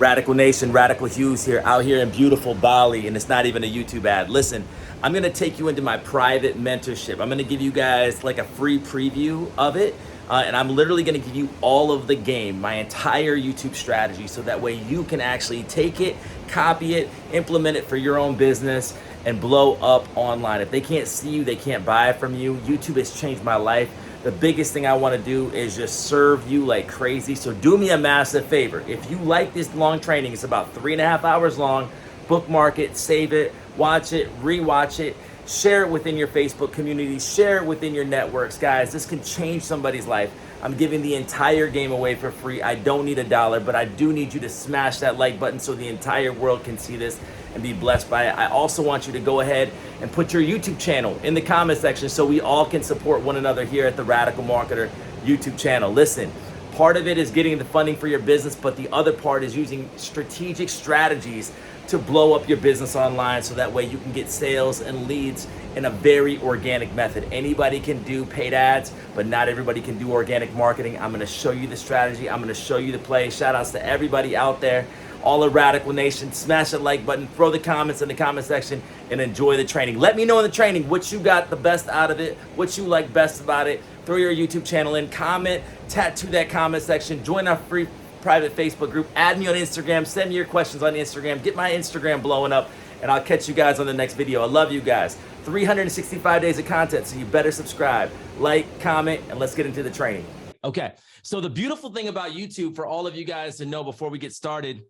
Radikal Nation, Radikal Hughes here, out here in beautiful Bali, and it's not even a YouTube ad. Listen, I'm gonna take you into my private mentorship. I'm gonna give you guys like a free preview of it, and I'm literally gonna give you all of the game, my entire YouTube strategy, so that way you can actually take it, copy it, implement it for your own business, and blow up online. If they can't see you, they can't buy it from you. YouTube has changed my life. The biggest thing I want to do is just serve you like crazy. So do me a massive favor. If you like this long training, it's about 3.5 hours long. Bookmark it, save it, watch it, rewatch it, share it within your Facebook community, share it within your networks. Guys, this can change somebody's life. I'm giving the entire game away for free. I don't need $1, but I do need you to smash that like button so the entire world can see this and be blessed by it. I also want you to go ahead and put your YouTube channel in the comment section so we all can support one another here at the Radikal Marketer YouTube channel. Listen, part of it is getting the funding for your business, but the other part is using strategic strategies to blow up your business online so that way you can get sales and leads in a very organic method. Anybody can do paid ads, but not everybody can do organic marketing. I'm gonna show you the strategy. I'm gonna show you the play. Shout outs to everybody out there, all of Radikal Nation. Smash that like button, throw the comments in the comment section, and enjoy the training. Let me know in the training what you got the best out of it, what you like best about it. Throw your YouTube channel in, comment, tattoo that comment section, join our free private Facebook group, add me on Instagram, send me your questions on Instagram, get my Instagram blowing up, and I'll catch you guys on the next video. I love you guys. 365 days of content, so you better subscribe, like, comment, and let's get into the training. Okay, so the beautiful thing about YouTube for all of you guys to know before we get started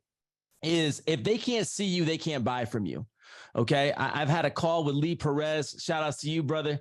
is if they can't see you, they can't buy from you. Okay, I've had a call with Lee Perez. Shout outs to you, brother.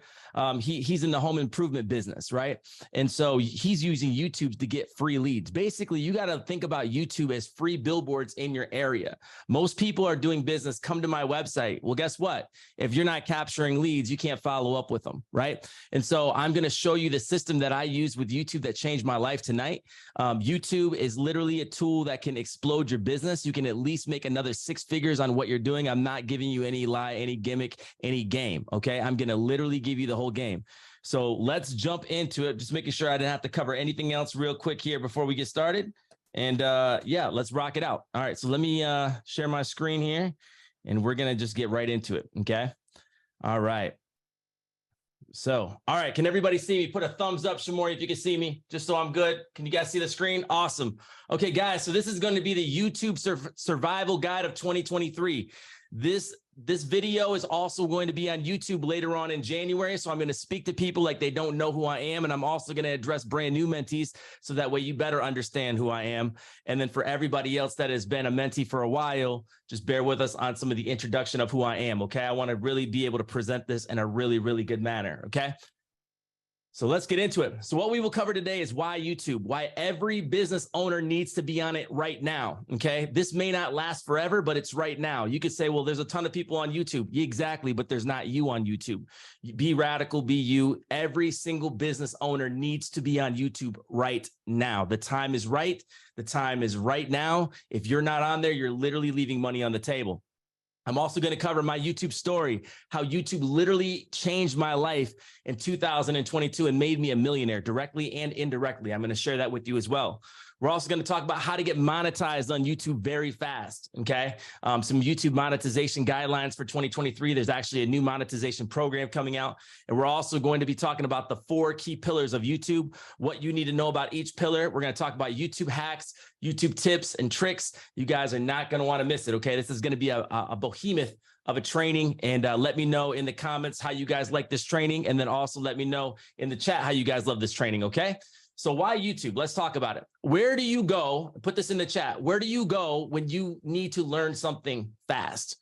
He's in the home improvement business, right? And so he's using YouTube to get free leads. Basically, you got to think about YouTube as free billboards in your area. Most people are doing business, come to my website. Well, guess what? If you're not capturing leads, you can't follow up with them, right? And so I'm going to show you the system that I use with YouTube that changed my life tonight. YouTube is literally a tool that can explode your business. You can at least make another 6 figures on what you're doing. I'm not giving you any lie, any gimmick, any game. Okay. I'm going to literally give you the whole game. So let's jump into it. Just making sure I didn't have to cover anything else real quick here before we get started. And yeah, let's rock it out. All right. So let me share my screen here and we're going to just get right into it. Okay. All right. So, all right. Can everybody see me? Put a thumbs up, Shamori, if you can see me, just so I'm good. Can you guys see the screen? Awesome. Okay, guys. So this is going to be the YouTube survival guide of 2023. This video is also going to be on YouTube later on in January. So I'm going to speak to people like they don't know who I am. And I'm also going to address brand new mentees. So that way you better understand who I am. And then for everybody else that has been a mentee for a while, just bear with us on some of the introduction of who I am. Okay. I want to really be able to present this in a really, really good manner. Okay. So let's get into it. So what we will cover today is why YouTube, why every business owner needs to be on it right now. Okay. This may not last forever, but it's right now. You could say, well, there's a ton of people on YouTube. Yeah, exactly. But there's not you on YouTube. Be radical, be you. Every single business owner needs to be on YouTube right now. The time is right. The time is right now. If you're not on there, you're literally leaving money on the table. I'm also going to cover my YouTube story, how YouTube literally changed my life in 2022 and made me a millionaire directly and indirectly. I'm going to share that with you as well. We're also going to talk about how to get monetized on YouTube very fast. Okay. Some YouTube monetization guidelines for 2023. There's actually a new monetization program coming out. And we're also going to be talking about the 4 key pillars of YouTube, what you need to know about each pillar. We're going to talk about YouTube hacks, YouTube tips and tricks. You guys are not going to want to miss it. Okay. This is going to be a behemoth of a training. And let me know in the comments how you guys like this training. And then also let me know in the chat how you guys love this training. Okay. So why YouTube? Let's talk about it. Where do you go? Put this in the chat. Where do you go when you need to learn something fast?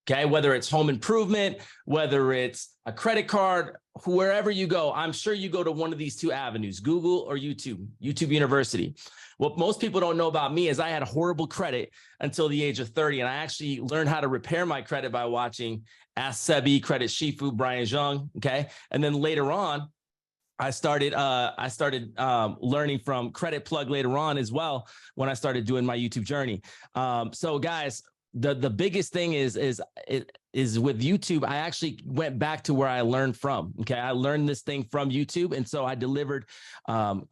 Okay, whether it's home improvement, whether it's a credit card, wherever you go, I'm sure you go to one of these 2 avenues, Google or YouTube, YouTube University. What most people don't know about me is I had horrible credit until the age of 30. And I actually learned how to repair my credit by watching Ask Sebi, Credit Shifu, Brian Zhang. Okay. And then later on, I started learning from Credit Plug later on as well when I started doing my YouTube journey. So guys, the biggest thing is is with YouTube, I actually went back to where I learned from. Okay. I learned this thing from YouTube. And so I delivered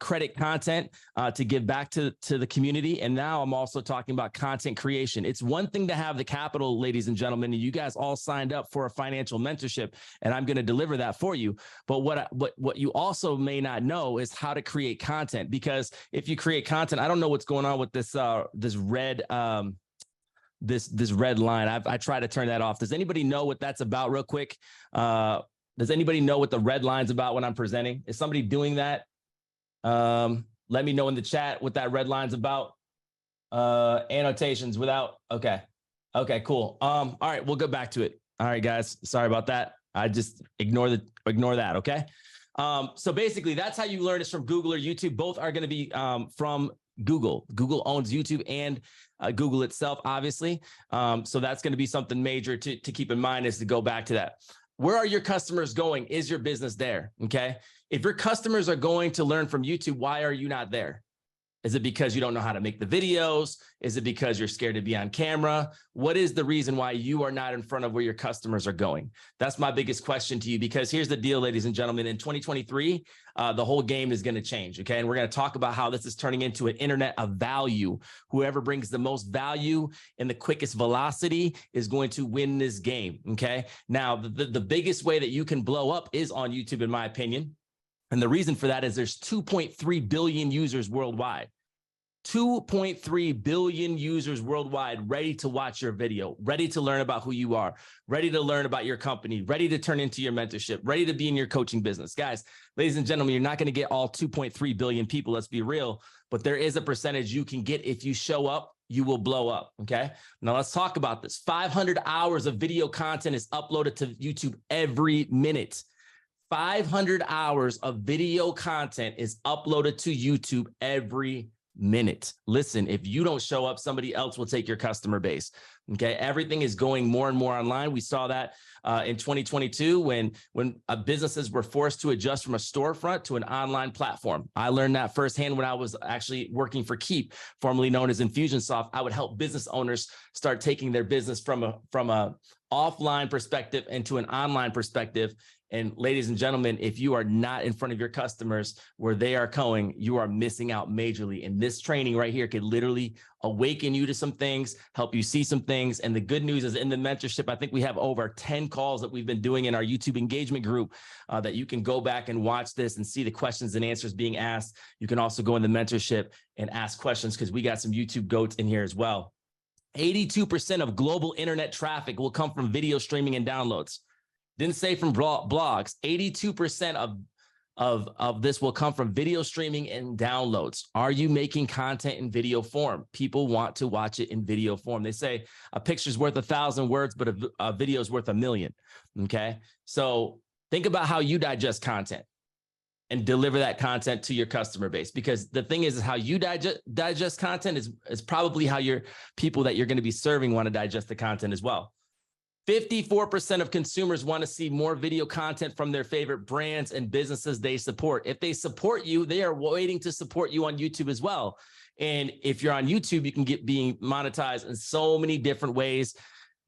credit content to give back to the community. And now I'm also talking about content creation. It's one thing to have the capital, ladies and gentlemen, and you guys all signed up for a financial mentorship, and I'm going to deliver that for you. But what you also may not know is how to create content, because if you create content, I don't know what's going on with this, this red, this red line. I try to turn that off. Does anybody know what that's about real quick? Does anybody know what the red line's about when I'm presenting? Is somebody doing that? Let me know in the chat what that red line's about. Annotations without, okay. Okay, cool. All right, we'll go back to it. All right, guys, sorry about that. I just ignore that, okay? So basically that's how you learn is from Google or YouTube. Both are gonna be from Google. Google owns YouTube and Google itself, obviously. So that's going to be something major to keep in mind, is to go back to that. Where are your customers going? Is your business there? Okay. If your customers are going to learn from YouTube, why are you not there? Is it because you don't know how to make the videos? Is it because you're scared to be on camera? What is the reason why you are not in front of where your customers are going? That's my biggest question to you, because here's the deal, ladies and gentlemen. In 2023, the whole game is going to change. Okay. And we're going to talk about how this is turning into an internet of value. Whoever brings the most value and the quickest velocity is going to win this game. Okay. Now, the biggest way that you can blow up is on YouTube, in my opinion. And the reason for that is there's 2.3 billion users worldwide. 2.3 billion users worldwide ready to watch your video, ready to learn about who you are, ready to learn about your company, ready to turn into your mentorship, ready to be in your coaching business. Guys, ladies and gentlemen, you're not going to get all 2.3 billion people. Let's be real. But there is a percentage you can get. If you show up, you will blow up. Okay. Now let's talk about this. 500 hours of video content is uploaded to YouTube every minute. 500 hours of video content is uploaded to YouTube every minute. Listen, if you don't show up, somebody else will take your customer base. Okay. Everything is going more and more online. We saw that in 2022 when businesses were forced to adjust from a storefront to an online platform. I learned that firsthand when I was actually working for Keep, formerly known as Infusionsoft. I would help business owners start taking their business from a offline perspective into an online perspective. And ladies and gentlemen, if you are not in front of your customers where they are going, you are missing out majorly. And this training right here could literally awaken you to some things, help you see some things. And the good news is in the mentorship, I think we have over 10 calls that we've been doing in our YouTube engagement group that you can go back and watch this and see the questions and answers being asked. You can also go in the mentorship and ask questions, because we got some YouTube goats in here as well. 82% of global internet traffic will come from video streaming and downloads. Didn't say from blogs. 82% of this will come from video streaming and downloads. Are you making content in video form? People want to watch it in video form. They say a picture's worth 1,000 words, but a video is worth 1,000,000. Okay. So think about how you digest content and deliver that content to your customer base, because the thing is how you digest content is probably how your people that you're going to be serving want to digest the content as well. 54% of consumers want to see more video content from their favorite brands and businesses they support. If they support you, they are waiting to support you on YouTube as well. And if you're on YouTube, you can get being monetized in so many different ways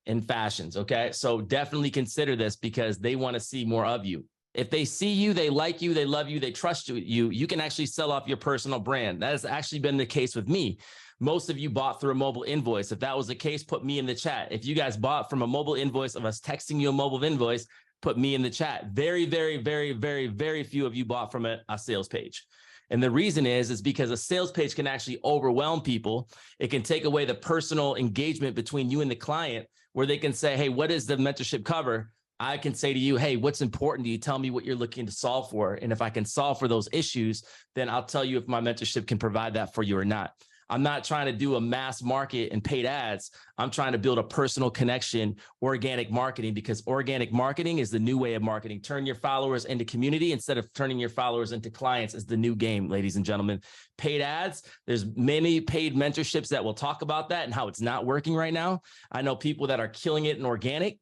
and fashions. Okay. So definitely consider this, because they want to see more of you. If they see you, they like you, they love you, they trust you, you can actually sell off your personal brand. That has actually been the case with me. Most of you bought through a mobile invoice. If that was the case, put me in the chat. If you guys bought from a mobile invoice of us texting you a mobile invoice, put me in the chat. Very, very, very, very, very few of you bought from a sales page. And the reason is because a sales page can actually overwhelm people. It can take away the personal engagement between you and the client, where they can say, hey, what does the mentorship cover? I can say to you, hey, what's important to you? Tell me what you're looking to solve for. And if I can solve for those issues, then I'll tell you if my mentorship can provide that for you or not. I'm not trying to do a mass market and paid ads. I'm trying to build a personal connection, organic marketing, because organic marketing is the new way of marketing. Turn your followers into community instead of turning your followers into clients is the new game, ladies and gentlemen. Paid ads, there's many paid mentorships that will talk about that and how it's not working right now. I know people that are killing it in organic.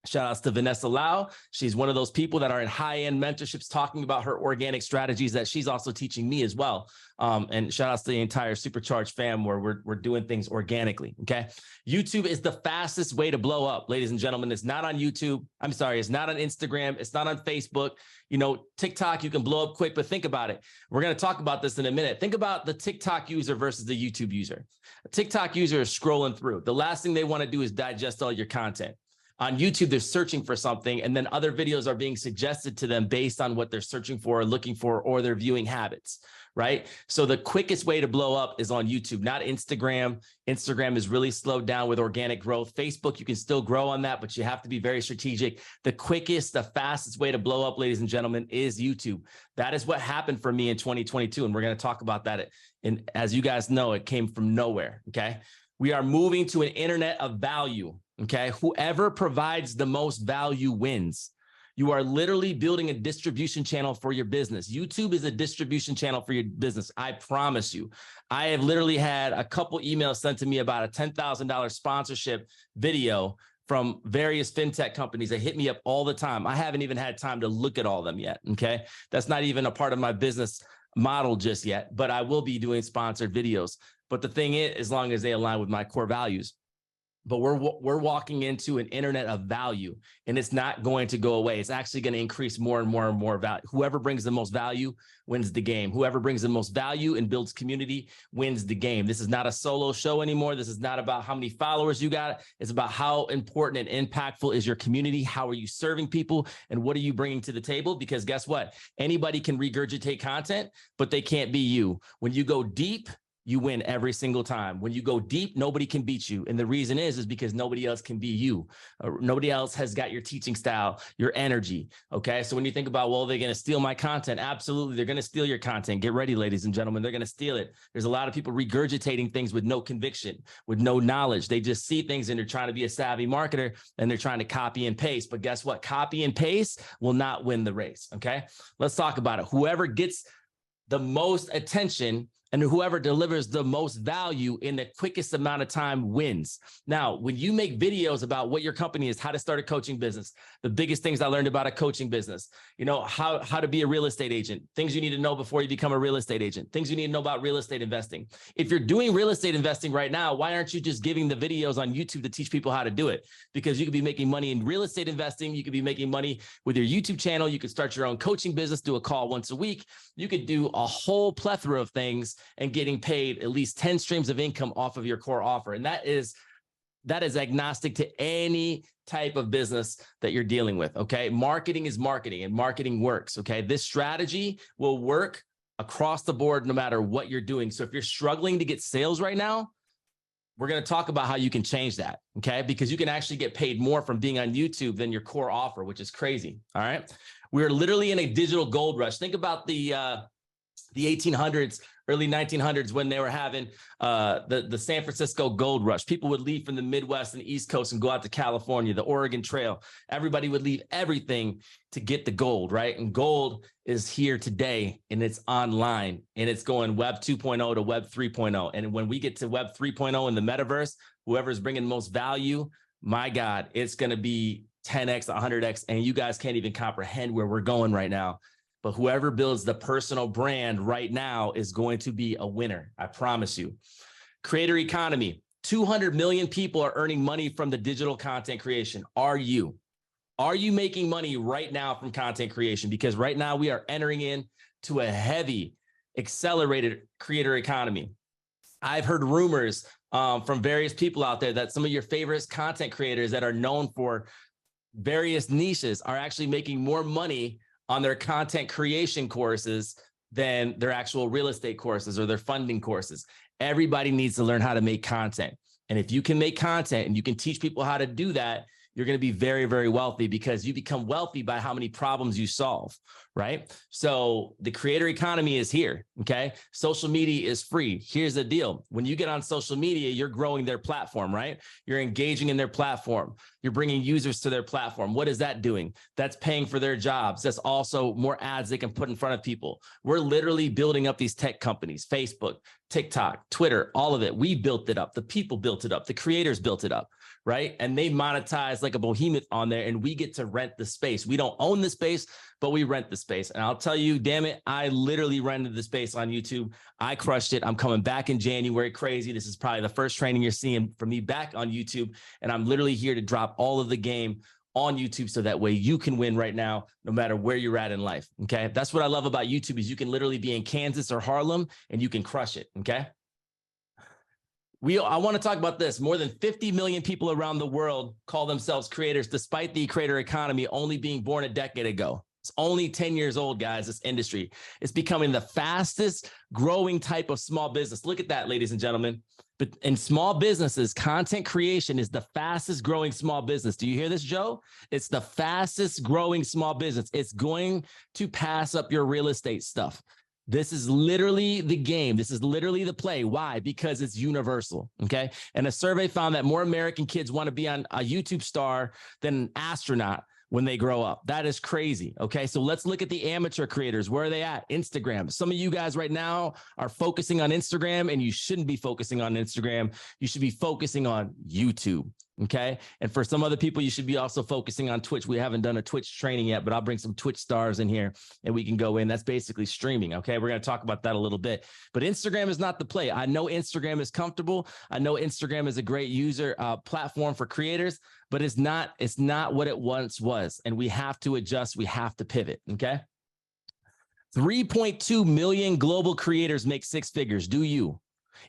Shout outs to Vanessa Lau. She's one of those people that are in high-end mentorships talking about her organic strategies that she's also teaching me as well. And shout outs to the entire Supercharged fam where we're doing things organically, okay? YouTube is the fastest way to blow up, ladies and gentlemen. It's not on YouTube. I'm sorry, it's not on Instagram. It's not on Facebook. You know, TikTok, you can blow up quick, but think about it. We're going to talk about this in a minute. Think about the TikTok user versus the YouTube user. A TikTok user is scrolling through. The last thing they want to do is digest all your content. On YouTube, they're searching for something, and then other videos are being suggested to them based on what they're searching for or looking for or their viewing habits, right? So the quickest way to blow up is on YouTube, not Instagram. Instagram is really slowed down with organic growth. Facebook, you can still grow on that, but you have to be very strategic. The quickest, the fastest way to blow up, ladies and gentlemen, is YouTube. That is what happened for me in 2022, and we're going to talk about that. And as you guys know, it came from nowhere, okay? We are moving to an internet of value. Okay, whoever provides the most value wins. You are literally building a distribution channel for your business. YouTube is a distribution channel for your business. I promise you. I have literally had a couple emails sent to me about a $10,000 sponsorship video from various fintech companies that hit me up all the time. I haven't even had time to look at all of them yet. Okay, that's not even a part of my business model just yet, but I will be doing sponsored videos. But the thing is, as long as they align with my core values. But we're walking into an internet of value, and it's not going to go away. It's actually going to increase more and more and more value. Whoever brings the most value wins the game. Whoever brings the most value and builds community wins the game. This is not a solo show anymore. This is not about how many followers you got. It's about how important and impactful is your community. How are you serving people? And what are you bringing to the table? Because guess what? Anybody can regurgitate content, but they can't be you. When you go deep, you win every single time. When you go deep, nobody can beat you. And the reason is because nobody else can be you. Nobody else has got your teaching style, your energy. Okay. So when you think about, well, they're going to steal my content. Absolutely. They're going to steal your content. Get ready, ladies and gentlemen. They're going to steal it. There's a lot of people regurgitating things with no conviction, with no knowledge. They just see things and they're trying to be a savvy marketer and they're trying to copy and paste. But guess what? Copy and paste will not win the race. Okay. Let's talk about it. Whoever gets the most attention and whoever delivers the most value in the quickest amount of time wins. Now, when you make videos about what your company is, how to start a coaching business, the biggest things I learned about a coaching business, you know, how to be a real estate agent, things you need to know before you become a real estate agent, things you need to know about real estate investing. If you're doing real estate investing right now, why aren't you just giving the videos on YouTube to teach people how to do it? Because you could be making money in real estate investing. You could be making money with your YouTube channel. You could start your own coaching business, do a call once a week. You could do a whole plethora of things and getting paid at least 10 streams of income off of your core offer. And that is agnostic to any type of business that you're dealing with. Okay. Marketing is marketing and marketing works. Okay. This strategy will work across the board, no matter what you're doing. So if you're struggling to get sales right now, we're going to talk about how you can change that. Okay. Because you can actually get paid more from being on YouTube than your core offer, which is crazy. All right. We're literally in a digital gold rush. Think about the 1800s, early 1900s, when they were having the San Francisco gold rush. People would leave from the Midwest and East Coast and go out to California, the Oregon Trail. Everybody would leave everything to get the gold, right? And gold is here today, and it's online, and it's going Web 2.0 to Web 3.0. And when we get to Web 3.0 in the metaverse, whoever's bringing the most value, my God, it's going to be 10x, 100x, and you guys can't even comprehend where we're going right now. But whoever builds the personal brand right now is going to be a winner. I promise you. Creator economy. 200 million people are earning money from the digital content creation. Are you making money right now from content creation? Because right now we are entering into a heavy, accelerated creator economy. I've heard rumors from various people out there that some of your favorite content creators that are known for various niches are actually making more money on their content creation courses than their actual real estate courses or their funding courses. Everybody needs to learn how to make content. And if you can make content and you can teach people how to do that, you're going to be very, very wealthy, because you become wealthy by how many problems you solve, right? So the creator economy is here, okay? Social media is free. Here's the deal. When you get on social media, you're growing their platform, right? You're engaging in their platform. You're bringing users to their platform. What is that doing? That's paying for their jobs. That's also more ads they can put in front of people. We're literally building up these tech companies, Facebook, TikTok, Twitter, all of it. We built it up. The people built it up. The creators built it up, right? And they monetize like a behemoth on there, and we get to rent the space. We don't own the space, but we rent the space. And I'll tell you, damn it, I literally rented the space on YouTube. I crushed it. I'm coming back in January. Crazy. This is probably the first training you're seeing from me back on YouTube. And I'm literally here to drop all of the game on YouTube so that way you can win right now, no matter where you're at in life. Okay. That's what I love about YouTube is you can literally be in Kansas or Harlem and you can crush it. Okay. I want to talk about this. More than 50 million people around the world call themselves creators, despite the creator economy only being born a decade ago. It's only 10 years old, guys, this industry. It's becoming the fastest growing type of small business. Look at that, ladies and gentlemen. But in small businesses, content creation is the fastest growing small business. Do you hear this, Joe? It's the fastest growing small business. It's going to pass up your real estate stuff. This is literally the game. This is literally the play. Why? Because it's universal, okay? And a survey found that more American kids want to be on a YouTube star than an astronaut when they grow up. That is crazy, okay? So let's look at the amateur creators. Where are they at? Instagram. Some of you guys right now are focusing on Instagram, and you shouldn't be focusing on Instagram. You should be focusing on YouTube. Okay. And for some other people, you should be also focusing on Twitch. We haven't done a Twitch training yet, but I'll bring some Twitch stars in here and we can go in. That's basically streaming. Okay. We're going to talk about that a little bit, but Instagram is not the play. I know Instagram is comfortable. I know Instagram is a great user platform for creators, but it's not what it once was. And we have to adjust. We have to pivot. Okay. 3.2 million global creators make six figures. Do you?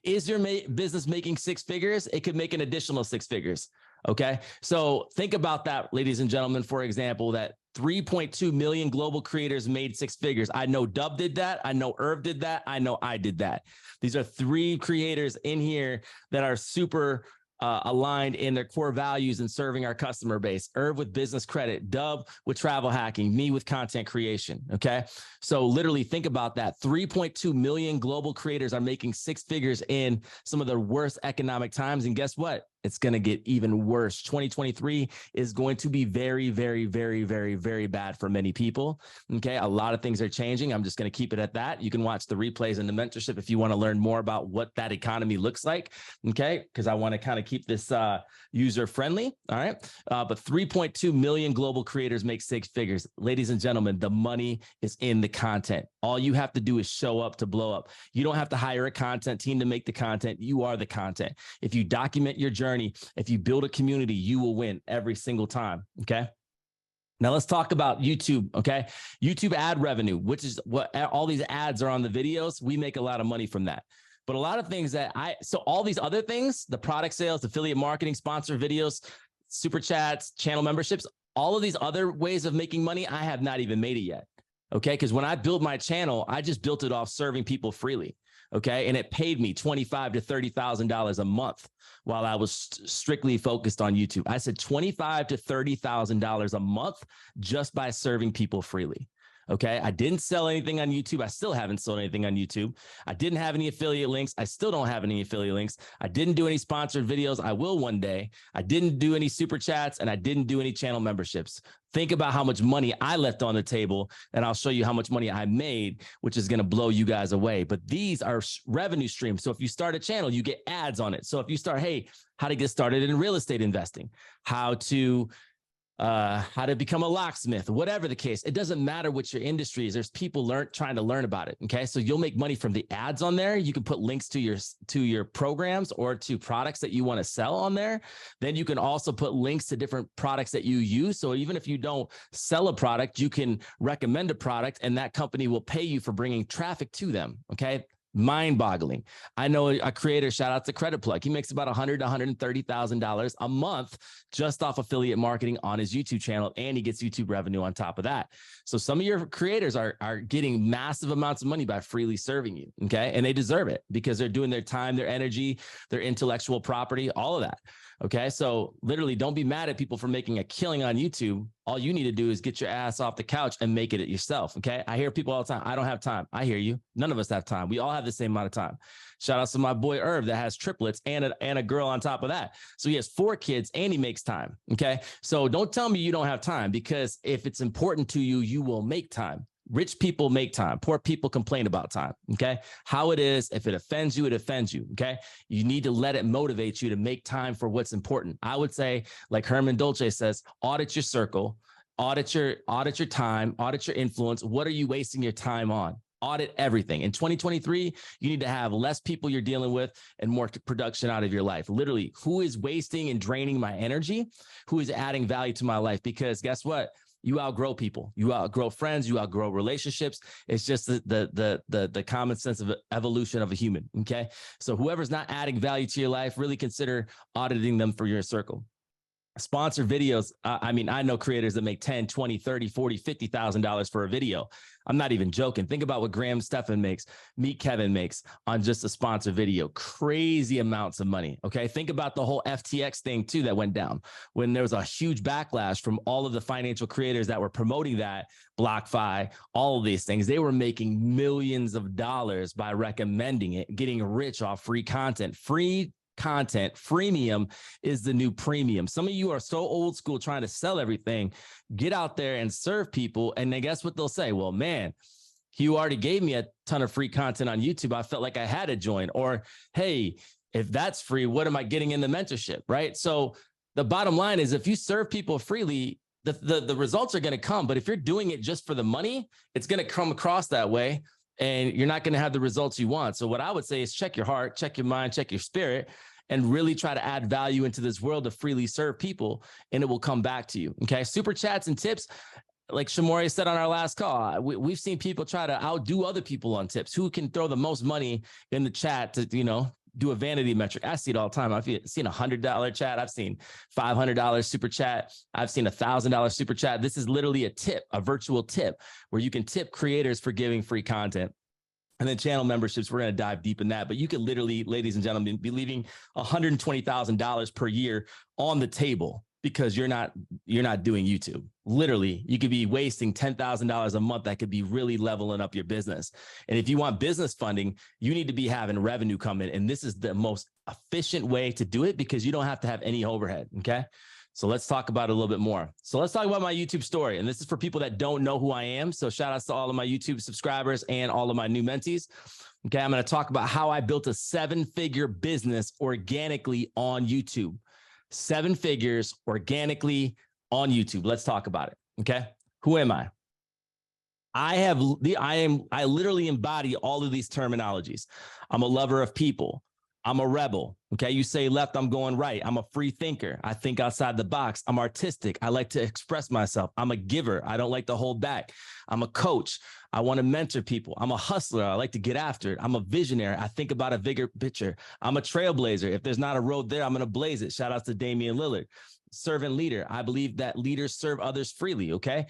Is your business making six figures? It could make an additional six figures. Okay. So think about that, ladies and gentlemen. For example, that 3.2 million global creators made six figures. I know Dub did that. I know Irv did that. I know I did that. These are three creators in here that are super aligned in their core values and serving our customer base. Irv with business credit, Dub with travel hacking, me with content creation. Okay. So literally think about that. 3.2 million global creators are making six figures in some of the worst economic times. And guess what? It's going to get even worse. 2023 is going to be very, very, very, very, very bad for many people. Okay. A lot of things are changing. I'm just going to keep it at that. You can watch the replays and the mentorship if you want to learn more about what that economy looks like. Okay. Because I want to kind of keep this user friendly. All right. But 3.2 million global creators make six figures. Ladies and gentlemen, the money is in the content. All you have to do is show up to blow up. You don't have to hire a content team to make the content. You are the content. If you document your journey, if you build a community, you will win every single time. Okay. Now let's talk about YouTube. Okay. YouTube ad revenue, which is what all these ads are on the videos. We make a lot of money from that. But a lot of things so all these other things, the product sales, affiliate marketing, sponsor videos, super chats, channel memberships, all of these other ways of making money, I have not even made it yet. Okay. Because when I built my channel, I just built it off serving people freely. Okay. And it paid me $25,000 to $30,000 a month while I was strictly focused on YouTube. I said $25,000 to $30,000 a month just by serving people freely. Okay. I didn't sell anything on YouTube. I still haven't sold anything on YouTube. I didn't have any affiliate links. I still don't have any affiliate links. I didn't do any sponsored videos. I will one day. I didn't do any super chats and I didn't do any channel memberships. Think about how much money I left on the table and I'll show you how much money I made, which is going to blow you guys away. But these are revenue streams. So if you start a channel, you get ads on it. So if you start, hey, how to get started in real estate investing, how to become a locksmith, whatever the case, it doesn't matter what your industry is. There's people trying to learn about it. Okay. So you'll make money from the ads on there. You can put links to your programs or to products that you want to sell on there. Then you can also put links to different products that you use. So even if you don't sell a product, you can recommend a product and that company will pay you for bringing traffic to them. Okay. Mind-boggling. I know a creator, shout out to Credit Plug. He makes about $100,000 to $130,000 a month just off affiliate marketing on his YouTube channel, and he gets YouTube revenue on top of that. So some of your creators are getting massive amounts of money by freely serving you, okay? And they deserve it because they're doing their time, their energy, their intellectual property, all of that. Okay. So literally don't be mad at people for making a killing on YouTube. All you need to do is get your ass off the couch and make it yourself. Okay. I hear people all the time. I don't have time. I hear you. None of us have time. We all have the same amount of time. Shout out to my boy Irv that has triplets and a girl on top of that. So he has 4 kids and he makes time. Okay. So don't tell me you don't have time, because if it's important to you, you will make time. Rich people make time. Poor people complain about time. Okay. How it is, if it offends you, it offends you. Okay. You need to let it motivate you to make time for what's important. I would say, like Herman Dolce says, audit your circle, audit your time, audit your influence. What are you wasting your time on? Audit everything. In 2023, you need to have less people you're dealing with and more production out of your life. Literally, who is wasting and draining my energy? Who is adding value to my life? Because guess what? You outgrow people, you outgrow friends, you outgrow relationships. It's just the common sense of evolution of a human. Okay. So whoever's not adding value to your life, really consider auditing them for your circle. Sponsored videos. I mean, I know creators that make 10, 20, 30, 40, $50,000 for a video. I'm not even joking. Think about what Graham Stephan makes, Meet Kevin makes on just a sponsored video. Crazy amounts of money. Okay. Think about the whole FTX thing too that went down when there was a huge backlash from all of the financial creators that were promoting that, BlockFi, all of these things. They were making millions of dollars by recommending it, getting rich off free content. Free content, freemium is the new premium. Some of you are so old school trying to sell everything. Get out there and serve people. And then guess what they'll say? Well, man, you already gave me a ton of free content on YouTube. I felt like I had to join. Or, hey, if that's free, what am I getting in the mentorship? Right? So the bottom line is if you serve people freely, the results are going to come. But if you're doing it just for the money, it's going to come across that way. And you're not going to have the results you want. So what I would say is check your heart, check your mind, check your spirit, and really try to add value into this world to freely serve people, and it will come back to you. Okay. Super chats and tips. Like Shamori said on our last call, we've seen people try to outdo other people on tips. Who can throw the most money in the chat to, do a vanity metric? I see it all the time. I've seen $100 chat. I've seen $500 super chat. I've seen $1,000 super chat. This is literally a tip, a virtual tip where you can tip creators for giving free content. And then channel memberships, we're going to dive deep in that. But you could literally, ladies and gentlemen, be leaving $120,000 per year on the table because you're not doing YouTube. Literally, you could be wasting $10,000 a month that could be really leveling up your business. And if you want business funding, you need to be having revenue come in. And this is the most efficient way to do it because you don't have to have any overhead. Okay. So let's talk about it a little bit more. So let's talk about my YouTube story. And this is for people that don't know who I am. So shout outs to all of my YouTube subscribers and all of my new mentees. Okay. I'm going to talk about how I built a 7-figure business organically on YouTube. 7 figures organically on YouTube. Let's talk about it. Okay. Who am I? I literally embody all of these terminologies. I'm a lover of people. I'm a rebel. Okay. You say left, I'm going right. I'm a free thinker. I think outside the box. I'm artistic. I like to express myself. I'm a giver. I don't like to hold back. I'm a coach. I want to mentor people. I'm a hustler. I like to get after it. I'm a visionary. I think about a bigger picture. I'm a trailblazer. If there's not a road there, I'm going to blaze it. Shout out to Damian Lillard. Servant leader. I believe that leaders serve others freely. Okay.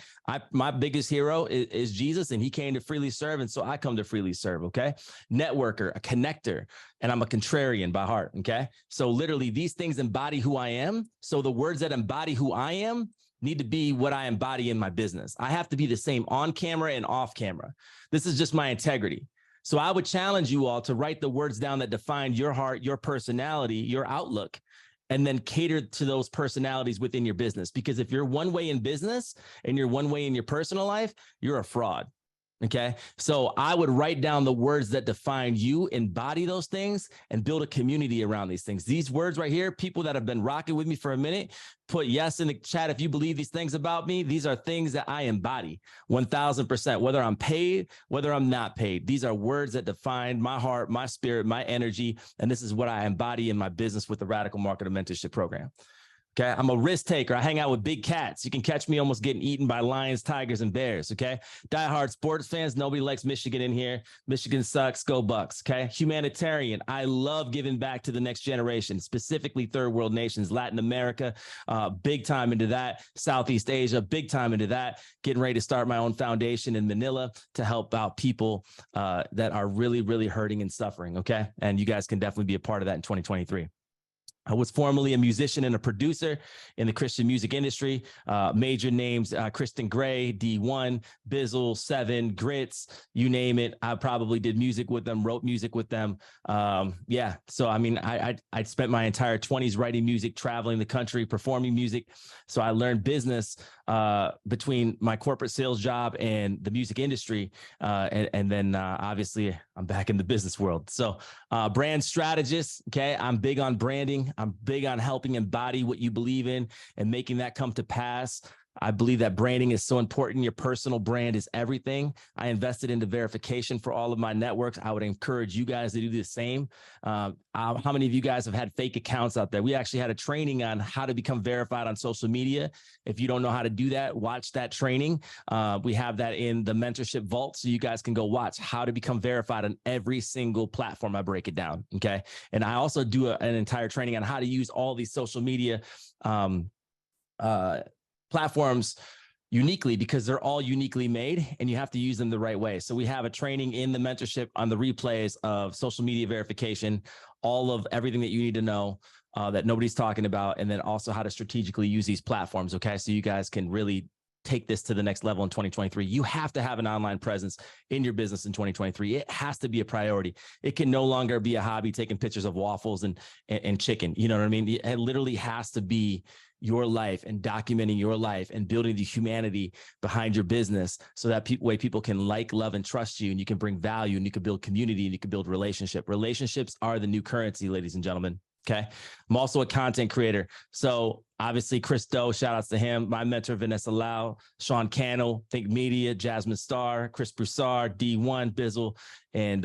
My biggest hero is Jesus, and he came to freely serve. And so I come to freely serve. Okay. Networker, a connector, and I'm a contrarian by heart. Okay. So literally these things embody who I am. So the words that embody who I am need to be what I embody in my business. I have to be the same on camera and off camera. This is just my integrity. So I would challenge you all to write the words down that define your heart, your personality, your outlook, and then cater to those personalities within your business. Because if you're one way in business and you're one way in your personal life, you're a fraud. Okay. So I would write down the words that define you, embody those things, and build a community around these things. These words right here, people that have been rocking with me for a minute, put yes in the chat if you believe these things about me. These are things that I embody 1000%, whether I'm paid, whether I'm not paid. These are words that define my heart, my spirit, my energy. And this is what I embody in my business with the Radikal Marketer Mentorship Program. Okay. I'm a risk taker. I hang out with big cats. You can catch me almost getting eaten by lions, tigers, and bears. Okay. Diehard sports fans. Nobody likes Michigan in here. Michigan sucks. Go Bucks. Okay. Humanitarian. I love giving back to the next generation, specifically third world nations, Latin America, big time into that. Southeast Asia, big time into that. Getting ready to start my own foundation in Manila to help out people that are really, really hurting and suffering. Okay. And you guys can definitely be a part of that in 2023. I was formerly a musician and a producer in the Christian music industry. Major names, Kristen Gray, D1, Bizzle, Seven, Grits, you name it. I probably did music with them, wrote music with them. Yeah. So, I mean, I spent my entire 20s writing music, traveling the country, performing music. So I learned business between my corporate sales job and the music industry. And then obviously I'm back in the business world. So brand strategist. Okay. I'm big on branding. I'm big on helping embody what you believe in and making that come to pass. I believe that branding is so important. Your personal brand is everything. I invested into verification for all of my networks. I would encourage you guys to do the same. How many of you guys have had fake accounts out there? We actually had a training on how to become verified on social media. If you don't know how to do that, watch that training. We have that in the mentorship vault, so you guys can go watch how to become verified on every single platform. I break it down. Okay. And I also do an entire training on how to use all these social media platforms uniquely, because they're all uniquely made and you have to use them the right way. So we have a training in the mentorship on the replays of social media verification, all of everything that you need to know that nobody's talking about, and then also how to strategically use these platforms. Okay. So you guys can really take this to the next level in 2023. You have to have an online presence in your business in 2023. It has to be a priority. It can no longer be a hobby, taking pictures of waffles and chicken. You know what I mean? It literally has to be your life and documenting your life and building the humanity behind your business, so that people can like, love, and trust you, and you can bring value, and you can build community, and you can build relationship. Relationships are the new currency, ladies and gentlemen. Okay. I'm also a content creator. So obviously Chris Doe, shout outs to him, my mentor, Vanessa Lau, Sean Cannel, Think Media, Jasmine Starr, Chris Broussard, D1, Bizzle, and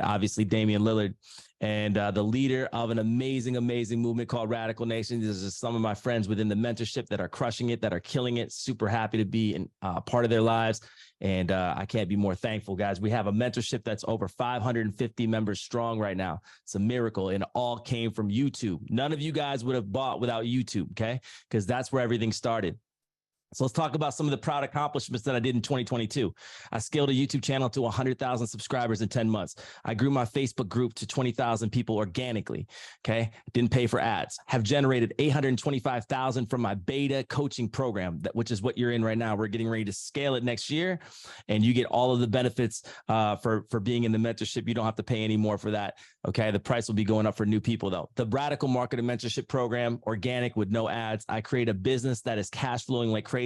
obviously Damian Lillard, and the leader of an amazing movement called Radikal Nation. These are some of my friends within the mentorship that are crushing it, that are killing it. Super happy to be in part of their lives. And I can't be more thankful, guys. We have a mentorship that's over 550 members strong right now. It's a miracle. And it all came from YouTube. None of you guys would have bought without YouTube, okay? Because that's where everything started. So let's talk about some of the proud accomplishments that I did in 2022. I scaled a YouTube channel to 100,000 subscribers in 10 months. I grew my Facebook group to 20,000 people organically. Okay. Didn't pay for ads. Have generated 825,000 from my beta coaching program, which is what you're in right now. We're getting ready to scale it next year, and you get all of the benefits for being in the mentorship. You don't have to pay any more for that. Okay. The price will be going up for new people though. The Radikal Marketer Mentorship Program, organic with no ads. I create a business that is cash flowing like crazy.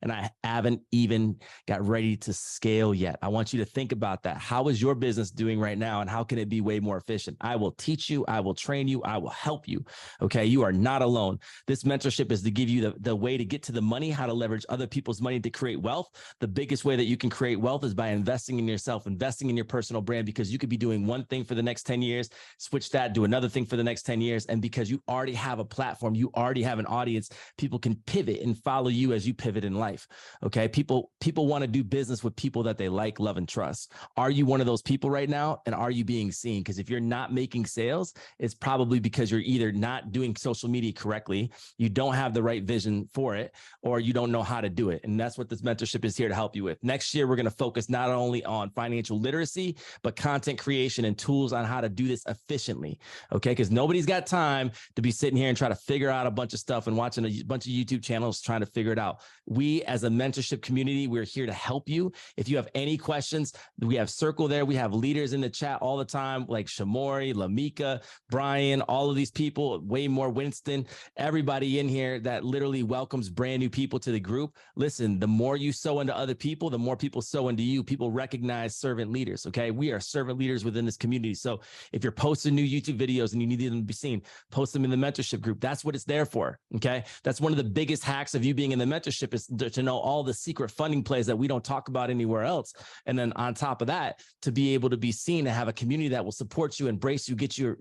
And I haven't even got ready to scale yet. I want you to think about that. How is your business doing right now? And how can it be way more efficient? I will teach you. I will train you. I will help you. Okay. You are not alone. This mentorship is to give you the way to get to the money, how to leverage other people's money to create wealth. The biggest way that you can create wealth is by investing in yourself, investing in your personal brand, because you could be doing one thing for the next 10 years, switch that, do another thing for the next 10 years. And because you already have a platform, you already have an audience, people can pivot and follow you as you pivot in life. Okay. People want to do business with people that they like, love, and trust. Are you one of those people right now? And are you being seen? Because if you're not making sales, it's probably because you're either not doing social media correctly, you don't have the right vision for it, or you don't know how to do it. And that's what this mentorship is here to help you with. Next year, we're going to focus not only on financial literacy, but content creation and tools on how to do this efficiently. Okay. Because nobody's got time to be sitting here and try to figure out a bunch of stuff and watching a bunch of YouTube channels trying to figure it out. We, as a mentorship community, we're here to help you. If you have any questions, we have Circle there. We have leaders in the chat all the time, like Shamori, Lamika, Brian, all of these people, way more Winston, everybody in here that literally welcomes brand new people to the group. Listen, the more you sow into other people, the more people sow into you. People recognize servant leaders. Okay. We are servant leaders within this community. So if you're posting new YouTube videos and you need them to be seen, post them in the mentorship group. That's what it's there for. Okay. That's one of the biggest hacks of you being in the mentorship, is to know all the secret funding plays that we don't talk about anywhere else. And then on top of that, to be able to be seen, to have a community that will support you, embrace you, get your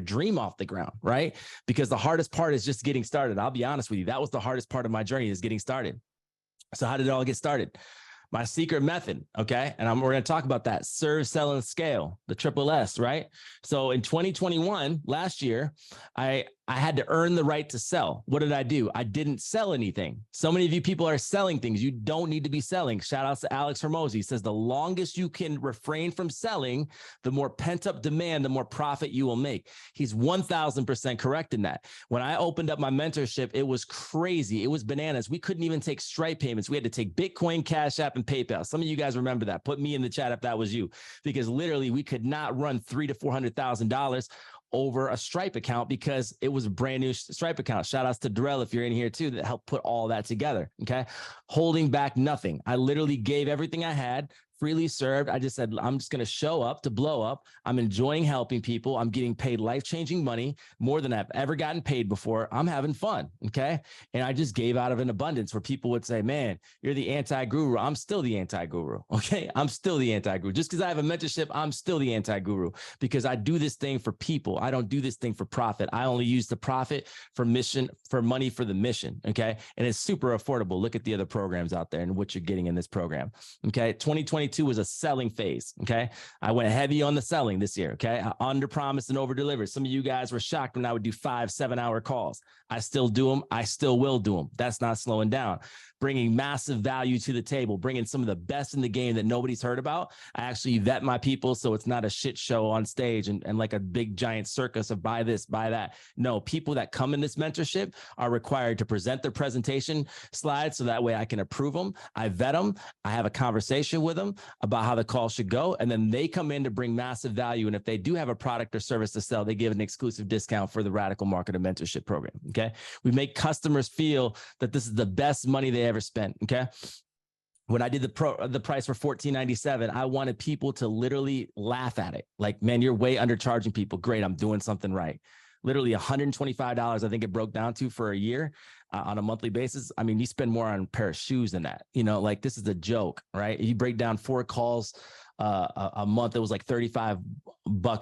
dream off the ground, right? Because the hardest part is just getting started. I'll be honest with you. That was the hardest part of my journey, is getting started. So how did it all get started? My secret method. Okay. And we're going to talk about that. Serve, sell, and scale, the triple S, right? So in 2021, last year, I I had to earn the right to sell. What did I do? I didn't sell anything. So many of you people are selling things. You don't need to be selling. Shout outs to Alex Hermosi. He says the longest you can refrain from selling, the more pent up demand, the more profit you will make. He's 1000% correct in that. When I opened up my mentorship, it was crazy. It was bananas. We couldn't even take Stripe payments. We had to take Bitcoin, Cash App, and PayPal. Some of you guys remember that. Put me in the chat if that was you, because literally we could not run $300,000 to $400,000 over a Stripe account because it was a brand new Stripe account. Shout outs to Darrell if you're in here too, that helped put all that together. Okay. Holding back nothing. I literally gave everything I had, freely served. I just said, I'm just going to show up to blow up. I'm enjoying helping people. I'm getting paid life-changing money, more than I've ever gotten paid before. I'm having fun. Okay. And I just gave out of an abundance where people would say, man, you're the anti-guru. I'm still the anti-guru. Okay. I'm still the anti-guru. Just because I have a mentorship, I'm still the anti-guru because I do this thing for people. I don't do this thing for profit. I only use the profit for mission, for money for the mission. Okay. And it's super affordable. Look at the other programs out there and what you're getting in this program. Okay. 2022 was a selling phase. Okay. I went heavy on the selling this year. Okay. I under promised and over delivered. Some of you guys were shocked when I would do 5-7 hour calls. I still do them. I still will do them. That's not slowing down. Bringing massive value to the table, bringing some of the best in the game that nobody's heard about. I actually vet my people so it's not a shit show on stage and like a big giant circus of buy this, buy that. No, people that come in this mentorship are required to present their presentation slides so that way I can approve them. I vet them. I have a conversation with them about how the call should go. And then they come in to bring massive value. And if they do have a product or service to sell, they give an exclusive discount for the Radikal Marketer Mentorship Program. Okay. We make customers feel that this is the best money they ever spent. Okay. When I did the price for $14.97, I wanted people to literally laugh at it. Like, man, you're way undercharging people. Great. I'm doing something right. Literally $125, I think it broke down to for a year on a monthly basis. I mean, you spend more on a pair of shoes than that. You know, like this is a joke, right? You break down 4 calls a month. It was like $35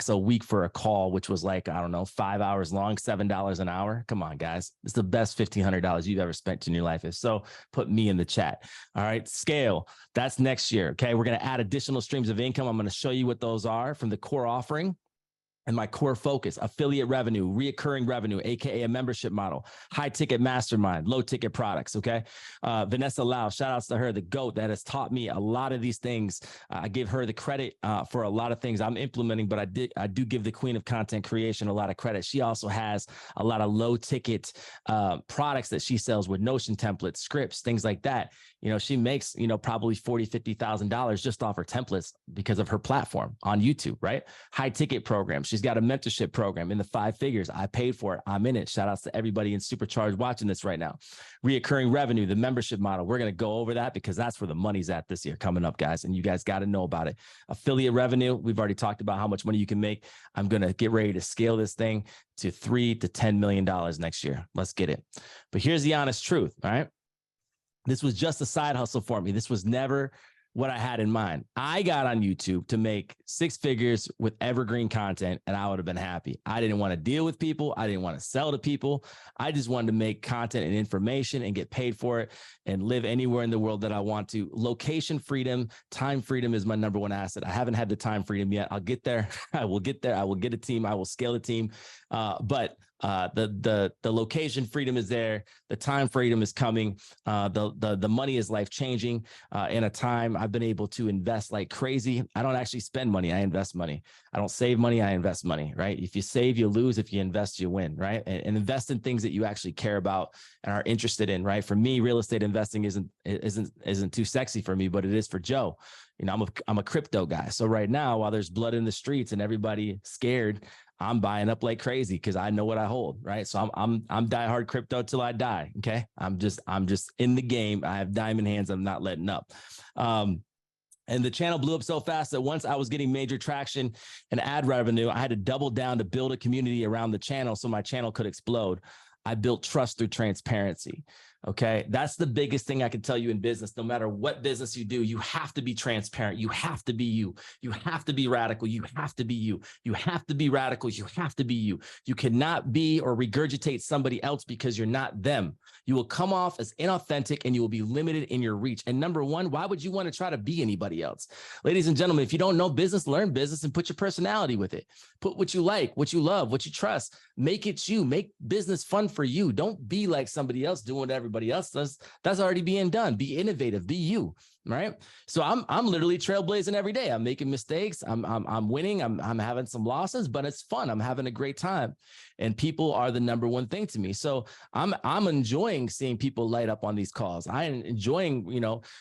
a week for a call, which was like, I don't know, 5 hours long, $7 an hour. Come on, guys. It's the best $1,500 you've ever spent in your life. If so, put me in the chat. All right. Scale. That's next year. Okay. We're going to add additional streams of income. I'm going to show you what those are from the core offering. And my core focus, affiliate revenue, reoccurring revenue, AKA a membership model, high ticket mastermind, low ticket products. Okay. Vanessa Lau, shout outs to her, the GOAT that has taught me a lot of these things. I give her the credit for a lot of things I'm implementing, but I do give the queen of content creation a lot of credit. She also has a lot of low ticket products that she sells with Notion templates, scripts, things like that. You know, she makes, probably $40,000, $50,000 just off her templates because of her platform on YouTube, right? High ticket program. She's got a mentorship program in the 5 figures. I paid for it. I'm in it. Shout outs to everybody in Supercharged watching this right now. Reoccurring revenue, the membership model. We're going to go over that because that's where the money's at this year coming up, guys. And you guys got to know about it. Affiliate revenue. We've already talked about how much money you can make. I'm going to get ready to scale this thing to $3 to $10 million next year. Let's get it. But here's the honest truth. All right. This was just a side hustle for me. This was never what I had in mind. I got on YouTube to make 6 figures with evergreen content, and I would have been happy. I didn't want to deal with people. I didn't want to sell to people. I just wanted to make content and information and get paid for it and live anywhere in the world that I want to. Location freedom, time freedom is my number 1 asset. I haven't had the time freedom yet. I'll get there. I will get there. I will get a team. I will scale a team. But the location freedom is there. The time freedom is coming. The money is life changing. In a time I've been able to invest like crazy. I don't actually spend money. I invest money. I don't save money. I invest money, right? If you save, you lose. If you invest, you win, right? And invest in things that you actually care about and are interested in, right? For me, real estate investing isn't too sexy for me, but it is for Joe. I'm a crypto guy. So right now, while there's blood in the streets and everybody scared, I'm buying up like crazy because I know what I hold, right? So I'm diehard crypto till I die. Okay. I'm just in the game. I have diamond hands. I'm not letting up. And the channel blew up so fast that once I was getting major traction and ad revenue, I had to double down to build a community around the channel so my channel could explode. I built trust through transparency. Okay. That's the biggest thing I can tell you in business. No matter what business you do, you have to be transparent. You have to be you. You have to be radical. You have to be you. You have to be radical. You have to be you. You cannot be or regurgitate somebody else because you're not them. You will come off as inauthentic and you will be limited in your reach. And number one, why would you want to try to be anybody else? Ladies and gentlemen, if you don't know business, learn business and put your personality with it. Put what you like, what you love, what you trust. Make it you. Make business fun for you. Don't be like somebody else doing what everybody else does. That's already being done. Be innovative. Be you. Right. So I'm literally trailblazing every day. I'm making mistakes. I'm winning. I'm having some losses, but it's fun. I'm having a great time. And people are the number one thing to me. So I'm enjoying seeing people light up on these calls. I'm enjoying,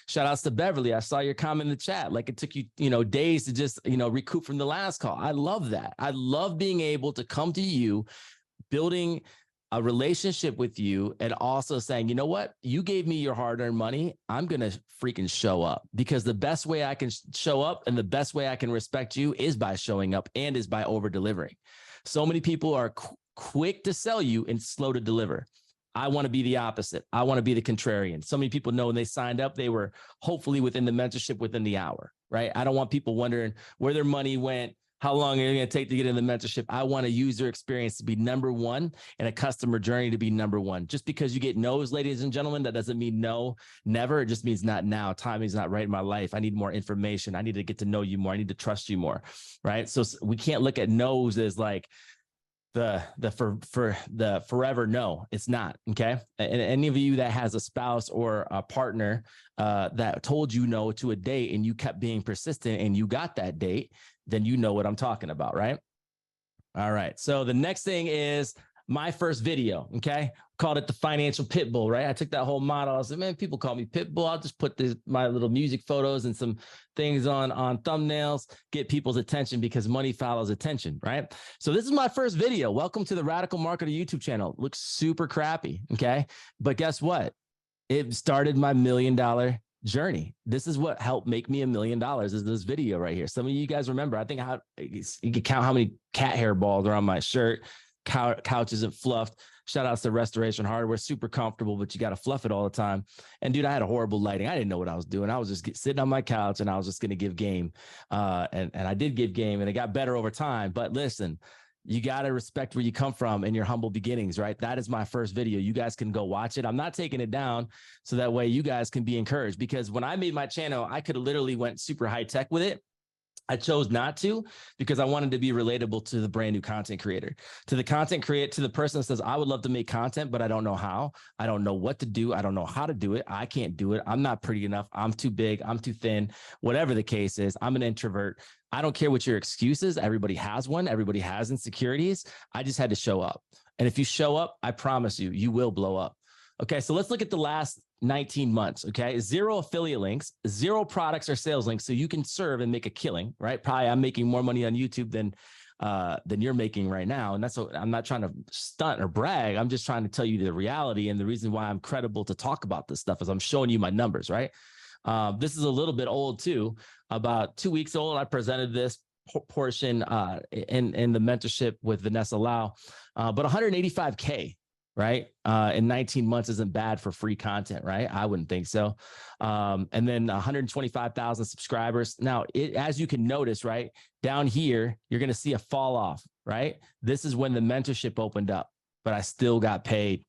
shout outs to Beverly. I saw your comment in the chat. Like it took you, days to just, recoup from the last call. I love that. I love being able to come to you, building a relationship with you, and also saying, you know what, you gave me your hard-earned money. I'm going to freaking show up, because the best way I can show up and the best way I can respect you is by showing up and is by over delivering. So many people are quick to sell you and slow to deliver. I want to be the opposite. I want to be the contrarian. So many people know when they signed up, they were hopefully within the mentorship within the hour, right? I don't want people wondering where their money went, how long are you going to take to get in the mentorship. I want a user experience to be number one and a customer journey to be number one. Just because you get no's, ladies and gentlemen, that doesn't mean no, never. It just means not now. Timing's not right in my life. I need more information. I need to get to know you more. I need to trust you more, right? So we can't look at no's as like the forever no. It's not. Okay. And any of you that has a spouse or a partner that told you no to a date and you kept being persistent and you got that date, then you know what I'm talking about, right? All right. So the next thing is my first video. Okay. Called it the financial pit bull, right? I took that whole model. I said, man, people call me pit bull. I'll just put my little music photos and some things on thumbnails, get people's attention, because money follows attention, right? So this is my first video. Welcome to the Radikal Marketer YouTube channel. It looks super crappy. Okay. But guess what? It started my $1 million journey. This is what helped make me $1 million, is this video right here. Some of you guys remember, I think you can count how many cat hair balls are on my shirt. Couch isn't fluffed. Shout outs to Restoration Hardware. Super comfortable, but you got to fluff it all the time. And dude, I had a horrible lighting. I didn't know what I was doing. I was just sitting on my couch and I was just going to give game. And I did give game, and it got better over time. But listen, you got to respect where you come from and your humble beginnings, right? That is my first video. You guys can go watch it. I'm not taking it down, so that way you guys can be encouraged, because when I made my channel, I could have literally went super high tech with it. I chose not to, because I wanted to be relatable to the brand new content creator, to the person that says, I would love to make content, but I don't know how. I don't know what to do. I don't know how to do it. I can't do it. I'm not pretty enough. I'm too big. I'm too thin. Whatever the case is, I'm an introvert. I don't care what your excuse is. Everybody has one. Everybody has insecurities. I just had to show up. And if you show up, I promise you, you will blow up. Okay, so let's look at the last 19 months, okay? 0 affiliate links, 0 products or sales links, so you can serve and make a killing, right? Probably I'm making more money on YouTube than you're making right now. And that's what, I'm not trying to stunt or brag. I'm just trying to tell you the reality. And the reason why I'm credible to talk about this stuff is I'm showing you my numbers, right? This is a little bit old too, about 2 weeks old. I presented this portion in the mentorship with Vanessa Lau, but 185K. Right? In 19 months isn't bad for free content, right? I wouldn't think so. And then 125,000 subscribers. Now, as you can notice, right, down here, you're going to see a fall off, right? This is when the mentorship opened up, but I still got paid.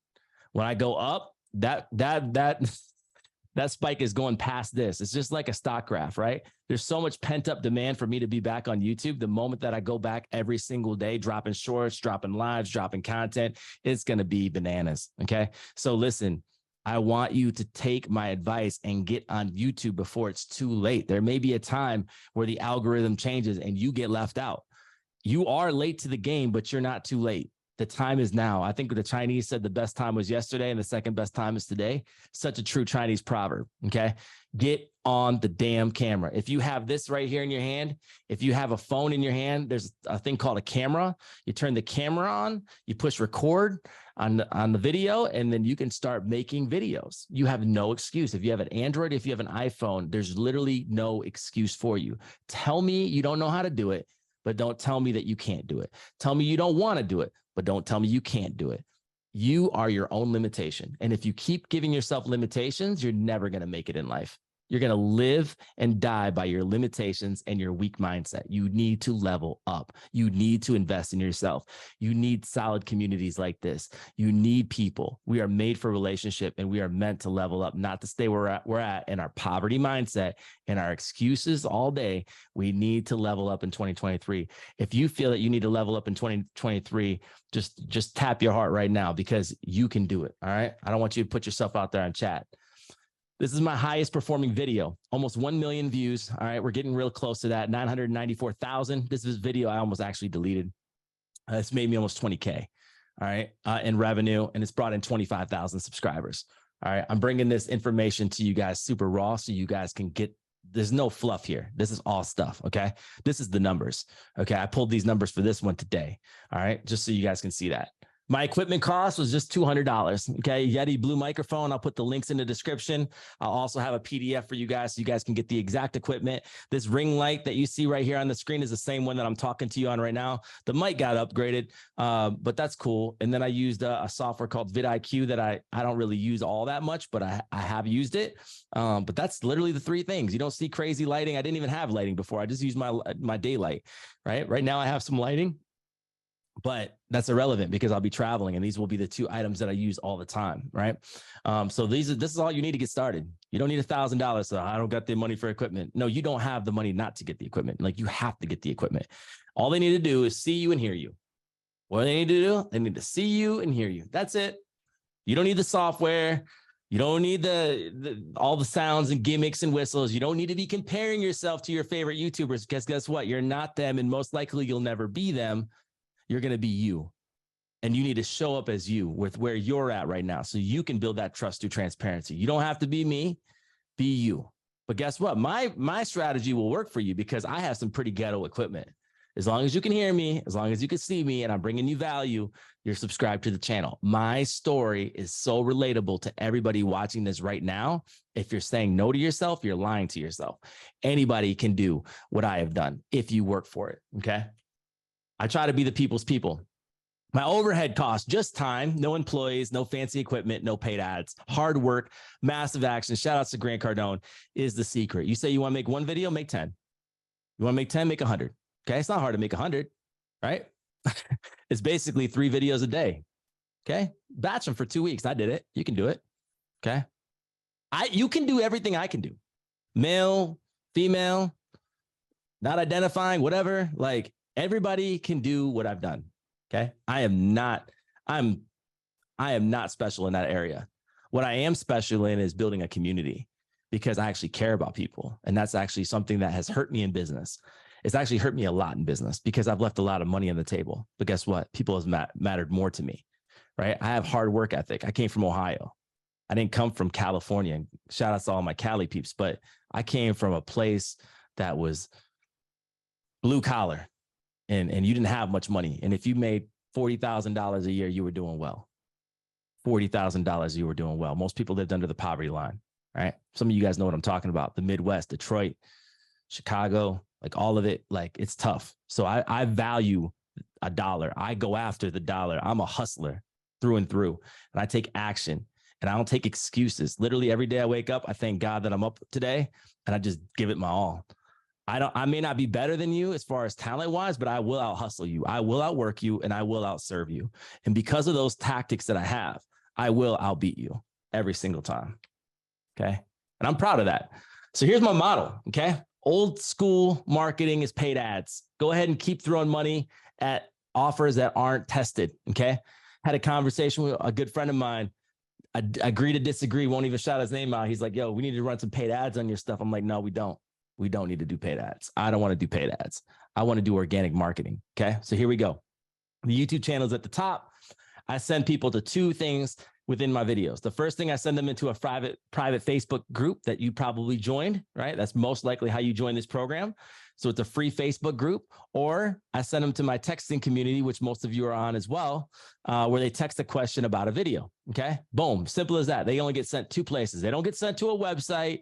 When I go up, that spike is going past this. It's just like a stock graph, right? There's so much pent up demand for me to be back on YouTube. The moment that I go back every single day, dropping shorts, dropping lives, dropping content, it's going to be bananas. Okay. So listen, I want you to take my advice and get on YouTube before it's too late. There may be a time where the algorithm changes and you get left out. You are late to the game, but you're not too late. The time is now. I think the Chinese said the best time was yesterday and the second best time is today. Such a true Chinese proverb. Okay. Get on the damn camera. If you have this right here in your hand, if you have a phone in your hand, there's a thing called a camera. You turn the camera on, you push record on the video, and then you can start making videos. You have no excuse. If you have an Android, if you have an iPhone, there's literally no excuse for you. Tell me you don't know how to do it, but don't tell me that you can't do it. Tell me you don't want to do it, but don't tell me you can't do it. You are your own limitation. And if you keep giving yourself limitations, you're never going to make it in life. You're going to live and die by your limitations and your weak mindset. You need to level up. You need to invest in yourself. You need solid communities like this. You need people. We are made for relationship, and we are meant to level up, not to stay where we're at in our poverty mindset and our excuses all day. We need to level up in 2023. If you feel that you need to level up in 2023, just tap your heart right now, because you can do it. All right. I don't want you to put yourself out there in chat. This is my highest performing video, almost 1 million views. All right, we're getting real close to that, 994,000. This is video I almost actually deleted. It's made me almost 20K, all right, in revenue, and it's brought in 25,000 subscribers. All right, I'm bringing this information to you guys super raw so you guys can get, there's no fluff here. This is all stuff, okay? This is the numbers, okay? I pulled these numbers for this one today, all right, just so you guys can see that. My equipment cost was just $200. Okay. Yeti Blue microphone. I'll put the links in the description. I'll also have a PDF for you guys so you guys can get the exact equipment. This ring light that you see right here on the screen is the same one that I'm talking to you on right now. The mic got upgraded, but that's cool. And then I used a software called vidIQ that I don't really use all that much, but I have used it. But that's literally the three things. You don't see crazy lighting. I didn't even have lighting before. I just used my daylight, right? Right now I have some lighting, but that's irrelevant because I'll be traveling, and these will be the two items that I use all the time, right? So this is all you need to get started. You don't need $1,000. So I don't got the money for equipment. No, you don't have the money not to get the equipment. Like, you have to get the equipment. All they need to do is see you and hear you. What do they need to do? They need to see you and hear you. That's it. You don't need the software. You don't need all the sounds and gimmicks and whistles. You don't need to be comparing yourself to your favorite YouTubers, because guess what? You're not them, and most likely you'll never be them. You're going to be you, and you need to show up as you with where you're at right now so you can build that trust through transparency. You don't have to be me, be you. But guess what? My strategy will work for you because I have some pretty ghetto equipment. As long as you can hear me, as long as you can see me, and I'm bringing you value, you're subscribed to the channel. My story is so relatable to everybody watching this right now. If you're saying no to yourself, you're lying to yourself. Anybody can do what I have done if you work for it, okay? I try to be the people's people. My overhead cost, just time, no employees, no fancy equipment, no paid ads, hard work, massive action. Shout outs to Grant Cardone is the secret. You say you want to make one video, make 10. You want to make 10, make 100. Okay. It's not hard to make 100, right? It's basically 3 videos a day. Okay. Batch them for 2 weeks. I did it. You can do it. Okay. You can do everything I can do. Male, female, not identifying, whatever. Like, everybody can do what I've done. Okay. I am not special in that area. What I am special in is building a community, because I actually care about people. And that's actually something that has hurt me in business. It's actually hurt me a lot in business because I've left a lot of money on the table. But guess what? People have mattered more to me, right? I have hard work ethic. I came from Ohio. I didn't come from California. Shout out to all my Cali peeps, but I came from a place that was blue collar. And you didn't have much money. And if you made $40,000 a year, you were doing well. $40,000, you were doing well. Most people lived under the poverty line, right? Some of you guys know what I'm talking about. The Midwest, Detroit, Chicago, like all of it, like, it's tough. So I value a dollar. I go after the dollar. I'm a hustler through and through, and I take action, and I don't take excuses. Literally every day I wake up, I thank God that I'm up today, and I just give it my all. I may not be better than you as far as talent wise, but I will out hustle you. I will outwork you, and I will outserve you. And because of those tactics that I have, I will outbeat you every single time. Okay. And I'm proud of that. So here's my model. Okay. Old school marketing is paid ads. Go ahead and keep throwing money at offers that aren't tested. Okay. Had a conversation with a good friend of mine. I agree to disagree. Won't even shout his name out. He's like, yo, we need to run some paid ads on your stuff. I'm like, no, we don't. We don't need to do paid ads. I don't want to do paid ads. I want to do organic marketing. Okay. So here we go. The YouTube channel is at the top. I send people to 2 things within my videos. The first thing, I send them into a private Facebook group that you probably joined, right? That's most likely how you join this program. So it's a free Facebook group, or I send them to my texting community, which most of you are on as well, where they text a question about a video. Okay. Boom. Simple as that. They only get sent 2 places. They don't get sent to a website.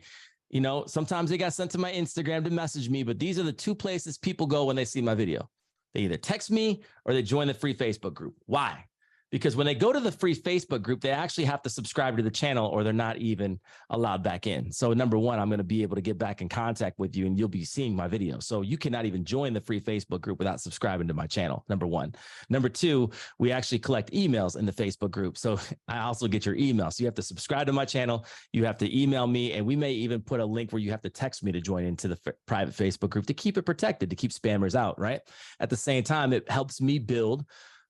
You know, sometimes they got sent to my Instagram to message me, but these are the 2 places people go when they see my video. They either text me or they join the free Facebook group. Why? Because when they go to the free Facebook group, they actually have to subscribe to the channel or they're not even allowed back in. So number one, I'm going to be able to get back in contact with you and you'll be seeing my videos. So you cannot even join the free Facebook group without subscribing to my channel, number one. Number two, we actually collect emails in the Facebook group. So I also get your email. So you have to subscribe to my channel. You have to email me, and we may even put a link where you have to text me to join into the private Facebook group to keep it protected, to keep spammers out, right? At the same time, it helps me build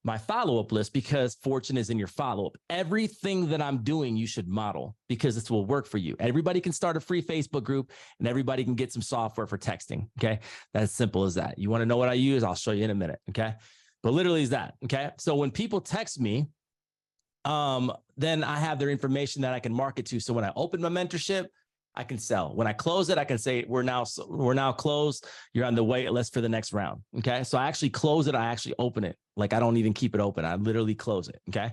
my follow-up list because fortune is in your follow-up. Everything that I'm doing, you should model because this will work for you. Everybody can start a free Facebook group and everybody can get some software for texting. Okay. That's as simple as that. You want to know what I use? I'll show you in a minute. Okay. But literally is that. Okay. So when people text me, then I have their information that I can market to. So when I open my mentorship, I can sell. When I close it, I can say, we're now closed. You're on the wait list for the next round. Okay. So I actually close it. I actually open it. Like I don't even keep it open. I literally close it. Okay.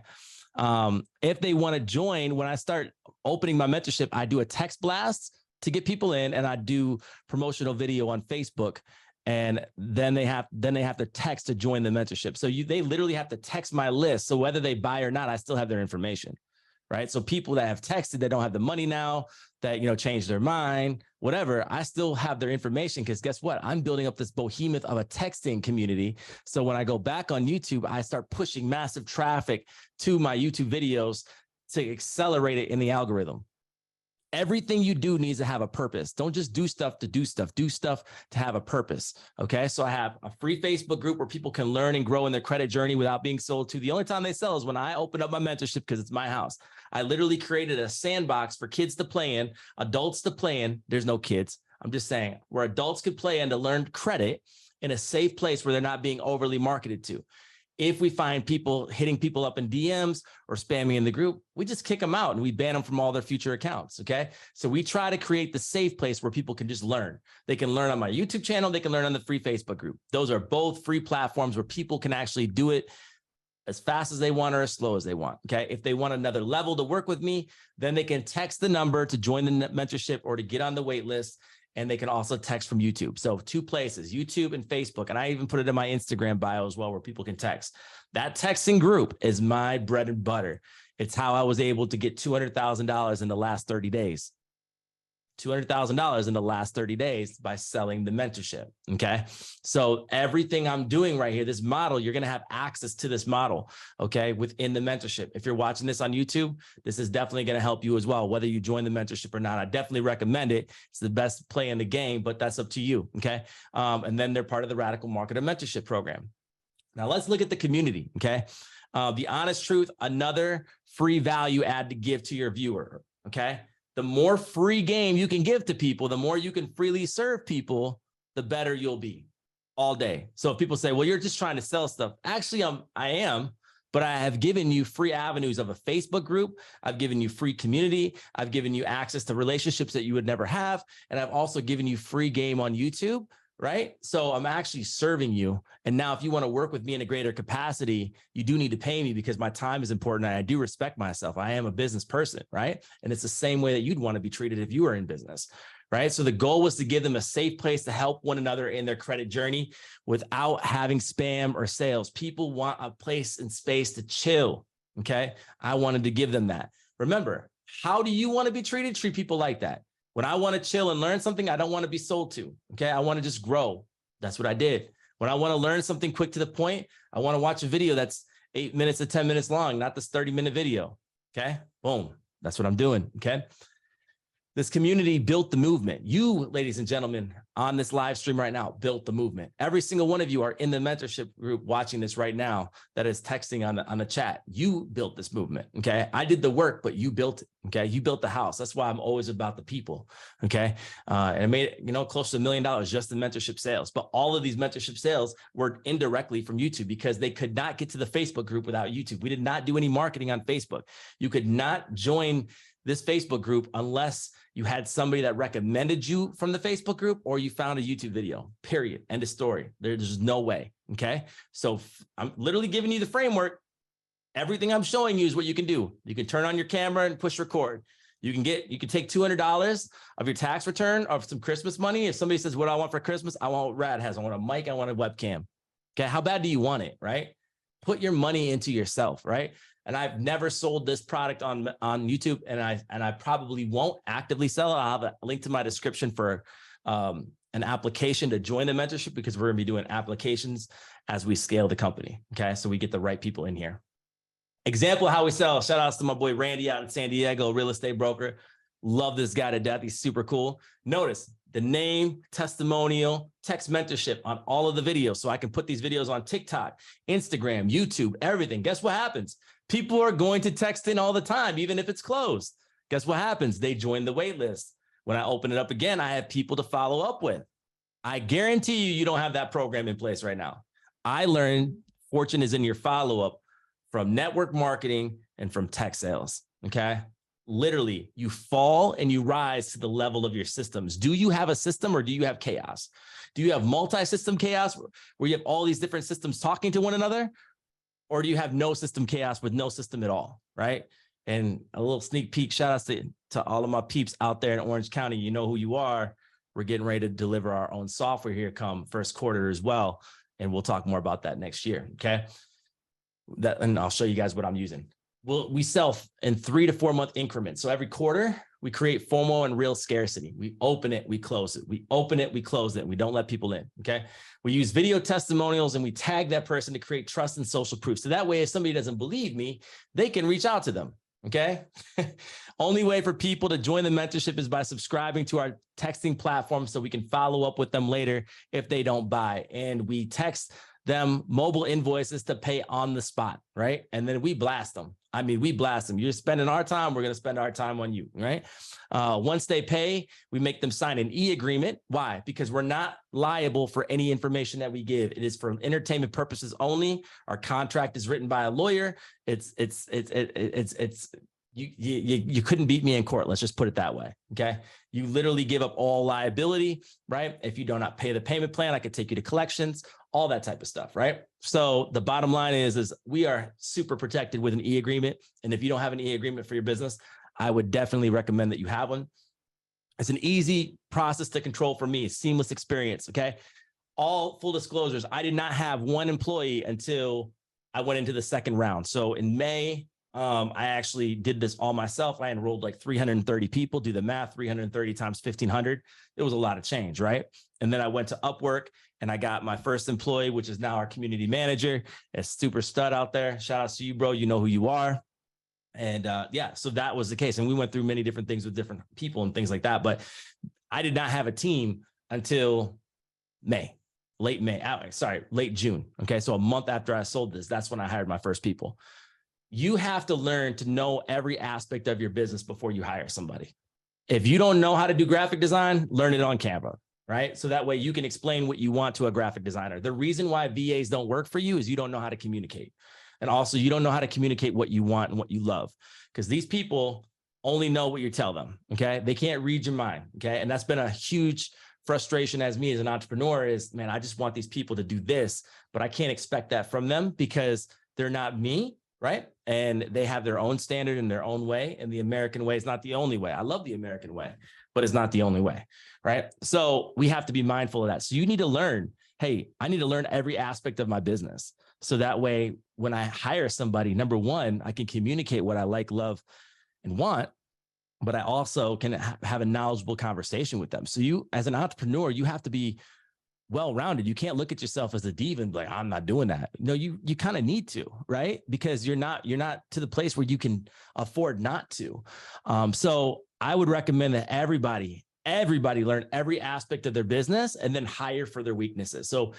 If they want to join, when I start opening my mentorship, I do a text blast to get people in, and I do promotional video on Facebook. And then they have to text to join the mentorship. So they literally have to text my list. So whether they buy or not, I still have their information. Right. So people that have texted, that don't have the money now, that, changed their mind, whatever, I still have their information because guess what? I'm building up this behemoth of a texting community. So when I go back on YouTube, I start pushing massive traffic to my YouTube videos to accelerate it in the algorithm. Everything you do needs to have a purpose. Don't just do stuff to do stuff. Do stuff to have a purpose. Okay. So I have a free Facebook group where people can learn and grow in their credit journey without being sold to. The only time they sell is when I open up my mentorship because it's my house. I literally created a sandbox for kids to play in, adults to play in. There's no kids. I'm just saying where adults could play in to learn credit in a safe place where they're not being overly marketed to. If we find people hitting people up in DMs or spamming in the group, we just kick them out and we ban them from all their future accounts. Okay. So we try to create the safe place where people can just learn. They can learn on my YouTube channel. They can learn on the free Facebook group. Those are both free platforms where people can actually do it as fast as they want or as slow as they want. Okay. If they want another level to work with me, then they can text the number to join the mentorship or to get on the wait list. And they can also text from YouTube. So 2 places, YouTube and Facebook. And I even put it in my Instagram bio as well, where people can text. That texting group is my bread and butter. It's how I was able to get $200,000 in the last 30 days. $200,000 in the last 30 days by selling the mentorship. Okay. So everything I'm doing right here, this model, you're going to have access to this model. Okay. Within the mentorship. If you're watching this on YouTube, this is definitely going to help you as well, whether you join the mentorship or not. I definitely recommend it. It's the best play in the game, but that's up to you. Okay. And then they're part of the Radikal Marketer Mentorship Program. Now let's look at the community. Okay. The honest truth, another free value add to give to your viewer. Okay. The more free game you can give to people, the more you can freely serve people, the better you'll be all day. So if people say, well, you're just trying to sell stuff. Actually, I am, but I have given you free avenues of a Facebook group. I've given you free community. I've given you access to relationships that you would never have. And I've also given you free game on YouTube. Right? So I'm actually serving you. And now if you want to work with me in a greater capacity, you do need to pay me because my time is important. And I do respect myself. I am a business person, right? And it's the same way that you'd want to be treated if you were in business, right? So the goal was to give them a safe place to help one another in their credit journey without having spam or sales. People want a place and space to chill. Okay. I wanted to give them that. Remember, how do you want to be treated? Treat people like that. When I want to chill and learn something, I don't want to be sold to. Okay. I want to just grow. That's what I did. When I want to learn something quick to the point, I want to watch a video that's 8 minutes to 10 minutes long, not this 30-minute video. Okay. Boom. That's what I'm doing. Okay. This community built the movement. You, ladies and gentlemen, on this live stream right now, built the movement. Every single one of you are in the mentorship group watching this right now that is texting on the chat. You built this movement, okay? I did the work, but you built it, okay? You built the house. That's why I'm always about the people, okay? And I made, close to $1 million just in mentorship sales. But all of these mentorship sales were indirectly from YouTube because they could not get to the Facebook group without YouTube. We did not do any marketing on Facebook. You could not join this Facebook group unless you had somebody that recommended you from the Facebook group or you found a YouTube video, period. End of story. There's no way. Okay. So I'm literally giving you the framework. Everything I'm showing you is what you can do. You can turn on your camera and push record. You can take $200 of your tax return or some Christmas money. If somebody says, what do I want for Christmas? I want what Rad has. I want a mic. I want a webcam. Okay. How bad do you want it? Right. Put your money into yourself, right? And I've never sold this product on YouTube, and I probably won't actively sell it. I'll have a link to my description for an application to join the mentorship, because we're gonna be doing applications as we scale the company, okay? So we get the right people in here. Example of how we sell. Shout outs to my boy Randy out in San Diego, real estate broker. Love this guy to death. He's super cool. Notice the name, testimonial, text mentorship on all of the videos. So I can put these videos on TikTok, Instagram, YouTube, everything. Guess what happens? People are going to text in all the time, even if it's closed. Guess what happens? They join the wait list. When I open it up again, I have people to follow up with. I guarantee you don't have that program in place right now. I learned fortune is in your follow-up from network marketing and from tech sales, okay? Literally, you fall and you rise to the level of your systems. Do you have a system, or do you have chaos? Do you have multi-system chaos where you have all these different systems talking to one another? Or do you have no system chaos with no system at all, right? And a little sneak peek, shout outs to all of my peeps out there in Orange County. You know who you are. We're getting ready to deliver our own software here come first quarter as well. And we'll talk more about that next year, okay? And I'll show you guys what I'm using. We sell in 3 to 4 month increments. So every quarter, we create FOMO and real scarcity. We open it, we close it. We open it, we close it. We don't let people in, okay? We use video testimonials and we tag that person to create trust and social proof. So that way, if somebody doesn't believe me, they can reach out to them, okay? Only way for people to join the mentorship is by subscribing to our texting platform so we can follow up with them later if they don't buy. And we text them mobile invoices to pay on the spot, right? And then we blast them. I mean, we blast them. You're spending our time, we're gonna spend our time on you, right? Once they pay, we make them sign an e-agreement. Why? Because we're not liable for any information that we give. It is for entertainment purposes only. Our contract is written by a lawyer. You couldn't beat me in court. Let's just put it that way. Okay. You literally give up all liability, right? If you do not pay the payment plan, I could take you to collections, all that type of stuff, right? So the bottom line is we are super protected with an e-agreement. And if you don't have an e-agreement for your business, I would definitely recommend that you have one. It's an easy process to control for me, seamless experience. Okay. All full disclosures. I did not have one employee until I went into the second round. So in May, I actually did this all myself. I enrolled like 330 people. Do the math, 330 times 1,500. It was a lot of change, right? And then I went to Upwork and I got my first employee, which is now our community manager, a super stud out there. Shout out to you, bro. You know who you are. And yeah, so that was the case. And we went through many different things with different people and things like that. But I did not have a team until May, late June. Okay. So a month after I sold this, that's when I hired my first people. You have to learn to know every aspect of your business before you hire somebody. If you don't know how to do graphic design, learn it on Canva, right? So that way you can explain what you want to a graphic designer. The reason why VAs don't work for you is you don't know how to communicate. And also you don't know how to communicate what you want and what you love, because these people only know what you tell them, okay? They can't read your mind, okay? And that's been a huge frustration as me as an entrepreneur is, man, I just want these people to do this, but I can't expect that from them because they're not me, right? And they have their own standard and their own way. And the American way is not the only way. I love the American way, but it's not the only way, right? So we have to be mindful of that. So you need to learn, hey, I need to learn every aspect of my business. So that way, when I hire somebody, number one, I can communicate what I like, love, and want, but I also can have a knowledgeable conversation with them. So you, as an entrepreneur, you have to be well-rounded. You can't look at yourself as a diva and be like, I'm not doing that. No, you kind of need to, right? Because you're not to the place where you can afford not to. So I would recommend that everybody learn every aspect of their business and then hire for their weaknesses. So,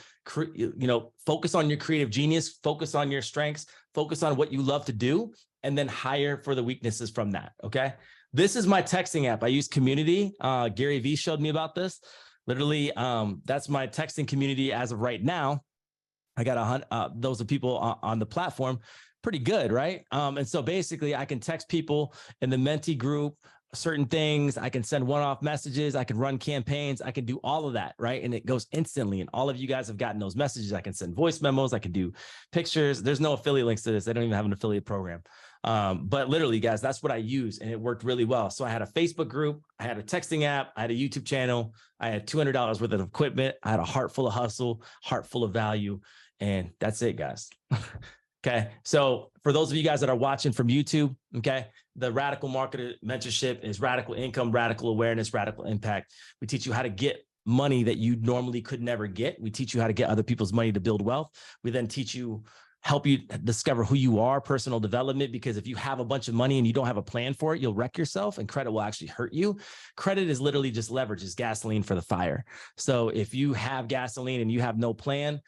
focus on your creative genius, focus on your strengths, focus on what you love to do, and then hire for the weaknesses from that. Okay. This is my texting app. I use Community. Gary Vee showed me about this. Literally, that's my texting community as of right now. I got those are people on the platform, pretty good, right? And so basically, I can text people in the mentee group certain things. I can send one-off messages. I can run campaigns. I can do all of that, right? And it goes instantly. And all of you guys have gotten those messages. I can send voice memos. I can do pictures. There's no affiliate links to this. I don't even have an affiliate program. But literally, guys, that's what I use. And it worked really well. So I had a Facebook group. I had a texting app. I had a YouTube channel. I had $200 worth of equipment. I had a heart full of hustle, heart full of value. And that's it, guys. Okay. So for those of you guys that are watching from YouTube, okay, the Radical Marketer Mentorship is radical income, radical awareness, radical impact. We teach you how to get money that you normally could never get. We teach you how to get other people's money to build wealth. We then teach you, help you discover who you are, personal development, because if you have a bunch of money and you don't have a plan for it, you'll wreck yourself and credit will actually hurt you. Credit is literally just leverage, is gasoline for the fire. So if you have gasoline and you have no plan,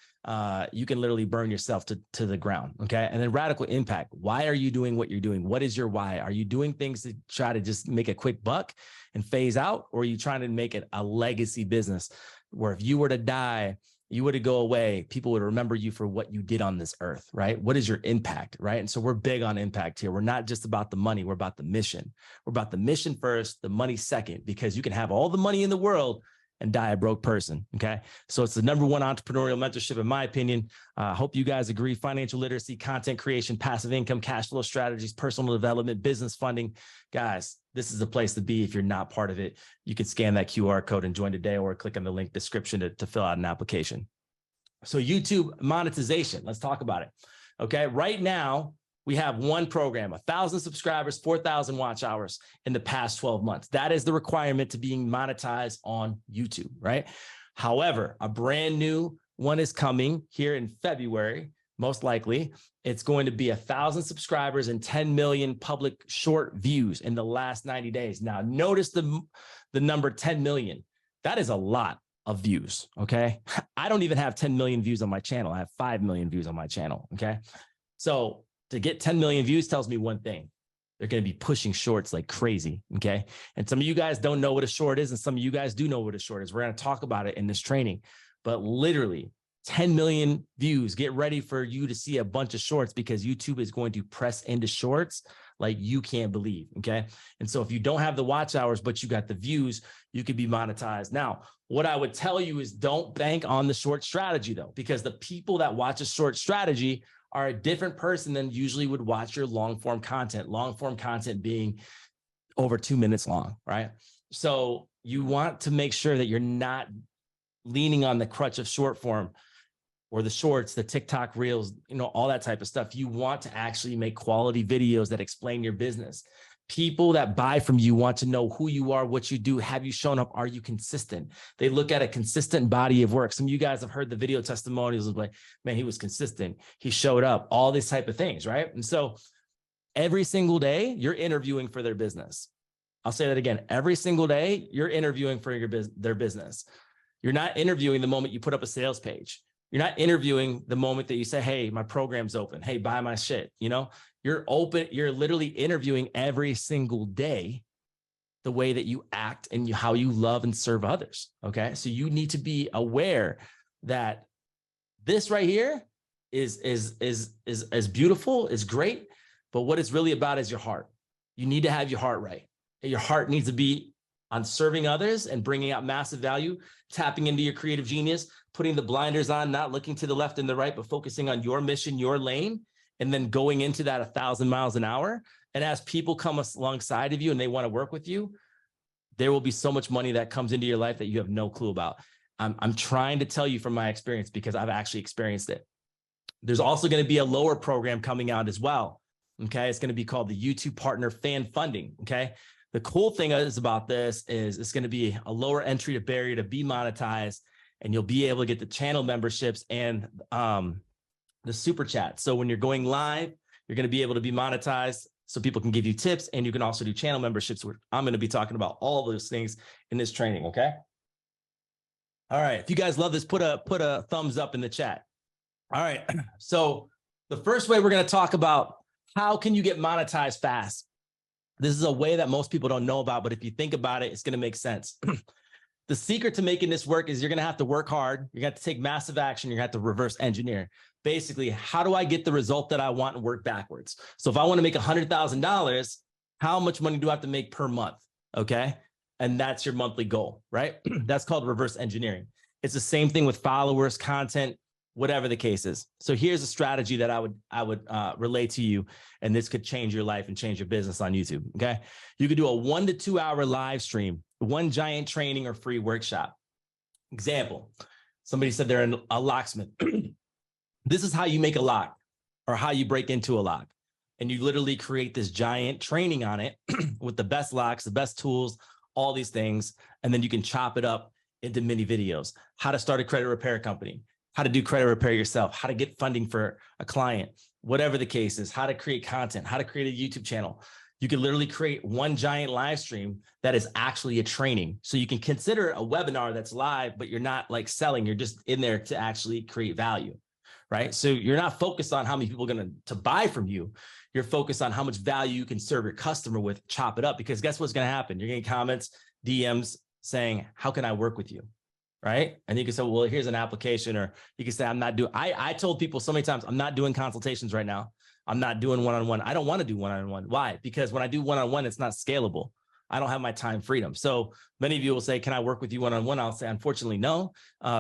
you can literally burn yourself to the ground. Okay. And then radical impact. Why are you doing what you're doing? What is your why? Are you doing things to try to just make a quick buck and phase out? Or are you trying to make it a legacy business where if you were to die, you were to go away, people would remember you for what you did on this earth, right? What is your impact, right? And so we're big on impact here. We're not just about the money. We're about the mission. We're about the mission first, the money second, because you can have all the money in the world and die a broke person, okay? So it's the #1 entrepreneurial mentorship, in my opinion. I hope you guys agree. Financial literacy, content creation, passive income, cash flow strategies, personal development, business funding. Guys, this is the place to be if you're not part of it. You can scan that QR code and join today, or click on the link description to fill out an application. So YouTube monetization, let's talk about it. Okay, right now, we have one program, 1,000 subscribers, 4,000 watch hours in the past 12 months. That is the requirement to being monetized on YouTube, right? However, a brand new one is coming here in February, most likely. It's going to be 1,000 subscribers and 10 million public short views in the last 90 days. Now, notice the number 10 million. That is a lot of views, okay? I don't even have 10 million views on my channel. I have 5 million views on my channel, okay? So to get 10 million views tells me one thing. They're going to be pushing shorts like crazy, okay? And some of you guys don't know what a short is, and some of you guys do know what a short is. We're going to talk about it in this training. But literally, 10 million views. Get ready for you to see a bunch of shorts, because YouTube is going to press into shorts like you can't believe, okay? And so if you don't have the watch hours, but you got the views, you could be monetized. Now, what I would tell you is don't bank on the short strategy, though, because the people that watch a short strategy are a different person than usually would watch your long form content being over 2 minutes long, right? So you want to make sure that you're not leaning on the crutch of short form or the shorts, the TikTok reels, all that type of stuff. You want to actually make quality videos that explain your business. People that buy from you want to know who you are, what you do. Have you shown up? Are you consistent? They look at a consistent body of work. Some of you guys have heard the video testimonials of like, man, he was consistent. He showed up, all these type of things, right? And so every single day you're interviewing for their business. I'll say that again. Every single day you're interviewing for their business. You're not interviewing the moment you put up a sales page. You're not interviewing the moment that you say, hey, my program's open. Hey, buy my shit. You're open. You're literally interviewing every single day the way that you act and how you love and serve others. Okay. So you need to be aware that this right here is beautiful, is great. But what it's really about is your heart. You need to have your heart right. Your heart needs to be on serving others and bringing out massive value, tapping into your creative genius, putting the blinders on, not looking to the left and the right, but focusing on your mission, your lane, and then going into that 1,000 miles an hour. And as people come alongside of you and they want to work with you, there will be so much money that comes into your life that you have no clue about. I'm trying to tell you from my experience, because I've actually experienced it. There's also going to be a lower program coming out as well. Okay. It's going to be called the YouTube Partner Fan Funding. Okay. The cool thing is about this is it's going to be a lower entry to barrier to be monetized, and you'll be able to get the channel memberships and the super chat. So when you're going live, you're going to be able to be monetized so people can give you tips, and you can also do channel memberships, where I'm going to be talking about all those things in this training. Okay. All right. If you guys love this, put a thumbs up in the chat. All right. So the first way we're going to talk about, how can you get monetized fast? This is a way that most people don't know about, but if you think about it, it's going to make sense. The secret to making this work is you're going to have to work hard. You're going to have to take massive action. You're going to have to reverse engineer. Basically, how do I get the result that I want and work backwards? So if I want to make $100,000, how much money do I have to make per month? Okay. And that's your monthly goal, right? That's called reverse engineering. It's the same thing with followers, content, whatever the case is. So here's a strategy that I would relay to you, and this could change your life and change your business on YouTube. Okay. You could do a 1 to 2 hour live stream, one giant training or free workshop. Example, somebody said they're a locksmith. This is how you make a lock. or how you break into a lock. And you literally create this giant training on it with the best locks, the best tools, all these things. And then you can chop it up into mini videos. How to start a credit repair company, how to do credit repair yourself, how to get funding for a client, whatever the case is, how to create content, how to create a YouTube channel. You can literally create one giant live stream that is actually a training. So you can consider a webinar that's live, but you're not like selling, you're just in there to actually create value, right? So you're not focused on how many people are going to buy from you. You're focused on how much value you can serve your customer with, chop it up, because guess what's going to happen? You're getting comments, DMs saying, how can I work with you? Right. And you can say, well, here's an application, or you can say, I'm not doing, I told people so many times, I'm not doing consultations right now. I'm not doing one-on-one. I don't want to do one-on-one. Why? Because when I do one-on-one, it's not scalable. I don't have my time freedom. So many of you will say, can I work with you one-on-one? I'll say, unfortunately, no,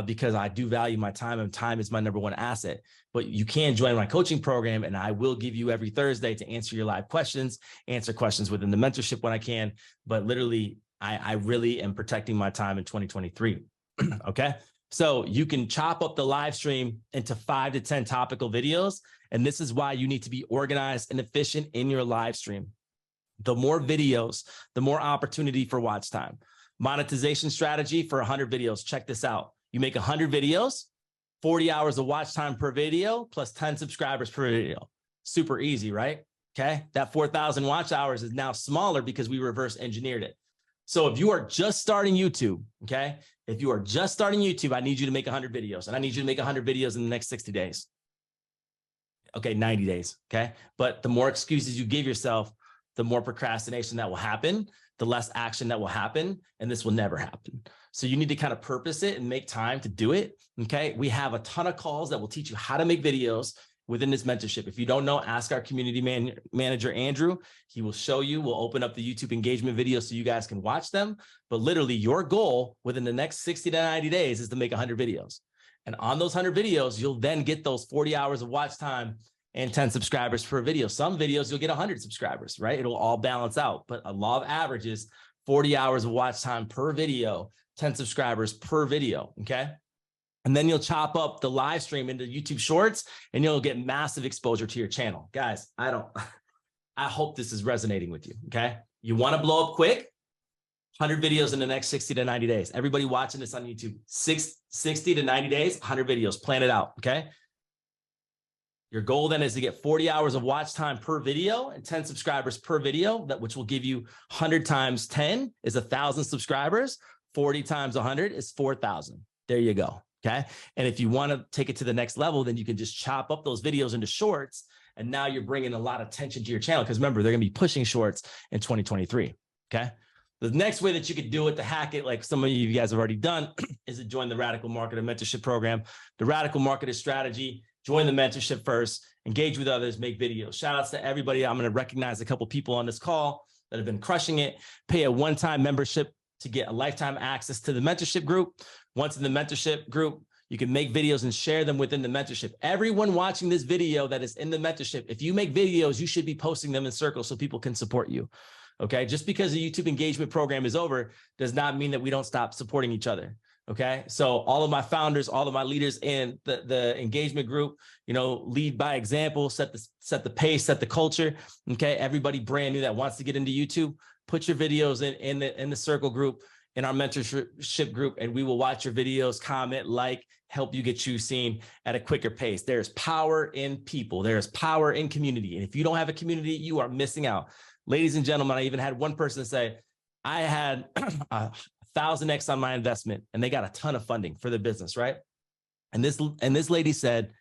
because I do value my time, and time is my number one asset. But you can join my coaching program, and I will give you every Thursday to answer your live questions, answer questions within the mentorship when I can. But literally, I really am protecting my time in 2023. Okay. So you can chop up the live stream into 5 to 10 topical videos. And this is why you need to be organized and efficient in your live stream. The more videos, the more opportunity for watch time. Monetization strategy for 100 videos. Check this out. You make 100 videos, 40 hours of watch time per video, plus 10 subscribers per video. Super easy, right? Okay. That 4,000 watch hours is now smaller because we reverse engineered it. So if you are just starting YouTube, okay, if you are just starting YouTube, I need you to make 100 videos, and I need you to make 100 videos in the next 60 days. Okay, 90 days, okay? But the more excuses you give yourself, the more procrastination that will happen, the less action that will happen, and this will never happen. So you need to kind of purpose it and make time to do it, okay? We have a ton of calls that will teach you how to make videos within this mentorship. If you don't know, ask our community manager, Andrew. He will show you. We'll open up the YouTube engagement videos so you guys can watch them. But literally your goal within the next 60 to 90 days is to make 100 videos. And on those 100 videos, you'll then get those 40 hours of watch time and 10 subscribers per video. Some videos, you'll get 100 subscribers, right? It'll all balance out. But a law of averages, 40 hours of watch time per video, 10 subscribers per video, okay? And then you'll chop up the live stream into YouTube Shorts, and you'll get massive exposure to your channel. Guys, I hope this is resonating with you, okay? You want to blow up quick? 100 videos in the next 60 to 90 days. Everybody watching this on YouTube, 60 to 90 days, 100 videos, plan it out, okay? Your goal then is to get 40 hours of watch time per video and 10 subscribers per video, which will give you 100 times 10 is 1,000 subscribers. 40 times 100 is 4,000. There you go. Okay. And if you want to take it to the next level, then you can just chop up those videos into shorts. And now you're bringing a lot of attention to your channel, because remember, they're going to be pushing shorts in 2023. Okay. The next way that you could do it to hack it, like some of you guys have already done, is to join the Radikal Marketer Mentorship Program, the Radikal Marketer Strategy. Join the mentorship first, engage with others, make videos. Shout outs to everybody. I'm going to recognize a couple people on this call that have been crushing it. Pay a one-time membership to get a lifetime access to the mentorship group. Once in the mentorship group, you can make videos and share them within the mentorship. Everyone watching this video that is in the mentorship, if you make videos, you should be posting them in circles so people can support you. Okay. Just because the YouTube engagement program is over does not mean that we don't stop supporting each other. Okay. So all of my founders, all of my leaders in the engagement group, lead by example, set the pace, set the culture. Okay. Everybody brand new that wants to get into YouTube, put your videos in the circle group, in our mentorship group, and we will watch your videos, comment, help you get you seen at a quicker pace. There's power in people. There's power in community. And if you don't have a community, you are missing out. Ladies and gentlemen, I even had one person say, I had 1,000x on my investment, and they got a ton of funding for their business, right? And this lady said,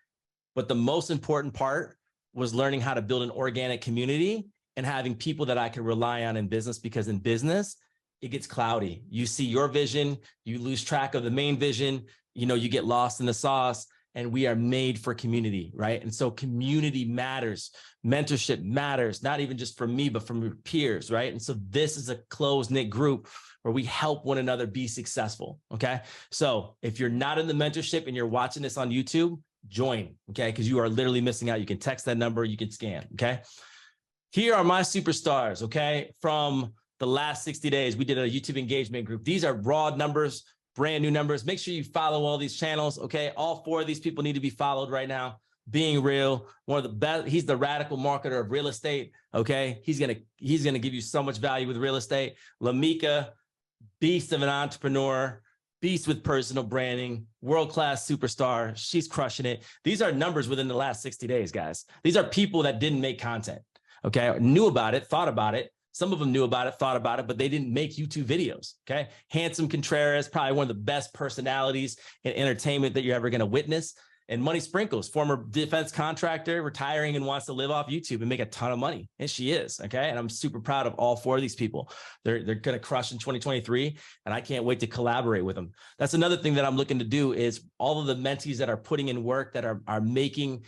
but the most important part was learning how to build an organic community and having people that I could rely on in business, because in business, it gets cloudy. You see your vision, you lose track of the main vision, you get lost in the sauce, and we are made for community, right? And so community matters. Mentorship matters, not even just from me, but from your peers, right? And so this is a close-knit group where we help one another be successful, okay? So if you're not in the mentorship and you're watching this on YouTube, join, okay? Because you are literally missing out. You can text that number, you can scan, okay? Here are my superstars, okay? From the last 60 days, we did a YouTube engagement group. These are raw numbers, brand new numbers. Make sure you follow all these channels, okay? All 4 of these people need to be followed right now. being real, one of the best. He's the radical marketer of real estate. Okay. He's going to give you so much value with real estate. Lamika, beast of an entrepreneur, beast with personal branding, world-class superstar. She's crushing it. These are numbers within the last 60 days, guys. These are people that didn't make content. Okay. Knew about it, thought about it. Some of them knew about it, thought about it, but they didn't make YouTube videos. Okay. Handsome Contreras, probably one of the best personalities in entertainment that you're ever going to witness. And Money Sprinkles, former defense contractor, retiring and wants to live off YouTube and make a ton of money. And she is, okay? And I'm super proud of all four of these people. They're going to crush in 2023, and I can't wait to collaborate with them. That's another thing that I'm looking to do is all of the mentees that are putting in work, that are making,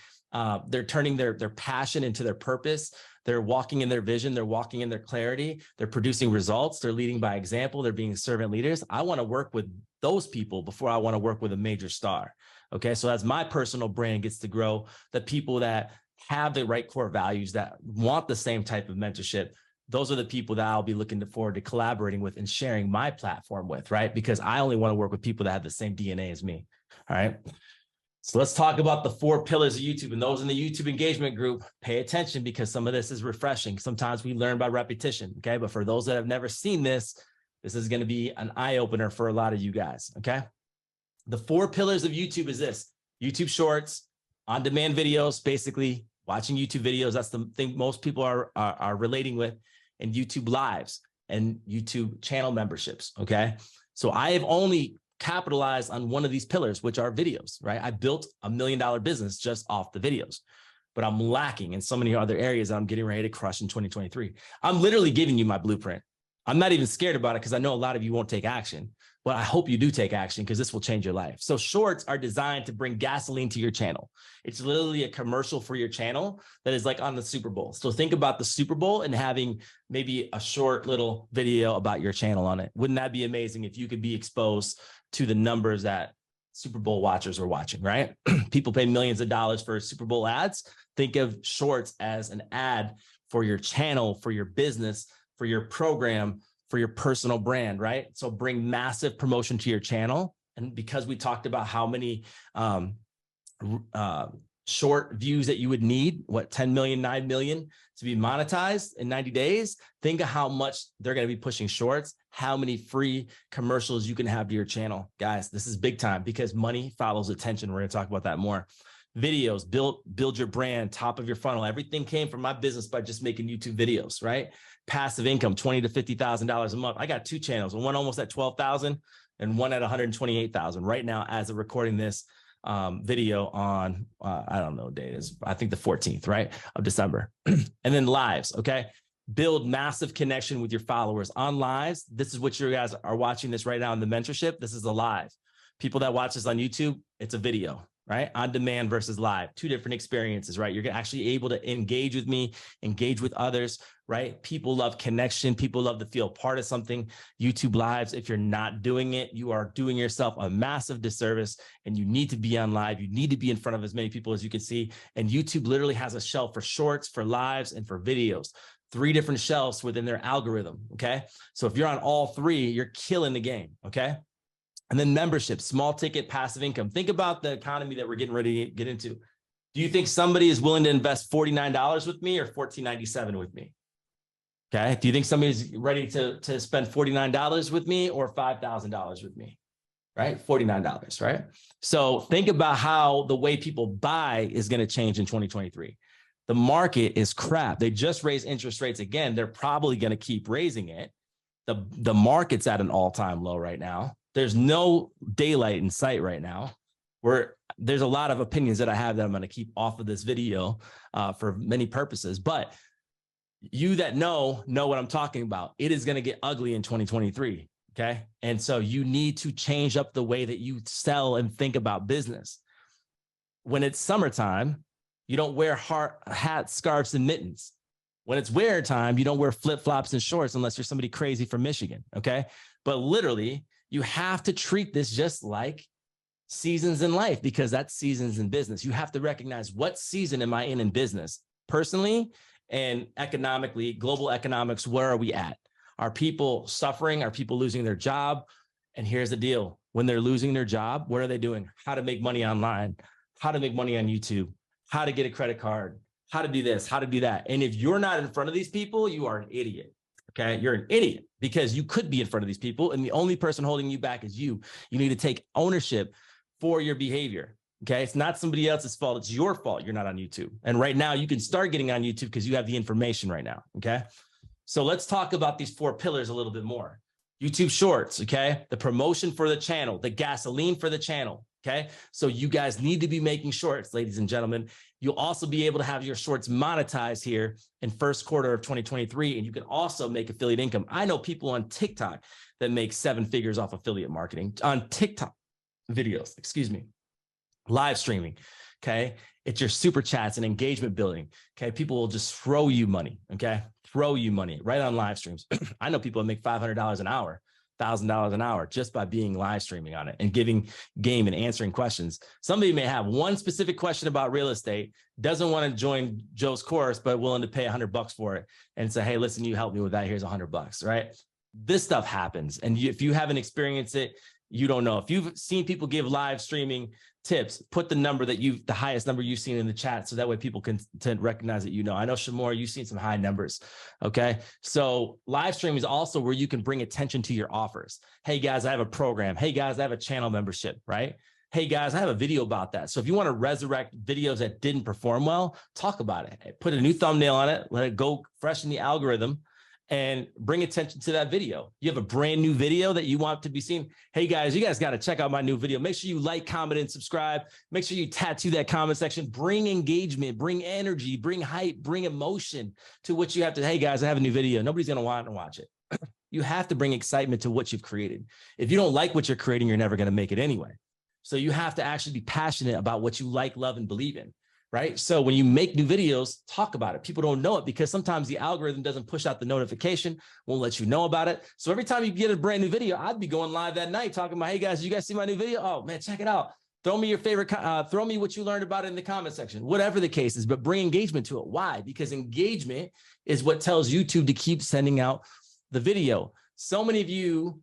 they're turning their passion into their purpose. They're walking in their vision. They're walking in their clarity. They're producing results. They're leading by example. They're being servant leaders. I want to work with those people before I want to work with a major star. Okay, so as my personal brand gets to grow, the people that have the right core values, that want the same type of mentorship, those are the people that I'll be looking forward to collaborating with and sharing my platform with, right? Because I only want to work with people that have the same DNA as me, all right? So let's talk about the 4 pillars of YouTube. And those in the YouTube engagement group, pay attention because some of this is refreshing. Sometimes we learn by repetition, okay? But for those that have never seen this, this is going to be an eye-opener for a lot of you guys, okay? The 4 pillars of YouTube is this: YouTube Shorts, on-demand videos, basically watching YouTube videos. That's the thing most people are relating with, and YouTube Lives and YouTube channel memberships, okay? So I have only capitalized on one of these pillars, which are videos, right? I built $1 million business just off the videos, but I'm lacking in so many other areas that I'm getting ready to crush in 2023. I'm literally giving you my blueprint. I'm not even scared about it because I know a lot of you won't take action, but I hope you do take action because this will change your life. So shorts are designed to bring gasoline to your channel. It's literally a commercial for your channel that is like on the Super Bowl. So think about the Super Bowl and having maybe a short little video about your channel on it. Wouldn't that be amazing if you could be exposed to the numbers that Super Bowl watchers are watching, right? People pay millions of dollars for Super Bowl ads. Think of shorts as an ad for your channel, for your business, for your program, for your personal brand, right? So bring massive promotion to your channel. And because we talked about how many short views that you would need, what, 10 million, 9 million to be monetized in 90 days, think of how much they're going to be pushing shorts, how many free commercials you can have to your channel. Guys, this is big time because money follows attention. We're going to talk about that more. Videos, build your brand, top of your funnel. Everything came from my business by just making YouTube videos, right? Passive income, $20,000 to $50,000 a month. I got 2 channels, one almost at 12,000 and one at 128,000 right now as of recording this video on, I don't know what date it is. I think the 14th, right, of December. And then lives, okay? Build massive connection with your followers on lives. This is what you guys are watching this right now in the mentorship. This is a live. People that watch this on YouTube, it's a video, right? On demand versus live, 2 different experiences, right? You're actually able to engage with me, engage with others, right? People love connection. People love to feel part of something. YouTube Lives, if you're not doing it, you are doing yourself a massive disservice, and you need to be on live. You need to be in front of as many people as you can see. And YouTube literally has a shelf for shorts, for lives, and for videos. 3 different shelves within their algorithm, okay? So if you're on all 3, you're killing the game, okay? And then membership, small ticket, passive income. Think about the economy that we're getting ready to get into. Do you think somebody is willing to invest $49 with me or $14.97 with me? Okay. Do you think somebody's ready to spend $49 with me or $5,000 with me? Right? $49, right? So think about how the way people buy is going to change in 2023. The market is crap. They just raised interest rates again. They're probably going to keep raising it. The market's at an all-time low right now. There's no daylight in sight right now. There's a lot of opinions that I have that I'm going to keep off of this video for many purposes, but you that know what I'm talking about. It is going to get ugly in 2023. Okay. And so you need to change up the way that you sell and think about business. When it's summertime, you don't wear hats, scarves, and mittens. When it's winter time, you don't wear flip-flops and shorts unless you're somebody crazy from Michigan. Okay. But literally, you have to treat this just like seasons in life, because that's seasons in business. You have to recognize, what season am I in business personally and economically, global economics, where are we at? Are people suffering? Are people losing their job? And here's the deal. When they're losing their job, what are they doing? How to make money online, how to make money on YouTube, how to get a credit card, how to do this, how to do that. And if you're not in front of these people, you are an idiot. Okay. You're an idiot because you could be in front of these people. And the only person holding you back is you. You need to take ownership for your behavior. Okay. It's not somebody else's fault. It's your fault. You're not on YouTube. And right now you can start getting on YouTube because you have the information right now. Okay. So let's talk about these 4 pillars a little bit more. YouTube Shorts. Okay. The promotion for the channel, the gasoline for the channel. Okay. So you guys need to be making shorts, ladies and gentlemen. You'll also be able to have your shorts monetized here in first quarter of 2023. And you can also make affiliate income. I know people on TikTok that make 7 figures off affiliate marketing on TikTok videos, excuse me, live streaming. Okay. It's your super chats and engagement building. Okay. People will just throw you money. Okay. Throw you money right on live streams. I know people that make $500 an hour. $1,000 an hour just by being live streaming on it and giving game and answering questions. Somebody may have one specific question about real estate, doesn't want to join Joe's course, but willing to pay $100 for it and say, hey, listen, you help me with that. Here's $100, right? This stuff happens. And if you haven't experienced it, you don't know. If you've seen people give live streaming tips, put the number that the highest number you've seen in the chat. So that way people can recognize that, I know Shamor, you've seen some high numbers. Okay. So live stream is also where you can bring attention to your offers. Hey guys, I have a program. Hey guys, I have a channel membership, right? Hey guys, I have a video about that. So if you want to resurrect videos that didn't perform well, talk about it. Put a new thumbnail on it, let it go fresh in the algorithm, and bring attention to that video. You have a brand new video that you want to be seen. Hey guys, you guys got to check out my new video. Make sure you like, comment, and subscribe. Make sure you tattoo that comment section. Bring engagement, bring energy, bring hype, bring emotion to what you have to. Hey guys, I have a new video. Nobody's going to want to watch it. You have to bring excitement to what you've created. If you don't like what you're creating, you're never going to make it anyway. So you have to actually be passionate about what you like, love, and believe in. Right? So when you make new videos, talk about it. People don't know it because sometimes the algorithm doesn't push out the notification, won't let you know about it. So every time you get a brand new video, I'd be going live that night talking about, hey guys, you guys see my new video? Oh man, check it out. Throw me your favorite, throw me what you learned about it in the comment section, whatever the case is, but bring engagement to it. Why? Because engagement is what tells YouTube to keep sending out the video. So many of you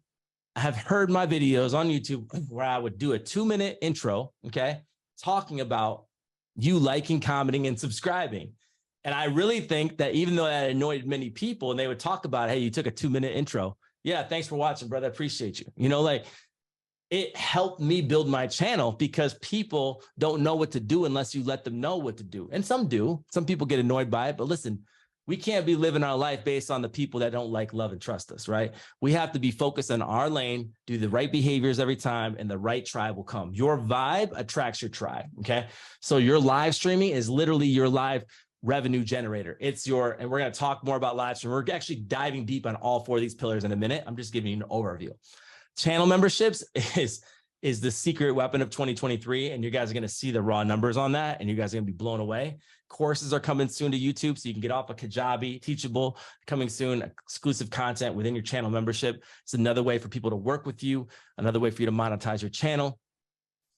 have heard my videos on YouTube where I would do a 2-minute intro, okay, talking about you liking, commenting, and subscribing. And I really think that even though that annoyed many people and they would talk about, hey, you took a 2-minute intro. Yeah, thanks for watching, brother. I appreciate you. Like it helped me build my channel because people don't know what to do unless you let them know what to do. And some do. Some people get annoyed by it, but listen, we can't be living our life based on the people that don't like, love, and trust us, right? We have to be focused on our lane, do the right behaviors every time, and the right tribe will come. Your vibe attracts your tribe, okay? So your live streaming is literally your live revenue generator. And we're going to talk more about live stream. We're actually diving deep on all 4 of these pillars in a minute. I'm just giving you an overview. Channel memberships is the secret weapon of 2023. And you guys are going to see the raw numbers on that. And you guys are going to be blown away. Courses are coming soon to YouTube. So you can get off of Kajabi, Teachable, coming soon, exclusive content within your channel membership. It's another way for people to work with you. Another way for you to monetize your channel.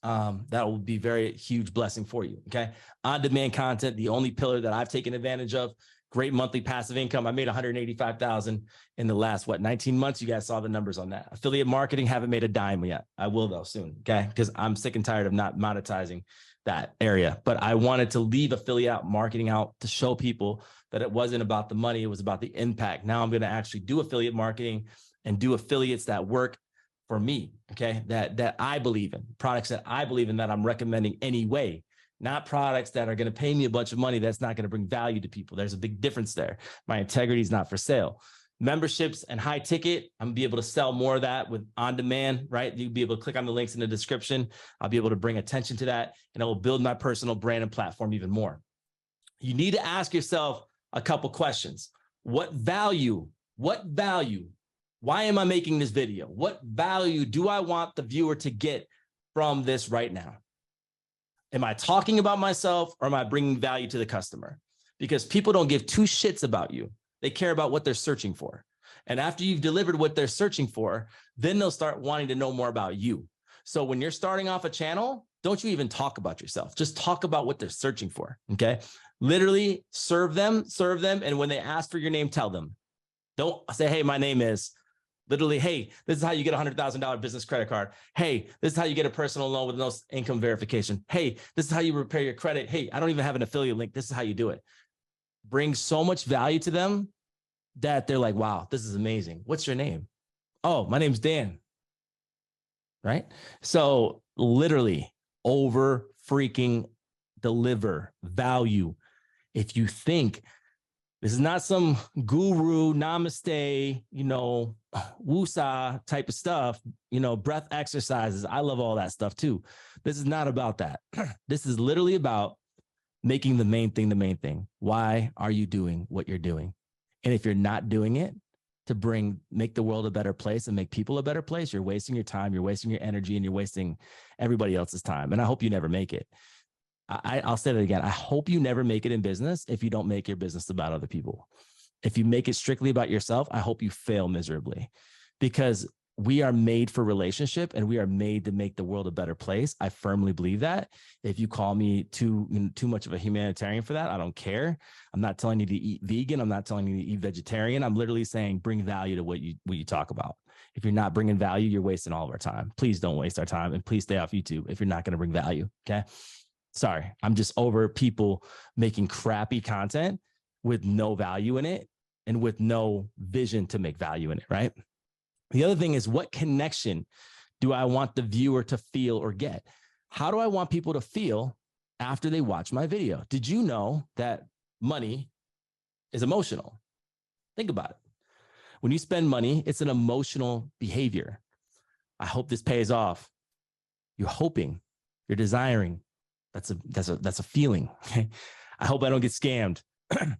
That will be very huge blessing for you. Okay. On-demand content, the only pillar that I've taken advantage of. Great monthly passive income. I made $185,000 in the last, 19 months. You guys saw the numbers on that. Affiliate marketing, haven't made a dime yet. I will though soon. Okay. Because I'm sick and tired of not monetizing that area, but I wanted to leave affiliate marketing out to show people that it wasn't about the money. It was about the impact. Now I'm going to actually do affiliate marketing and do affiliates that work for me. Okay. That I believe in, products that I believe in, that I'm recommending anyway. Not products that are going to pay me a bunch of money that's not going to bring value to people. There's a big difference there. My integrity is not for sale. Memberships and high ticket, I'm going to be able to sell more of that with on demand, right? You'll be able to click on the links in the description. I'll be able to bring attention to that, and it will build my personal brand and platform even more. You need to ask yourself a couple questions. What value? Why am I making this video? What value do I want the viewer to get from this right now? Am I talking about myself, or am I bringing value to the customer? Because people don't give 2 shits about you. They care about what they're searching for. And after you've delivered what they're searching for, then they'll start wanting to know more about you. So when you're starting off a channel, don't you even talk about yourself. Just talk about what they're searching for. Okay. Literally serve them. And when they ask for your name, tell them. Don't say, hey, my name is Literally, hey, this is how you get a $100,000 business credit card. Hey, this is how you get a personal loan with no income verification. Hey, this is how you repair your credit. Hey, I don't even have an affiliate link. This is how you do it. Bring so much value to them that they're like, wow, this is amazing. What's your name? Oh, my name's Dan. Right? So literally over freaking deliver value. If you think this is not some guru, namaste, woosah type of stuff, breath exercises. I love all that stuff too. This is not about that. This is literally about making the main thing the main thing. Why are you doing what you're doing? And if you're not doing it to make the world a better place and make people a better place, you're wasting your time, you're wasting your energy, and you're wasting everybody else's time. And I hope you never make it. I'll say that again. I hope you never make it in business if you don't make your business about other people. If you make it strictly about yourself, I hope you fail miserably, because we are made for relationship and we are made to make the world a better place. I firmly believe that. If you call me too much of a humanitarian for that, I don't care. I'm not telling you to eat vegan. I'm not telling you to eat vegetarian. I'm literally saying bring value to what you talk about. If you're not bringing value, you're wasting all of our time. Please don't waste our time, and please stay off YouTube if you're not going to bring value. Okay. Sorry, I'm just over people making crappy content with no value in it and with no vision to make value in it, right? The other thing is, what connection do I want the viewer to feel or get? How do I want people to feel after they watch my video? Did you know that money is emotional? Think about it. When you spend money, it's an emotional behavior. I hope this pays off. You're hoping, you're desiring. That's a feeling. Okay? I hope I don't get scammed.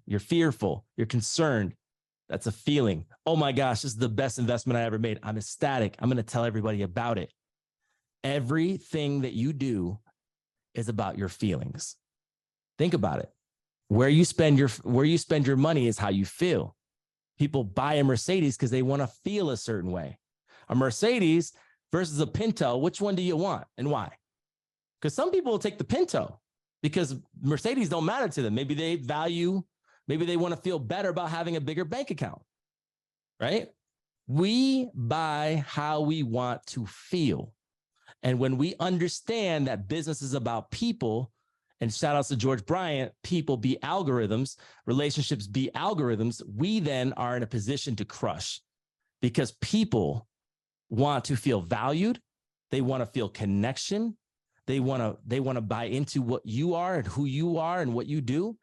You're fearful. You're concerned. That's a feeling. Oh my gosh, this is the best investment I ever made. I'm ecstatic. I'm going to tell everybody about it. Everything that you do is about your feelings. Think about it. Where you spend your money is how you feel. People buy a Mercedes because they want to feel a certain way. A Mercedes versus a Pinto, which one do you want and why? Because some people will take the Pinto because Mercedes don't matter to them. Maybe they want to feel better about having a bigger bank account, right? We buy how we want to feel. And when we understand that business is about people, and shout outs to George Bryant, people be algorithms, relationships be algorithms, we then are in a position to crush, because people want to feel valued. They want to feel connection. They want to buy into what you are and who you are and what you do,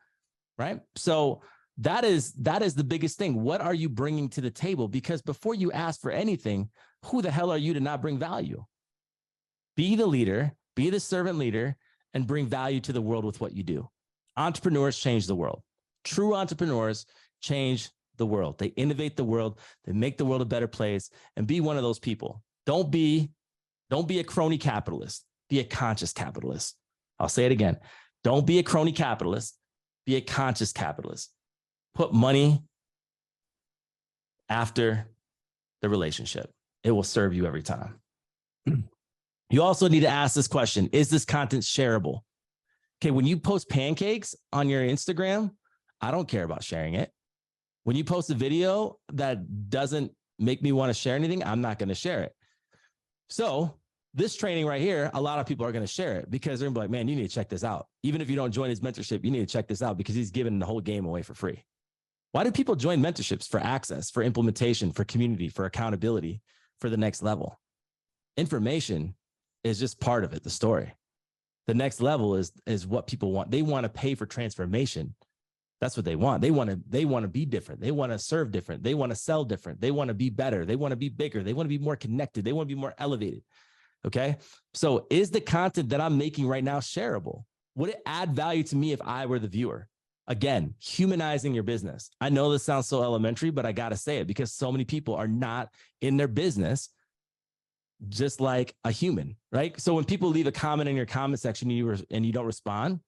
right? So that is the biggest thing. What are you bringing to the table? Because before you ask for anything, who the hell are you to not bring value? Be the leader, be the servant leader, and bring value to the world with what you do. Entrepreneurs change the world. True entrepreneurs change the world. They innovate the world. They make the world a better place, and be one of those people. Don't be a crony capitalist. Be a conscious capitalist. I'll say it again. Don't be a crony capitalist. Be a conscious capitalist. Put money after the relationship. It will serve you every time. You also need to ask this question. Is this content shareable? Okay, when you post pancakes on your Instagram, I don't care about sharing it. When you post a video that doesn't make me want to share anything, I'm not going to share it. So this training right here, a lot of people are going to share it because they're going to be like, man, you need to check this out. Even if you don't join his mentorship, you need to check this out because he's giving the whole game away for free. Why do people join mentorships? For access, for implementation, for community, for accountability, for the next level. Information is just part of it, the story. The next level is what people want. They want to pay for transformation. That's what they want. They want to be different. They want to serve different. They want to sell different. They want to be better. They want to be bigger. They want to be more connected. They want to be more elevated. Okay. So is the content that I'm making right now shareable? Would it add value to me if I were the viewer? Again, humanizing your business. I know this sounds so elementary, but I got to say it because so many people are not in their business just like a human, right? So when people leave a comment in your comment section and you don't respond,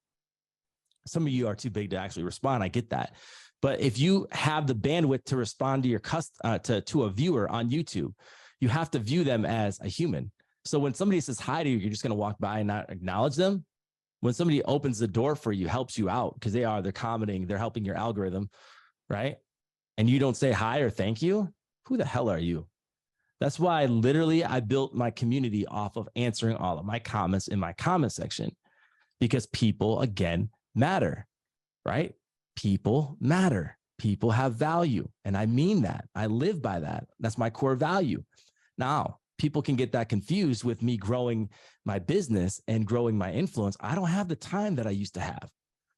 some of you are too big to actually respond. I get that. But if you have the bandwidth to respond to your to a viewer on YouTube, you have to view them as a human. So when somebody says hi to you, you're just going to walk by and not acknowledge them. When somebody opens the door for you, helps you out because they're commenting, they're helping your algorithm, right? And you don't say hi or thank you, who the hell are you? That's why I built my community off of answering all of my comments in my comment section, because people, again, matter, right? People matter. People have value. And I mean that. I live by that. That's my core value. Now, people can get that confused with me growing my business and growing my influence. I don't have the time that I used to have,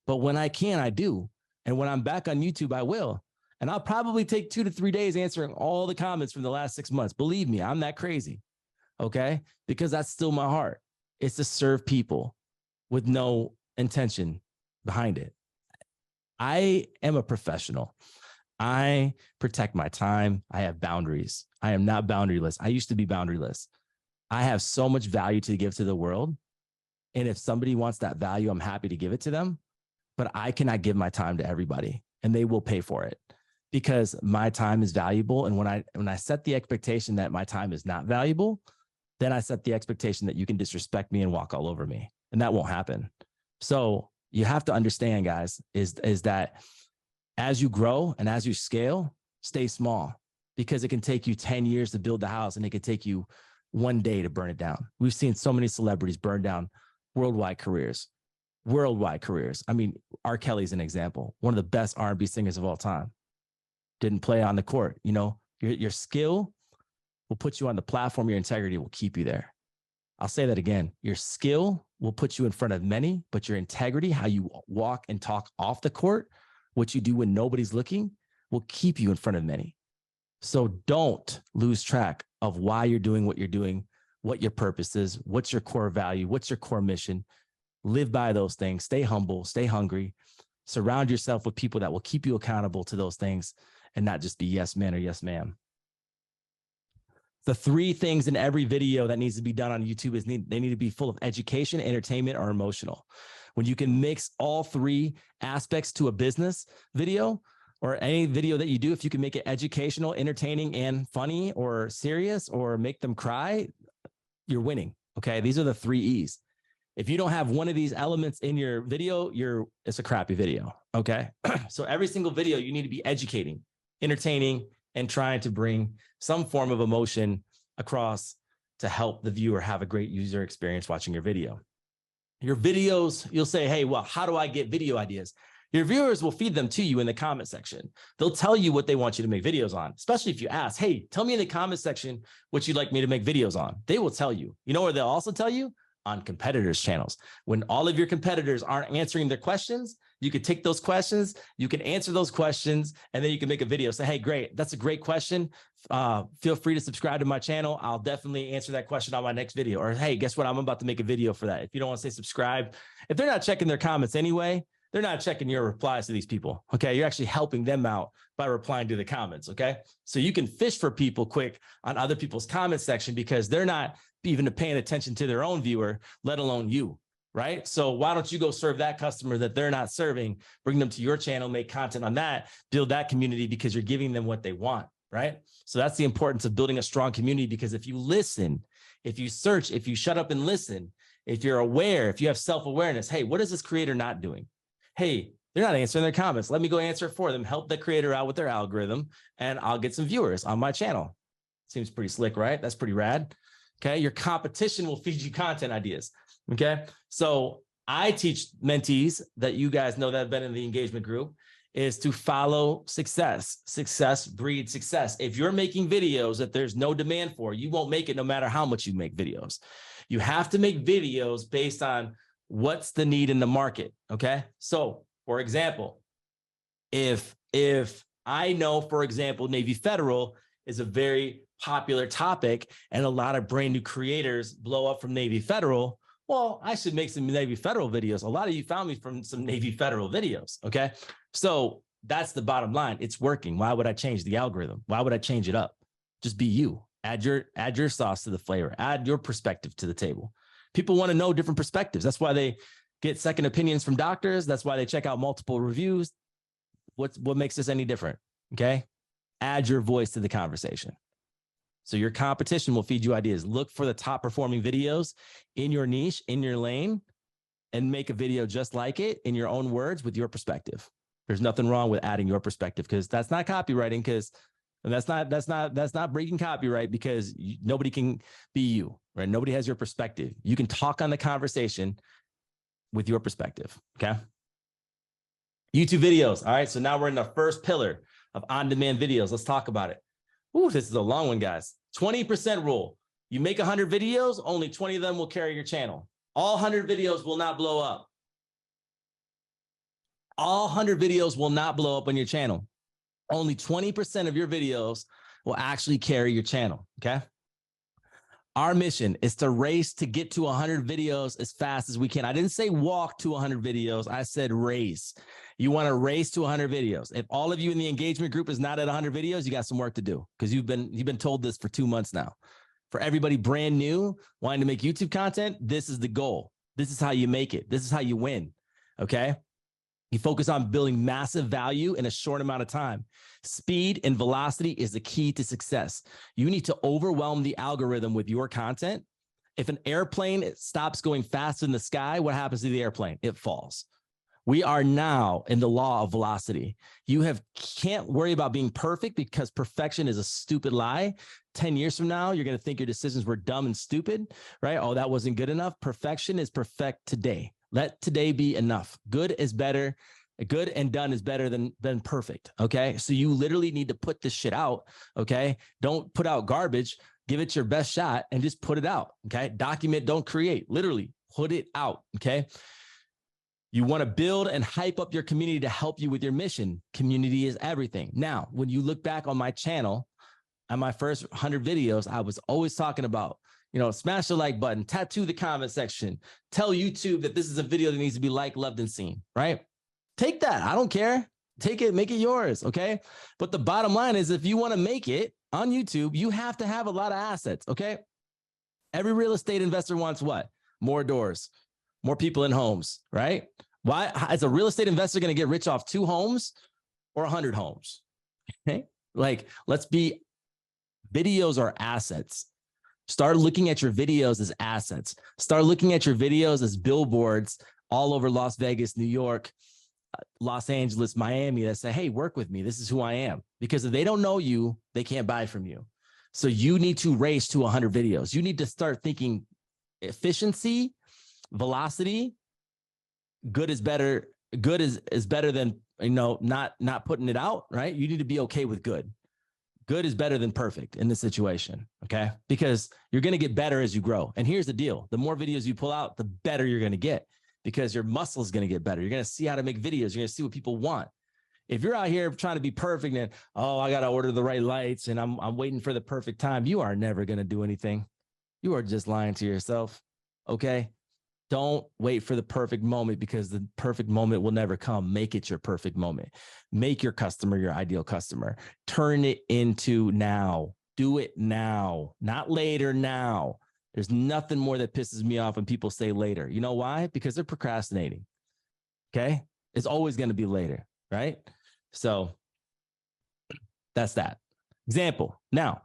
but when I can, I do. And when I'm back on YouTube, I will. And I'll probably take 2 to 3 days answering all the comments from the last 6 months. Believe me, I'm that crazy. Okay. Because that's still my heart. It's to serve people with no intention behind it. I am a professional. I protect my time. I have boundaries. I am not boundaryless. I used to be boundaryless. I have so much value to give to the world. And if somebody wants that value, I'm happy to give it to them. But I cannot give my time to everybody, and they will pay for it, because my time is valuable. And when I set the expectation that my time is not valuable, then I set the expectation that you can disrespect me and walk all over me. And that won't happen. So you have to understand, guys, is that as you grow and as you scale, stay small, because it can take you 10 years to build the house and it can take you 1 day to burn it down. We've seen so many celebrities burn down worldwide careers. I mean, R. Kelly's an example, one of the best R&B singers of all time. Didn't play on the court. You know, your skill will put you on the platform. Your integrity will keep you there. I'll say that again. Your skill will put you in front of many, but your integrity, how you walk and talk off the court, what you do when nobody's looking, will keep you in front of many. So don't lose track of why you're doing what you're doing, what your purpose is, what's your core value, what's your core mission. Live by those things. Stay humble, stay hungry, surround yourself with people that will keep you accountable to those things and not just be yes man or yes ma'am. The 3 things in every video that needs to be done on YouTube is they need to be full of education, entertainment, or emotional. When you can mix all 3 aspects to a business video or any video that you do, if you can make it educational, entertaining, and funny or serious or make them cry, you're winning. Okay. These are the 3 E's. If you don't have one of these elements in your video, it's a crappy video. Okay. So every single video, you need to be educating, entertaining, and trying to bring some form of emotion across to help the viewer have a great user experience watching your video. Your videos, you'll say, hey, well, how do I get video ideas? Your viewers will feed them to you in the comment section. They'll tell you what they want you to make videos on, especially if you ask, hey, tell me in the comment section what you'd like me to make videos on. They will tell you. You know where they'll also tell you? On competitors' channels. When all of your competitors aren't answering their questions, you could take those questions, you can answer those questions, and then you can make a video. Say, hey, great, that's a great question. Feel free to subscribe to my channel. I'll definitely answer that question on my next video. Or, hey, guess what? I'm about to make a video for that. If you don't want to say subscribe, if they're not checking their comments anyway, they're not checking your replies to these people. Okay. You're actually helping them out by replying to the comments. Okay. So you can fish for people quick on other people's comment section because they're not even paying attention to their own viewer, let alone you. Right. So why don't you go serve that customer that they're not serving, bring them to your channel, make content on that, build that community because you're giving them what they want. Right. So that's the importance of building a strong community, because if you listen, if you search, if you shut up and listen, if you're aware, if you have self-awareness, hey, what is this creator not doing? Hey, they're not answering their comments. Let me go answer it for them, help the creator out with their algorithm, and I'll get some viewers on my channel. Seems pretty slick, right? That's pretty rad. Okay. Your competition will feed you content ideas. Okay. So I teach mentees that you guys know that have been in the engagement group is to follow success. Success breeds success. If you're making videos that there's no demand for, you won't make it no matter how much you make videos. You have to make videos based on what's the need in the market. Okay. So for example, if I know, for example, Navy Federal is a very popular topic and a lot of brand new creators blow up from Navy Federal, well, I should make some Navy Federal videos. A lot of you found me from some Navy Federal videos. Okay. So that's the bottom line. It's working. Why would I change the algorithm? Why would I change it up? Just be you. Add your sauce to the flavor. Add your perspective to the table. People want to know different perspectives. That's why they get second opinions from doctors. That's why they check out multiple reviews. What makes this any different? Okay. Add your voice to the conversation. So your competition will feed you ideas. Look for the top performing videos in your niche, in your lane, and make a video just like it in your own words with your perspective. There's nothing wrong with adding your perspective because that's not copywriting, because And that's not breaking copyright, because nobody can be you, right? Nobody has your perspective. You can talk on the conversation with your perspective. Okay. YouTube videos. All right. So now we're in the first pillar of on-demand videos. Let's talk about it. Ooh, this is a long one, guys. 20% rule. You make 100 videos, only 20 of them will carry your channel. All 100 videos will not blow up. All 100 videos will not blow up on your channel. Only 20% of your videos will actually carry your channel, okay? Our mission is to race to get to 100 videos as fast as we can. I didn't say walk to 100 videos. I said race. You want to race to 100 videos. If all of you in the engagement group is not at 100 videos, you got some work to do, because you've been told this for 2 months now. For everybody brand new wanting to make YouTube content, this is the goal. This is how you make it. This is how you win, okay? You focus on building massive value in a short amount of time. Speed and velocity is the key to success. You need to overwhelm the algorithm with your content. If an airplane stops going fast in the sky, what happens to the airplane? It falls. We are now in the law of velocity. You can't worry about being perfect, because perfection is a stupid lie. 10 years from now, you're going to think your decisions were dumb and stupid, right? Oh, that wasn't good enough. Perfection is perfect today. Let today be enough. Good is better. Good and done is better than perfect. Okay. So you literally need to put this shit out. Okay. Don't put out garbage. Give it your best shot and just put it out. Okay. Document, don't create. Literally put it out. Okay. You want to build and hype up your community to help you with your mission. Community is everything. Now, when you look back on my channel, on my first 100 videos, I was always talking about, smash the like button, tattoo the comment section, tell YouTube that this is a video that needs to be liked, loved, and seen, right? Take that. I don't care. Take it, make it yours, okay? But the bottom line is, if you want to make it on YouTube, you have to have a lot of assets, okay? Every real estate investor wants what? More doors, more people in homes, right? Why is a real estate investor going to get rich off 2 homes or 100 homes? Okay. Like, videos are assets. Start looking at your videos as assets. Start looking at your videos as billboards all over Las Vegas, New York, Los Angeles, Miami, that say, hey, work with me. This is who I am. Because if they don't know you, they can't buy from you. So you need to race to 100 videos. You need to start thinking efficiency, velocity. Good is better. Good is better than, not putting it out, right? You need to be okay with good. Good is better than perfect in this situation, okay? Because you're going to get better as you grow. And here's the deal. The more videos you pull out, the better you're going to get, because your muscle is going to get better. You're going to see how to make videos. You're going to see what people want. If you're out here trying to be perfect and, I got to order the right lights and I'm waiting for the perfect time, you are never going to do anything. You are just lying to yourself, okay? Don't wait for the perfect moment, because the perfect moment will never come. Make it your perfect moment. Make your customer your ideal customer. Turn it into now. Do it now, not later, now. There's nothing more that pisses me off when people say later. You know why? Because they're procrastinating. Okay. It's always going to be later, right? So that's that. Example. Now,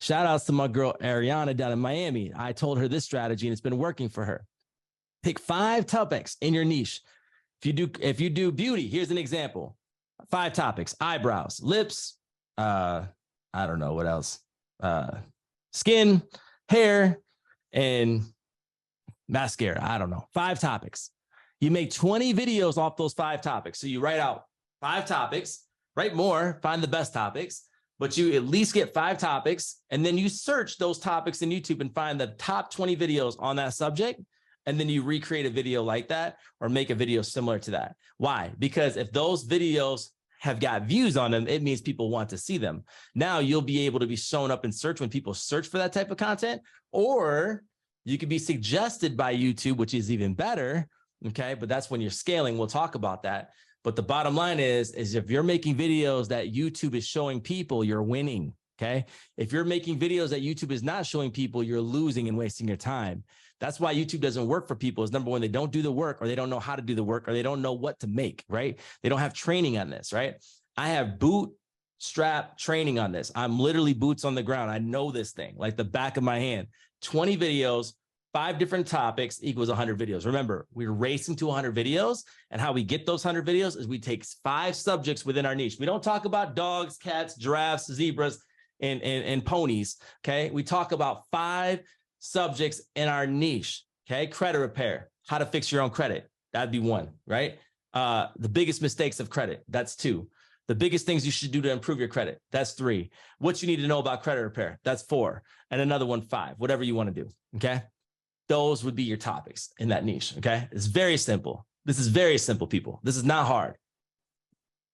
shout outs to my girl, Ariana, down in Miami. I told her this strategy and it's been working for her. Pick 5 topics in your niche. If you do beauty, here's an example. 5 topics: eyebrows, lips, I don't know what else, skin, hair, and mascara. I don't know. 5 topics. You make 20 videos off those 5 topics. So you write out 5 topics, write more, find the best topics, but you at least get 5 topics. And then you search those topics in YouTube and find the top 20 videos on that subject. And then you recreate a video like that, or make a video similar to that. Why? Because if those videos have got views on them, it means people want to see them. Now you'll be able to be shown up in search when people search for that type of content, or you could be suggested by YouTube, which is even better. Okay. But that's when you're scaling. We'll talk about that. But the bottom line is if you're making videos that YouTube is showing people, you're winning. Okay. If you're making videos that YouTube is not showing people, you're losing and wasting your time. That's why YouTube doesn't work for people. Is number one, they don't do the work, or they don't know how to do the work, or they don't know what to make, right? They don't have training on this, right? I have bootstrap training on this. I'm literally boots on the ground. I know this thing like the back of my hand. 20 videos, 5 different topics equals 100 videos. Remember, we're racing to 100 videos, and how we get those 100 videos is we take 5 subjects within our niche. We don't talk about dogs, cats, giraffes, zebras, and ponies, okay? We talk about 5 subjects in our niche, okay? Credit repair, how to fix your own credit. That'd be 1, right? The biggest mistakes of credit, that's 2. The biggest things you should do to improve your credit, that's 3. What you need to know about credit repair, that's 4. And another one, 5, whatever you want to do, okay? Those would be your topics in that niche, okay? It's very simple. This is very simple, people. This is not hard.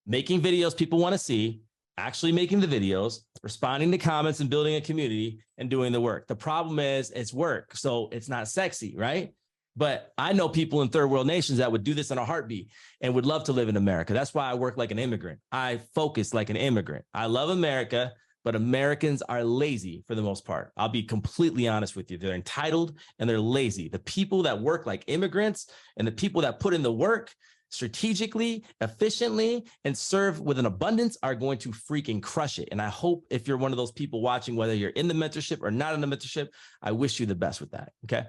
Making videos people want to see, actually making the videos, responding to comments and building a community and doing the work. The problem is it's work, so it's not sexy, right? But I know people in third world nations that would do this in a heartbeat and would love to live in America. That's why I work like an immigrant. I focus like an immigrant. I love America, but Americans are lazy for the most part. I'll be completely honest with you. They're entitled and they're lazy. The people that work like immigrants and the people that put in the work strategically, efficiently, and serve with an abundance are going to freaking crush it. And I hope if you're one of those people watching, whether you're in the mentorship or not in the mentorship, I wish you the best with that, okay?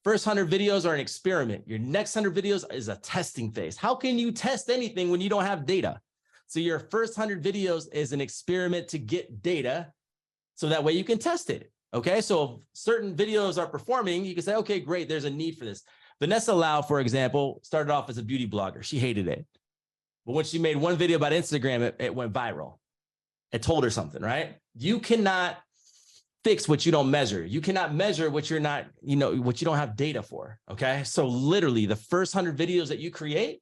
First 100 videos are an experiment. Your next 100 videos is a testing phase. How can you test anything when you don't have data? So your first 100 videos is an experiment to get data so that way you can test it, okay? So if certain videos are performing, you can say, okay, great, there's a need for this. Vanessa Lau, for example, started off as a beauty blogger. She hated it. But when she made one video about Instagram, it went viral. It told her something, right? You cannot fix what you don't measure. You cannot measure what you're not, what you don't have data for, okay? So literally the first 100 videos that you create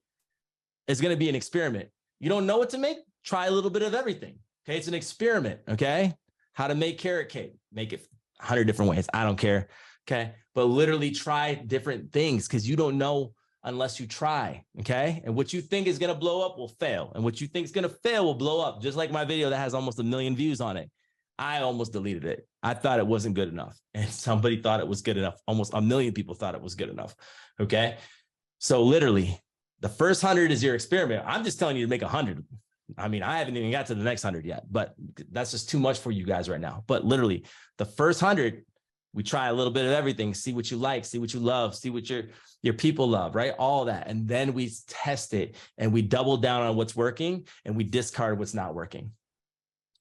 is going to be an experiment. You don't know what to make? Try a little bit of everything, okay? It's an experiment, okay? How to make carrot cake. Make it 100 different ways. I don't care, okay? But literally try different things because you don't know unless you try, okay? And what you think is going to blow up will fail. And what you think is going to fail will blow up, just like my video that has almost 1 million views on it. I almost deleted it. I thought it wasn't good enough. And somebody thought it was good enough. Almost 1 million people thought it was good enough. Okay. So literally the first 100 is your experiment. I'm just telling you to make 100. I mean, I haven't even got to the next 100 yet, but that's just too much for you guys right now. But literally the first 100, we try a little bit of everything, see what you like, see what you love, see what your people love, right? All that. And then we test it and we double down on what's working and we discard what's not working.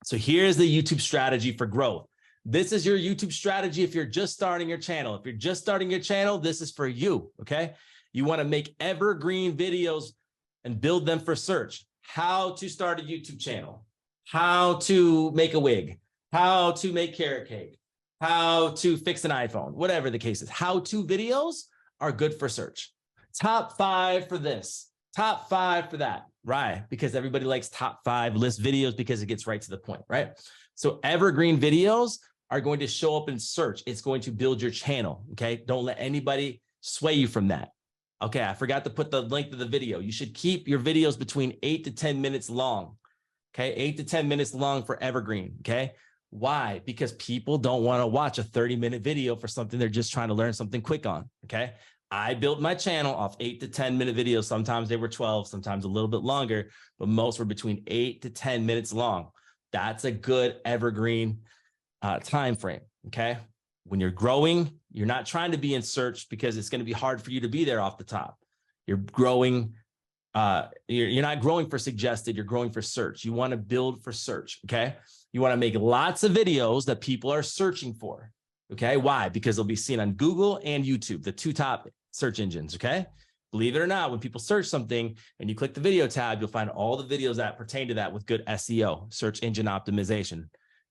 So here's the YouTube strategy for growth. This is your YouTube strategy if you're just starting your channel. If you're just starting your channel, this is for you, okay? You want to make evergreen videos and build them for search. How to start a YouTube channel, how to make a wig, how to make carrot cake, how to fix an iPhone, whatever the case is. How-to videos are good for search. Top 5 for this, top 5 for that. Right, because everybody likes top 5 list videos because it gets right to the point, right? So evergreen videos are going to show up in search. It's going to build your channel, okay? Don't let anybody sway you from that. Okay, I forgot to put the length of the video. You should keep your videos between 8 to 10 minutes long, okay? 8 to 10 minutes long for evergreen, okay? Why? Because people don't want to watch a 30-minute video for something they're just trying to learn something quick on, okay? I built my channel off 8 to 10 minute videos. Sometimes they were 12, sometimes a little bit longer, but most were between 8 to 10 minutes long. That's a good evergreen time frame, okay? When you're growing, you're not trying to be in search because it's going to be hard for you to be there off the top. You're growing, you're not growing for suggested, you're growing for search. You want to build for search, okay? You want to make lots of videos that people are searching for. Okay, why? Because they'll be seen on Google and YouTube, the 2 top search engines, okay? Believe it or not, when people search something and you click the video tab, you'll find all the videos that pertain to that with good SEO, search engine optimization.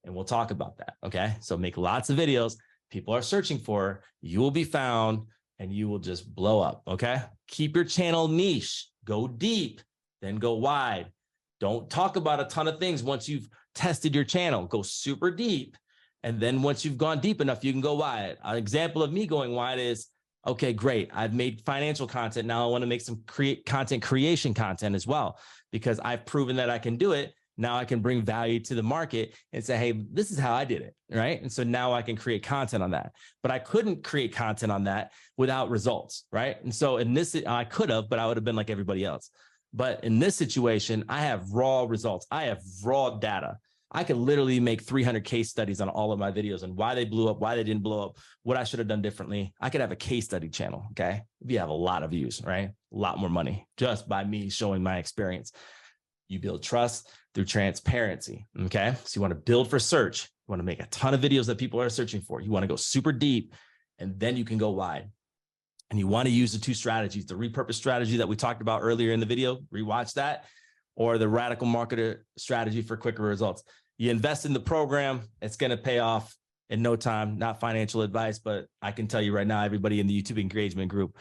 And we'll talk about that, okay? So make lots of videos people are searching for, you will be found and you will just blow up, okay? Keep your channel niche, go deep, then go wide. Don't talk about a ton of things once you've tested your channel, go super deep. And then once you've gone deep enough, you can go wide. An example of me going wide is, okay, great. I've made financial content. Now I want to make some content creation content as well, because I've proven that I can do it. Now I can bring value to the market and say, hey, this is how I did it, right? And so now I can create content on that. But I couldn't create content on that without results, right? And so in this, I could have, but I would have been like everybody else. But in this situation, I have raw results. I have raw data. I could literally make 300 case studies on all of my videos and why they blew up, why they didn't blow up, what I should have done differently. I could have a case study channel, okay? We have a lot of views, right? A lot more money just by me showing my experience. You build trust through transparency, okay? So you want to build for search. You want to make a ton of videos that people are searching for. You want to go super deep, and then you can go wide. And you want to use the two strategies, the repurpose strategy that we talked about earlier in the video, rewatch that, or the radical marketer strategy for quicker results. You invest in the program, it's going to pay off in no time. Not financial advice, but I can tell you right now, everybody in the YouTube engagement group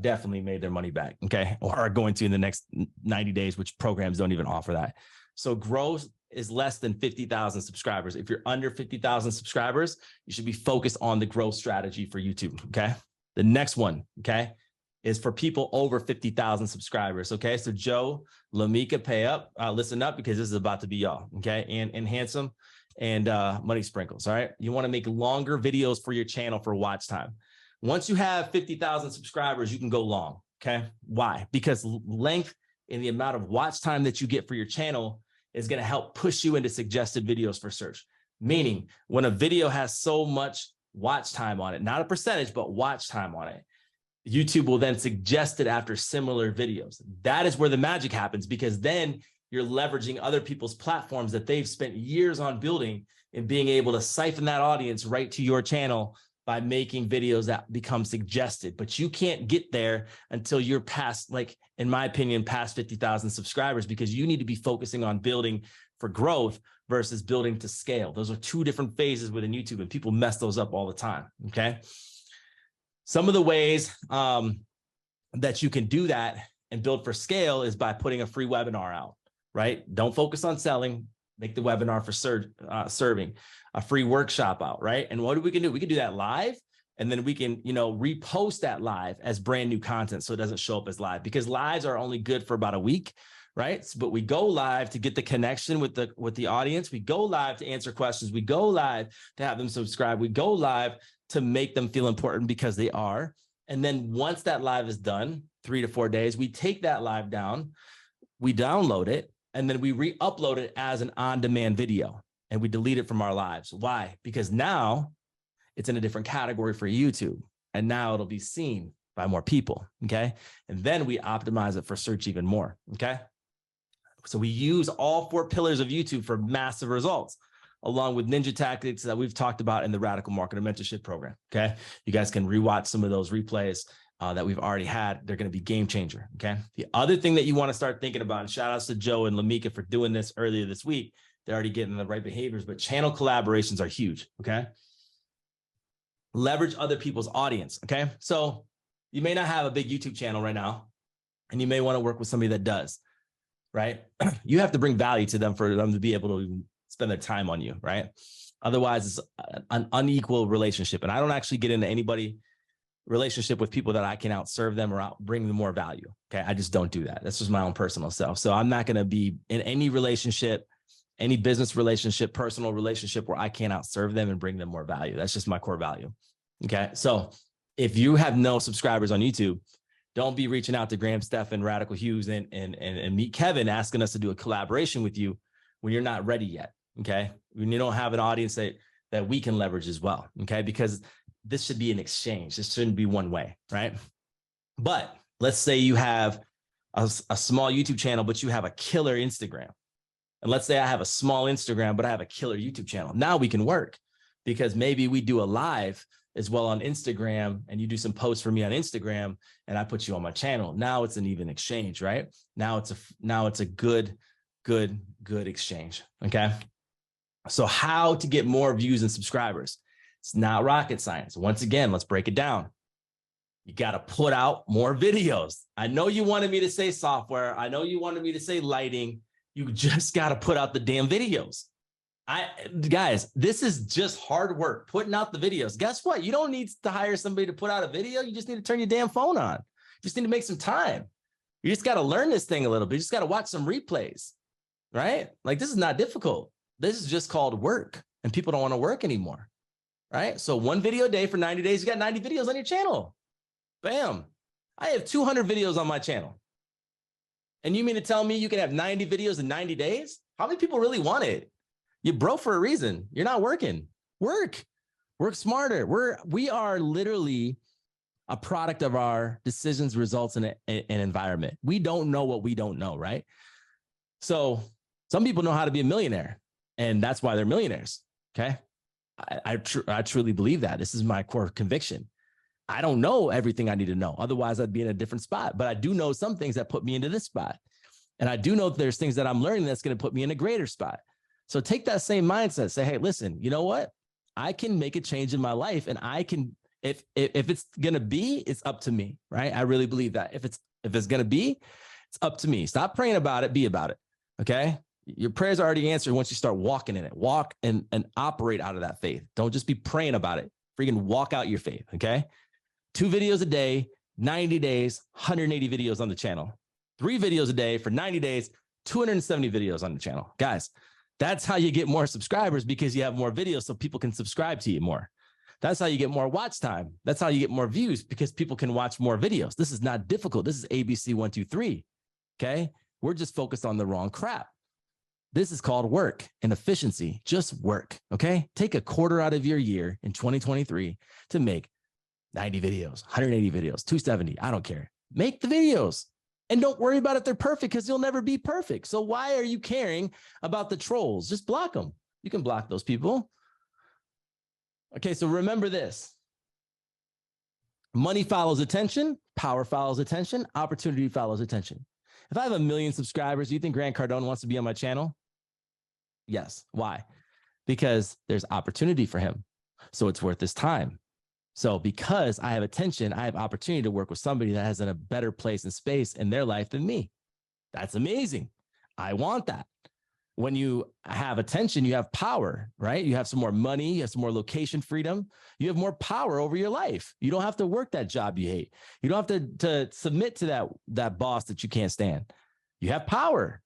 definitely made their money back, okay? Or are going to in the next 90 days, which programs don't even offer that. So growth is less than 50,000 subscribers. If you're under 50,000 subscribers, you should be focused on the growth strategy for YouTube, okay? The next one, okay, is for people over 50,000 subscribers, okay? So Joe, Lamika, pay up, listen up, because this is about to be y'all, okay? And Handsome and Money Sprinkles, all right? You wanna make longer videos for your channel for watch time. Once you have 50,000 subscribers, you can go long, okay? Why? Because length and the amount of watch time that you get for your channel is gonna help push you into suggested videos for search. Meaning, when a video has so much watch time on it, not a percentage, but watch time on it, YouTube will then suggest it after similar videos. That is where the magic happens, because then you're leveraging other people's platforms that they've spent years on building and being able to siphon that audience right to your channel by making videos that become suggested. But you can't get there until you're past, like, in my opinion, past 50,000 subscribers, because you need to be focusing on building for growth versus building to scale. Those are two different phases within YouTube, and people mess those up all the time, okay? Some of the ways that you can do that and build for scale is by putting a free webinar out, right? Don't focus on selling, make the webinar for serving, a free workshop out, right? And what we can do? We can do that live, and then we can, repost that live as brand new content so it doesn't show up as live, because lives are only good for about a week, right? But we go live to get the connection with the audience. We go live to answer questions. We go live to have them subscribe. We go live to make them feel important, because they are. And then once that live is done, 3 to 4 days, we take that live down, we download it, and then we re-upload it as an on-demand video, and we delete it from our lives. Why? Because now it's in a different category for YouTube, and now it'll be seen by more people, okay? And then we optimize it for search even more, okay? So we use all 4 pillars of YouTube for massive results, along with ninja tactics that we've talked about in the Radical Marketer Mentorship Program, okay? You guys can rewatch some of those replays that we've already had. They're gonna be game changer, okay? The other thing that you wanna start thinking about, and shout outs to Joe and Lamika for doing this earlier this week, they're already getting the right behaviors, but channel collaborations are huge, okay? Leverage other people's audience, okay? So you may not have a big YouTube channel right now, and you may wanna work with somebody that does, right? You have to bring value to them for them to be able to spend their time on you, right? Otherwise, it's an unequal relationship. And I don't actually get into anybody relationship with people that I can outserve them or bring them more value, okay? I just don't do that. That's just my own personal self. So I'm not gonna be in any relationship, any business relationship, personal relationship where I can't outserve them and bring them more value. That's just my core value, okay? So if you have no subscribers on YouTube, don't be reaching out to Graham, Stephan, Radikal Hughes, and Meet Kevin asking us to do a collaboration with you when you're not ready yet, okay? When you don't have an audience that we can leverage as well, okay? Because this should be an exchange. This shouldn't be one way, right? But let's say you have a small YouTube channel, but you have a killer Instagram. And let's say I have a small Instagram, but I have a killer YouTube channel. Now we can work, because maybe we do a live as well on Instagram, and you do some posts for me on Instagram, and I put you on my channel. Now it's an even exchange, right? Now it's a good exchange, okay? So how to get more views and subscribers? It's not rocket science. Once again, let's break it down. You got to put out more videos. I know you wanted me to say software. I know you wanted me to say lighting. You just got to put out the damn videos. Guys, this is just hard work, putting out the videos. Guess what? You don't need to hire somebody to put out a video. You just need to turn your damn phone on. You just need to make some time. You just got to learn this thing a little bit. You just got to watch some replays, right? Like, this is not difficult. This is just called work, and people don't want to work anymore, right? So 1 video a day for 90 days, you got 90 videos on your channel. Bam. I have 200 videos on my channel. And you mean to tell me you can have 90 videos in 90 days? How many people really want it? You broke for a reason. You're not working. Work smarter. We are literally a product of our decisions, results, and an environment. We don't know what we don't know, right? So some people know how to be a millionaire, and that's why they're millionaires. Okay. I truly believe that. This is my core conviction. I don't know everything I need to know. Otherwise, I'd be in a different spot. But I do know some things that put me into this spot. And I do know that there's things that I'm learning that's going to put me in a greater spot. So take that same mindset. Say, hey, listen, you know what? I can make a change in my life, and I can, if it's going to be, it's up to me, right? I really believe that. If it's going to be, it's up to me. Stop praying about it. Be about it. Okay. Your prayers are already answered once you start walking in it. Walk and operate out of that faith. Don't just be praying about it. Freaking walk out your faith. Okay. 2 videos a day, 90 days, 180 videos on the channel. 3 videos a day for 90 days, 270 videos on the channel. Guys, that's how you get more subscribers, because you have more videos so people can subscribe to you more. That's how you get more watch time. That's how you get more views, because people can watch more videos. This is not difficult. This is ABC 1, 2, 3. Okay. We're just focused on the wrong crap. This is called work and efficiency. Just work. Okay. Take a quarter out of your year in 2023 to make 90 videos, 180 videos, 270. I don't care. Make the videos and don't worry about if they're perfect, because you'll never be perfect. So why are you caring about the trolls? Just block them. You can block those people. Okay. So remember this. Money follows attention. Power follows attention. Opportunity follows attention. If I have 1 million subscribers, do you think Grant Cardone wants to be on my channel? Yes. Why? Because there's opportunity for him. So it's worth his time. So because I have attention, I have opportunity to work with somebody that has in a better place and space in their life than me. That's amazing. I want that. When you have attention, you have power, right? You have some more money, you have some more location freedom. You have more power over your life. You don't have to work that job you hate. You don't have to submit to that boss that you can't stand. You have power.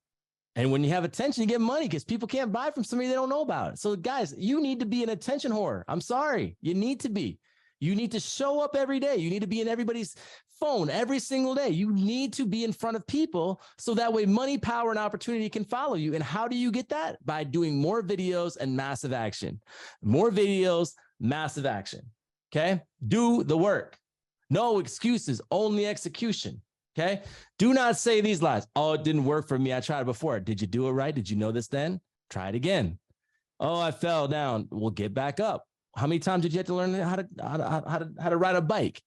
And when you have attention, you get money, because people can't buy from somebody they don't know about. So guys, you need to be an attention whore. I'm sorry. You need to be. You need to show up every day. You need to be in everybody's phone every single day. You need to be in front of people, so that way money, power, and opportunity can follow you. And how do you get that? By doing more videos and massive action. More videos, massive action. Okay? Do the work. No excuses, only execution. Okay? Do not say these lies. Oh, it didn't work for me. I tried it before. Did you do it right? Did you know this then? Try it again. Oh, I fell down. Well, get back up. How many times did you have to learn how to ride a bike?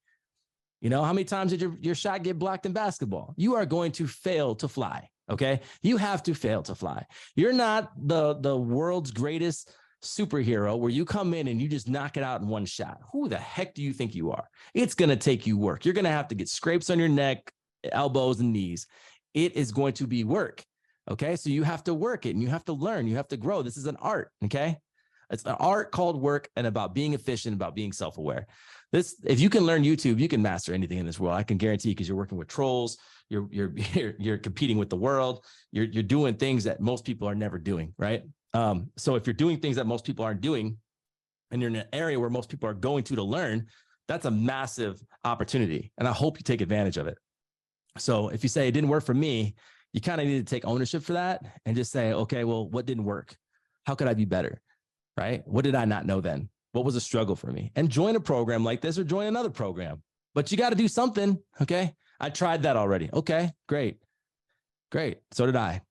You know, how many times did your shot get blocked in basketball? You are going to fail to fly. Okay. You have to fail to fly. You're not the world's greatest superhero where you come in and you just knock it out in one shot. Who the heck do you think you are? It's going to take you work. You're going to have to get scrapes on your neck, elbows, and knees. It is going to be work. Okay. So you have to work it, and you have to learn, you have to grow. This is an art. Okay. It's an art called work, and about being efficient, about being self-aware. If you can learn YouTube, you can master anything in this world. I can guarantee you, because you're working with trolls, you're competing with the world, you're doing things that most people are never doing, right? So if you're doing things that most people aren't doing, and you're in an area where most people are going to learn, that's a massive opportunity. And I hope you take advantage of it. So if you say it didn't work for me, you kind of need to take ownership for that and just say, okay, well, what didn't work? How could I be better? Right? What did I not know then? What was a struggle for me? And join a program like this, or join another program. But you got to do something. Okay. I tried that already. Okay, great. So did I.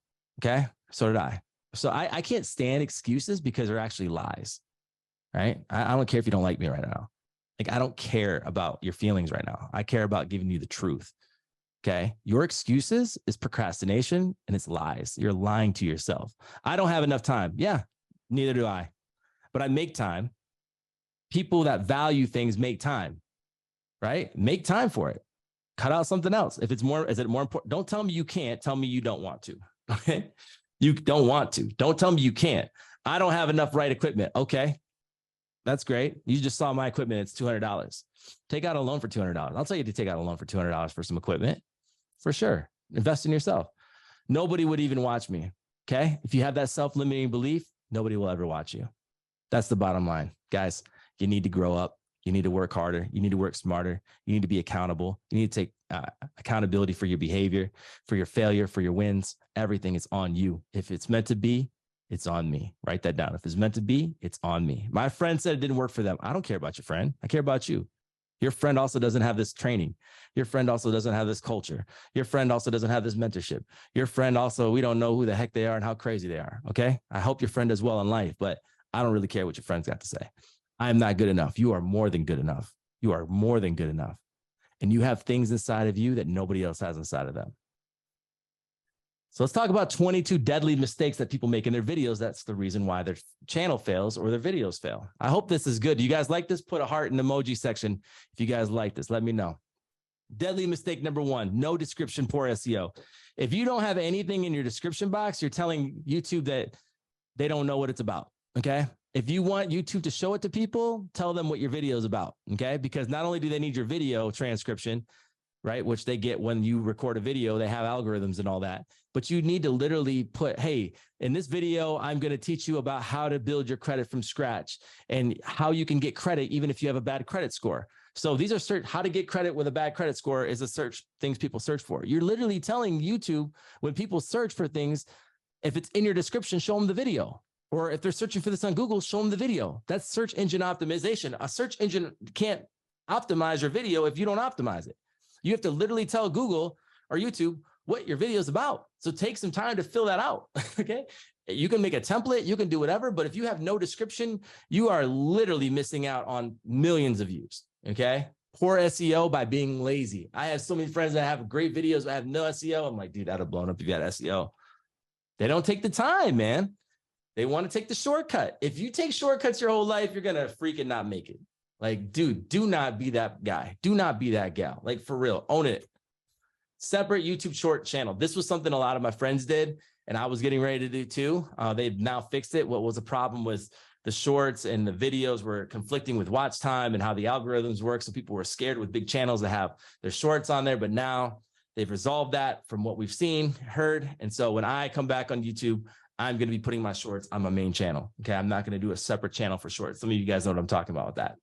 Okay. So did I. So I can't stand excuses, because they're actually lies. Right? I don't care if you don't like me right now. Like, I don't care about your feelings right now. I care about giving you the truth. Okay. Your excuses is procrastination, and it's lies. You're lying to yourself. I don't have enough time. Yeah, neither do I. But I make time. People that value things make time, right? Make time for it. Cut out something else. If it's more, is it more important? Don't tell me you can't. Tell me you don't want to. Okay. You don't want to. Don't tell me you can't. I don't have enough right equipment. Okay. That's great. You just saw my equipment. It's $200. Take out a loan for $200. I'll tell you to take out a loan for $200 for some equipment. For sure. Invest in yourself. Nobody would even watch me. Okay. If you have that self-limiting belief, nobody will ever watch you. That's the bottom line. Guys, you need to grow up. You need to work harder. You need to work smarter. You need to be accountable. You need to take accountability for your behavior, for your failure, for your wins. Everything is on you. If it's meant to be, it's on me. Write that down. If it's meant to be, it's on me. My friend said it didn't work for them. I don't care about your friend. I care about you. Your friend also doesn't have this training. Your friend also doesn't have this culture. Your friend also doesn't have this mentorship. Your friend also, we don't know who the heck they are and how crazy they are. Okay. I hope your friend does well in life, but I don't really care what your friend's got to say. I am not good enough. You are more than good enough. You are more than good enough. And you have things inside of you that nobody else has inside of them. So let's talk about 22 deadly mistakes that people make in their videos. That's the reason why their channel fails or their videos fail. I hope this is good. Do you guys like this? Put a heart in the emoji section. If you guys like this, let me know. Deadly mistake number one, no description, poor SEO. If you don't have anything in your description box, you're telling YouTube that they don't know what it's about, okay? If you want YouTube to show it to people, tell them what your video is about, okay? Because not only do they need your video transcription, right, which they get when you record a video, they have algorithms and all that, but you need to literally put, hey, in this video, I'm going to teach you about how to build your credit from scratch and how you can get credit even if you have a bad credit score. So these are how to get credit with a bad credit score is a search things people search for. You're literally telling YouTube when people search for things, if it's in your description, show them the video. Or if they're searching for this on Google, show them the video. That's search engine optimization. A search engine can't optimize your video if you don't optimize it. You have to literally tell Google or YouTube what your video is about. So take some time to fill that out, okay? You can make a template, you can do whatever, but if you have no description, you are literally missing out on millions of views, okay? Poor SEO by being lazy. I have so many friends that have great videos, but have no SEO. I'm like, dude, that'd have blown up if you had SEO. They don't take the time, man. They want to take the shortcut. If you take shortcuts your whole life, you're going to freaking not make it. Like, dude, do not be that guy. Do not be that gal. Like, for real, own it. Separate YouTube short channel. This was something a lot of my friends did, and I was getting ready to do too. They've now fixed it. What was a problem was the shorts and the videos were conflicting with watch time and how the algorithms work. So people were scared with big channels to have their shorts on there, but now they've resolved that from what we've seen, heard. And so when I come back on YouTube, I'm going to be putting my shorts on my main channel. Okay. I'm not going to do a separate channel for shorts. Some of you guys know what I'm talking about with that.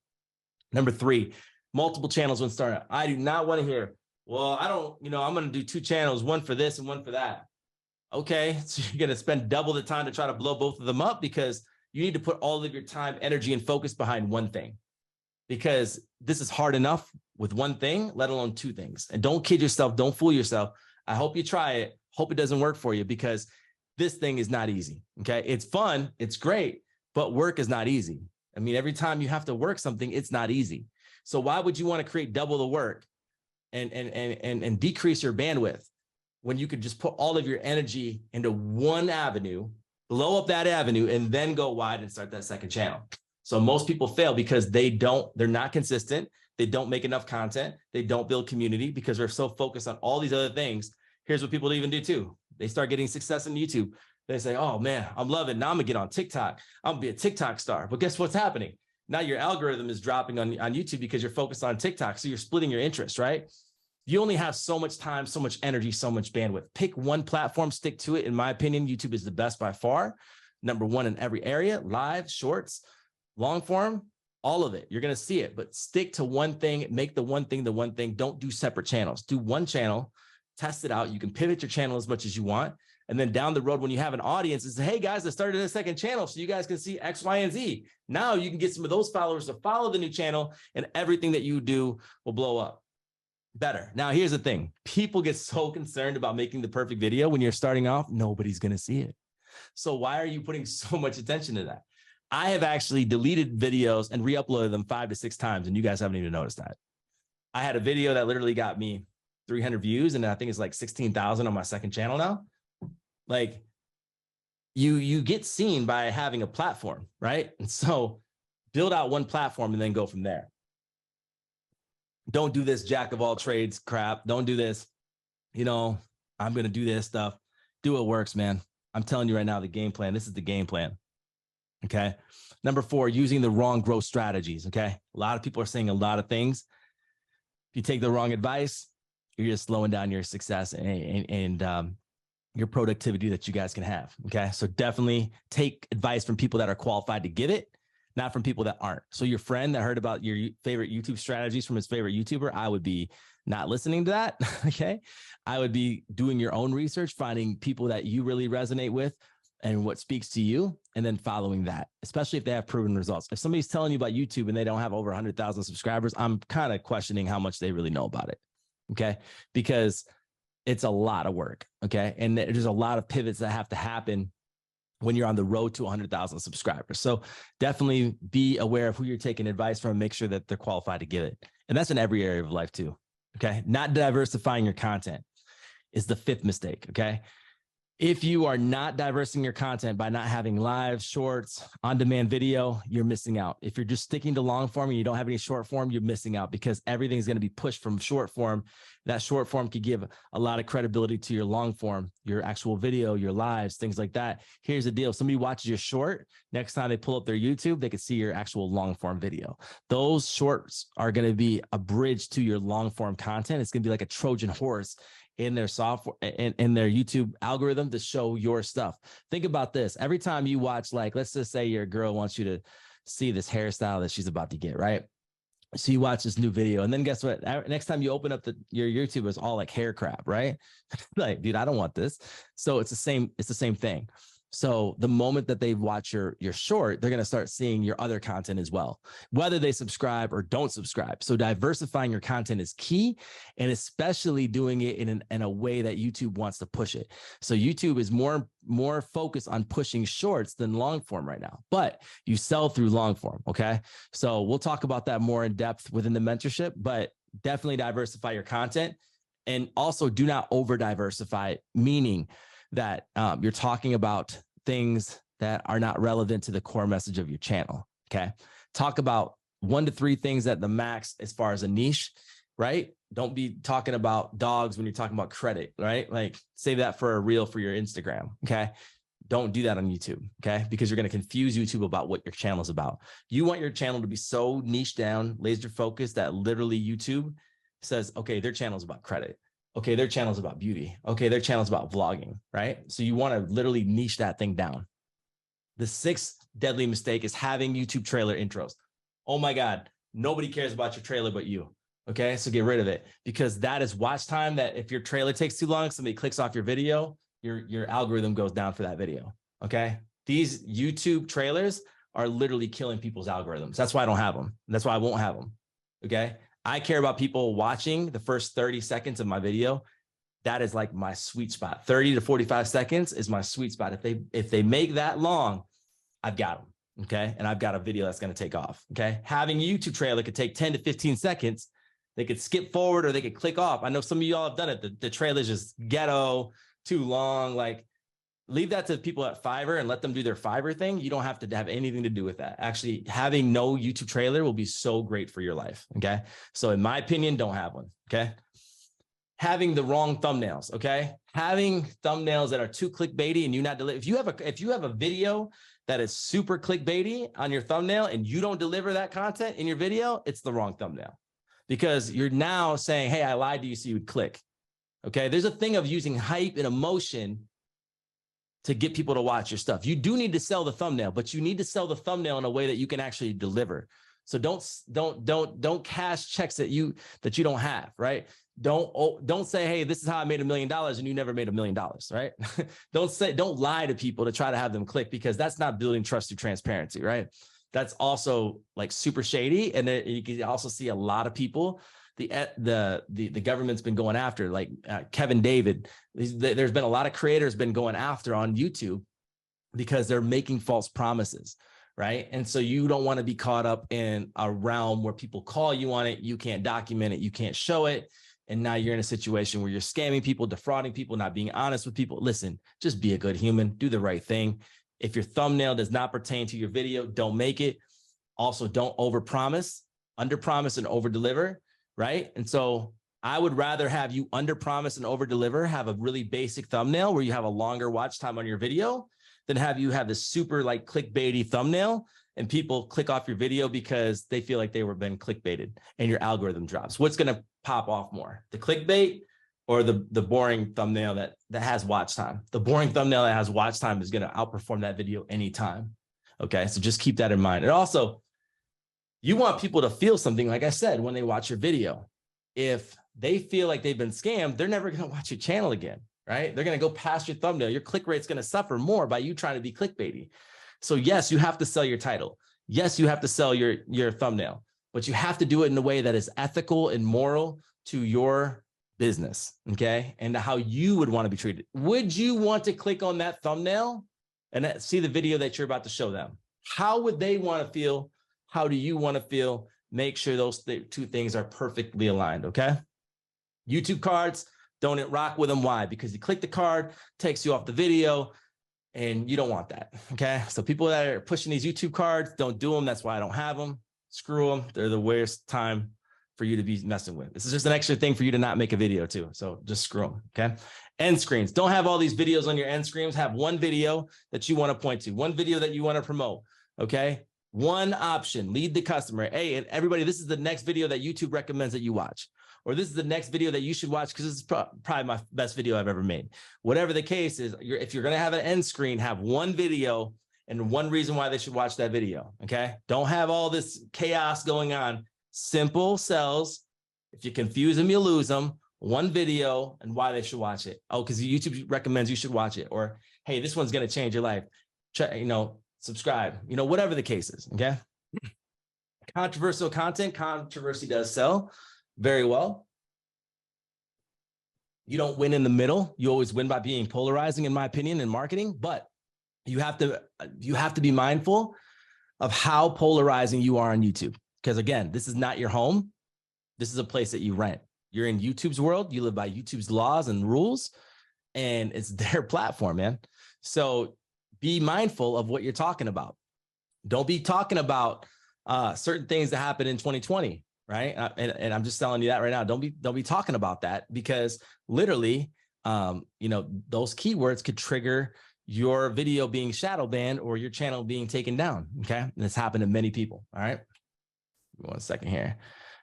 Number three, multiple channels when starting. I do not want to hear, well, I don't, I'm going to do two channels, one for this and one for that. Okay. So you're going to spend double the time to try to blow both of them up because you need to put all of your time, energy, and focus behind one thing, because this is hard enough with one thing, let alone two things. And don't kid yourself. Don't fool yourself. I hope you try it. Hope it doesn't work for you, because this thing is not easy. Okay. It's fun. It's great, but work is not easy. I mean, every time you have to work something, it's not easy. So why would you want to create double the work and decrease your bandwidth when you could just put all of your energy into one avenue, blow up that avenue, and then go wide and start that second channel? So most people fail because they're not consistent. They don't make enough content. They don't build community because they're so focused on all these other things. Here's what people even do too. They start getting success on YouTube. They say, oh man, I'm loving it. Now I'm gonna get on TikTok. I'm gonna be a TikTok star. But guess what's happening? Now your algorithm is dropping on YouTube because you're focused on TikTok. So you're splitting your interest, right? You only have so much time, so much energy, so much bandwidth. Pick one platform, stick to it. In my opinion, YouTube is the best by far. Number one in every area: live, shorts, long form, all of it. You're gonna see it, but stick to one thing, make the one thing the one thing. Don't do separate channels. Do one channel, test it out. You can pivot your channel as much as you want. And then down the road, when you have an audience, it's, hey guys, I started a second channel so you guys can see X, Y, and Z. Now you can get some of those followers to follow the new channel, and everything that you do will blow up better. Now, here's the thing. People get so concerned about making the perfect video when you're starting off, nobody's going to see it. So why are you putting so much attention to that? I have actually deleted videos and re-uploaded them 5 to 6 times, and you guys haven't even noticed that. I had a video that literally got me 300 views, and I think it's like 16,000 on my second channel now. Like, you get seen by having a platform, right? And so build out one platform and then go from there. Don't do this jack of all trades crap. Don't do this, I'm going to do this stuff. Do what works, man. I'm telling you right now, the game plan, this is the game plan. Okay. Number 4, using the wrong growth strategies. Okay. A lot of people are saying a lot of things. If you take the wrong advice, you're just slowing down your success and your productivity that you guys can have. Okay. So definitely take advice from people that are qualified to give it, not from people that aren't. So your friend that heard about your favorite YouTube strategies from his favorite YouTuber, I would be not listening to that. Okay. I would be doing your own research, finding people that you really resonate with and what speaks to you, and then following that, especially if they have proven results. If somebody's telling you about YouTube and they don't have over 100,000 subscribers, I'm kind of questioning how much they really know about it. Okay. Because it's a lot of work. Okay. And there's a lot of pivots that have to happen when you're on the road to 100,000 subscribers. So definitely be aware of who you're taking advice from, make sure that they're qualified to give it. And that's in every area of life too. Okay. Not diversifying your content is the fifth mistake. Okay. If you are not diversifying your content by not having live, shorts, on-demand video, you're missing out. If you're just sticking to long form and you don't have any short form, you're missing out because everything's going to be pushed from short form. That short form could give a lot of credibility to your long form, your actual video, your lives, things like that. Here's the deal. If somebody watches your short, next time they pull up their YouTube, they can see your actual long form video. Those shorts are going to be a bridge to your long form content. It's going to be like a Trojan horse in their software, in their YouTube algorithm to show your stuff. Think about this. Every time you watch, like, let's just say your girl wants you to see this hairstyle that she's about to get, right? So you watch this new video, and then guess what? Next time you open up your YouTube, it's all like hair crap, right? Like, dude, I don't want this. So it's the same thing. So the moment that they watch your short, they're going to start seeing your other content as well, whether they subscribe or don't subscribe. So diversifying your content is key, and especially doing it in a way that YouTube wants to push it. So YouTube is more focused on pushing shorts than long form right now, but you sell through long form. Okay. So we'll talk about that more in depth within the mentorship, but definitely diversify your content, and also do not over diversify, meaning that you're talking about things that are not relevant to the core message of your channel. Okay. Talk about 1 to 3 things at the max as far as a niche, right? Don't be talking about dogs when you're talking about credit, right? Like, save that for a reel for your Instagram. Okay. Don't do that on YouTube. Okay. Because you're going to confuse YouTube about what your channel is about. You want your channel to be so niche down, laser focused, that literally YouTube says, okay, their channel is about credit. Okay, their channel is about beauty. Okay, their channel is about vlogging, right? So you want to literally niche that thing down. The 6th deadly mistake is having YouTube trailer intros. Oh my God, nobody cares about your trailer but you. Okay, so get rid of it, because that is watch time. That if your trailer takes too long, somebody clicks off your video, your algorithm goes down for that video. Okay, these YouTube trailers are literally killing people's algorithms. That's why I don't have them. That's why I won't have them. Okay. I care about people watching the first 30 seconds of my video. That is like my sweet spot. 30 to 45 seconds is my sweet spot. If they make that long, I've got them. Okay. And I've got a video that's going to take off. Okay. Having a YouTube trailer could take 10 to 15 seconds. They could skip forward or they could click off. I know some of y'all have done it. The trailer's just ghetto, too long. Like, leave that to people at Fiverr and let them do their Fiverr thing. You don't have to have anything to do with that. Actually, having no YouTube trailer will be so great for your life. Okay. So in my opinion, don't have one. Okay. Having the wrong thumbnails. Okay. Having thumbnails that are too clickbaity and you not deliver. If you have a video that is super clickbaity on your thumbnail and you don't deliver that content in your video, it's the wrong thumbnail, because you're now saying, hey, I lied to you so you would click. Okay. There's a thing of using hype and emotion to get people to watch your stuff. You do need to sell the thumbnail, but you need to sell the thumbnail in a way that you can actually deliver. So don't cash checks that you don't have, right? Don't say, hey, this is how I made $1 million, and you never made $1 million, right? Don't lie to people to try to have them click, because that's not building trust through transparency, right? That's also like super shady. And then you can also see a lot of people, the government's been going after, like Kevin David. There's been a lot of creators been going after on YouTube because they're making false promises, right? And so you don't want to be caught up in a realm where people call you on it, you can't document it, you can't show it, and now you're in a situation where you're scamming people, defrauding people, not being honest with people. Listen, just be a good human, do the right thing. If your thumbnail does not pertain to your video, don't make it. Also, don't overpromise, underpromise and overdeliver. Right. And so I would rather have you underpromise and overdeliver, have a really basic thumbnail where you have a longer watch time on your video, than have you have this super like clickbaity thumbnail and people click off your video because they feel like they were been clickbaited and your algorithm drops. What's going to pop off more, the clickbait or the boring thumbnail that has watch time? The boring thumbnail that has watch time is going to outperform that video anytime. Okay. So just keep that in mind. And also, you want people to feel something, like I said, when they watch your video. If they feel like they've been scammed, they're never going to watch your channel again. right? They're going to go past your thumbnail. Your click rate's going to suffer more by you trying to be clickbaity. So yes, you have to sell your title. Yes, you have to sell your thumbnail, but you have to do it in a way that is ethical and moral to your business, okay? And to how you would want to be treated. Would you want to click on that thumbnail and see the video that you're about to show them? How would they want to feel? How do you want to feel? Make sure those two things are perfectly aligned, okay? YouTube cards, don't rock with them. Why? Because you click the card, takes you off the video, and you don't want that, okay? So people that are pushing these YouTube cards, don't do them. That's why I don't have them. Screw them. They're the worst time for you to be messing with. This is just an extra thing for you to not make a video too. So just screw them, okay? End screens. Don't have all these videos on your end screens. Have one video that you want to point to, one video that you want to promote, okay? One option, lead the customer. Hey, and everybody, this is the next video that YouTube recommends that you watch. Or this is the next video that you should watch because this is probably my best video I've ever made. Whatever the case is, if you're going to have an end screen, have one video and one reason why they should watch that video, okay? Don't have all this chaos going on. Simple sells. If you confuse them, you lose them. One video and why they should watch it. Oh, because YouTube recommends you should watch it. Or, hey, this one's going to change your life. Subscribe, whatever the case is, okay? Controversial content. Controversy does sell very well. You don't win in the middle. You always win by being polarizing, in my opinion, in marketing, but you have to be mindful of how polarizing you are on YouTube. Because again, this is not your home. This is a place that you rent. You're in YouTube's world. You live by YouTube's laws and rules, and it's their platform, man. So be mindful of what you're talking about. Don't be talking about certain things that happened in 2020, right? And I'm just telling you that right now. Don't be talking about that because literally, those keywords could trigger your video being shadow banned or your channel being taken down. Okay, and it's happened to many people. All right. 1 second here.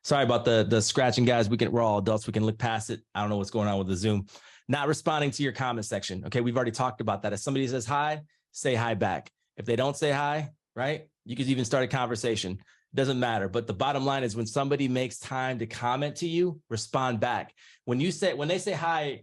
Sorry about the scratching, guys. We're all adults. We can look past it. I don't know what's going on with the Zoom. Not responding to your comment section. Okay, we've already talked about that. If somebody says hi, say hi back. If they don't say hi, right, you could even start a conversation. Doesn't matter. But the bottom line is when somebody makes time to comment to you, respond back. When they say hi,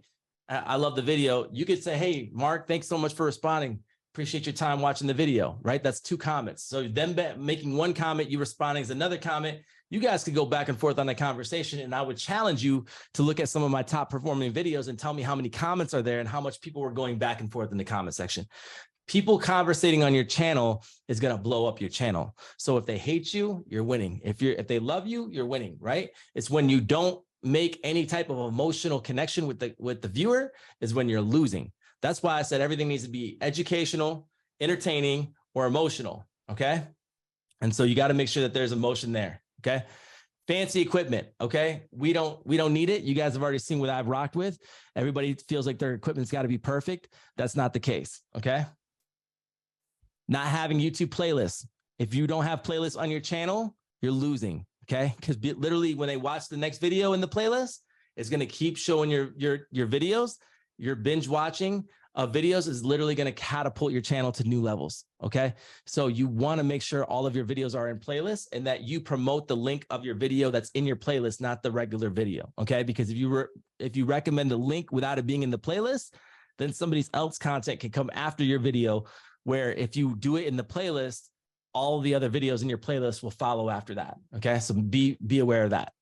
I love the video, you could say, hey, Mark, thanks so much for responding. Appreciate your time watching the video, right? That's 2 comments. So them making 1 comment, you responding is another comment. You guys could go back and forth on the conversation, and I would challenge you to look at some of my top performing videos and tell me how many comments are there and how much people were going back and forth in the comment section. People conversating on your channel is going to blow up your channel. So if they hate you, you're winning. If they love you, you're winning, right? It's when you don't make any type of emotional connection with the viewer is when you're losing. That's why I said everything needs to be educational, entertaining, or emotional, okay? And so you got to make sure that there's emotion there, okay? Fancy equipment, okay? We don't need it. You guys have already seen what I've rocked with. Everybody feels like their equipment's got to be perfect. That's not the case, okay? Not having YouTube playlists. If you don't have playlists on your channel, you're losing, okay? Because literally when they watch the next video in the playlist, it's going to keep showing your videos. Your binge watching of videos is literally going to catapult your channel to new levels, okay? So you want to make sure all of your videos are in playlists and that you promote the link of your video that's in your playlist, not the regular video, okay? Because if you recommend a link without it being in the playlist, then somebody else's content can come after your video, where if you do it in the playlist, all the other videos in your playlist will follow after that, okay? So be aware of that.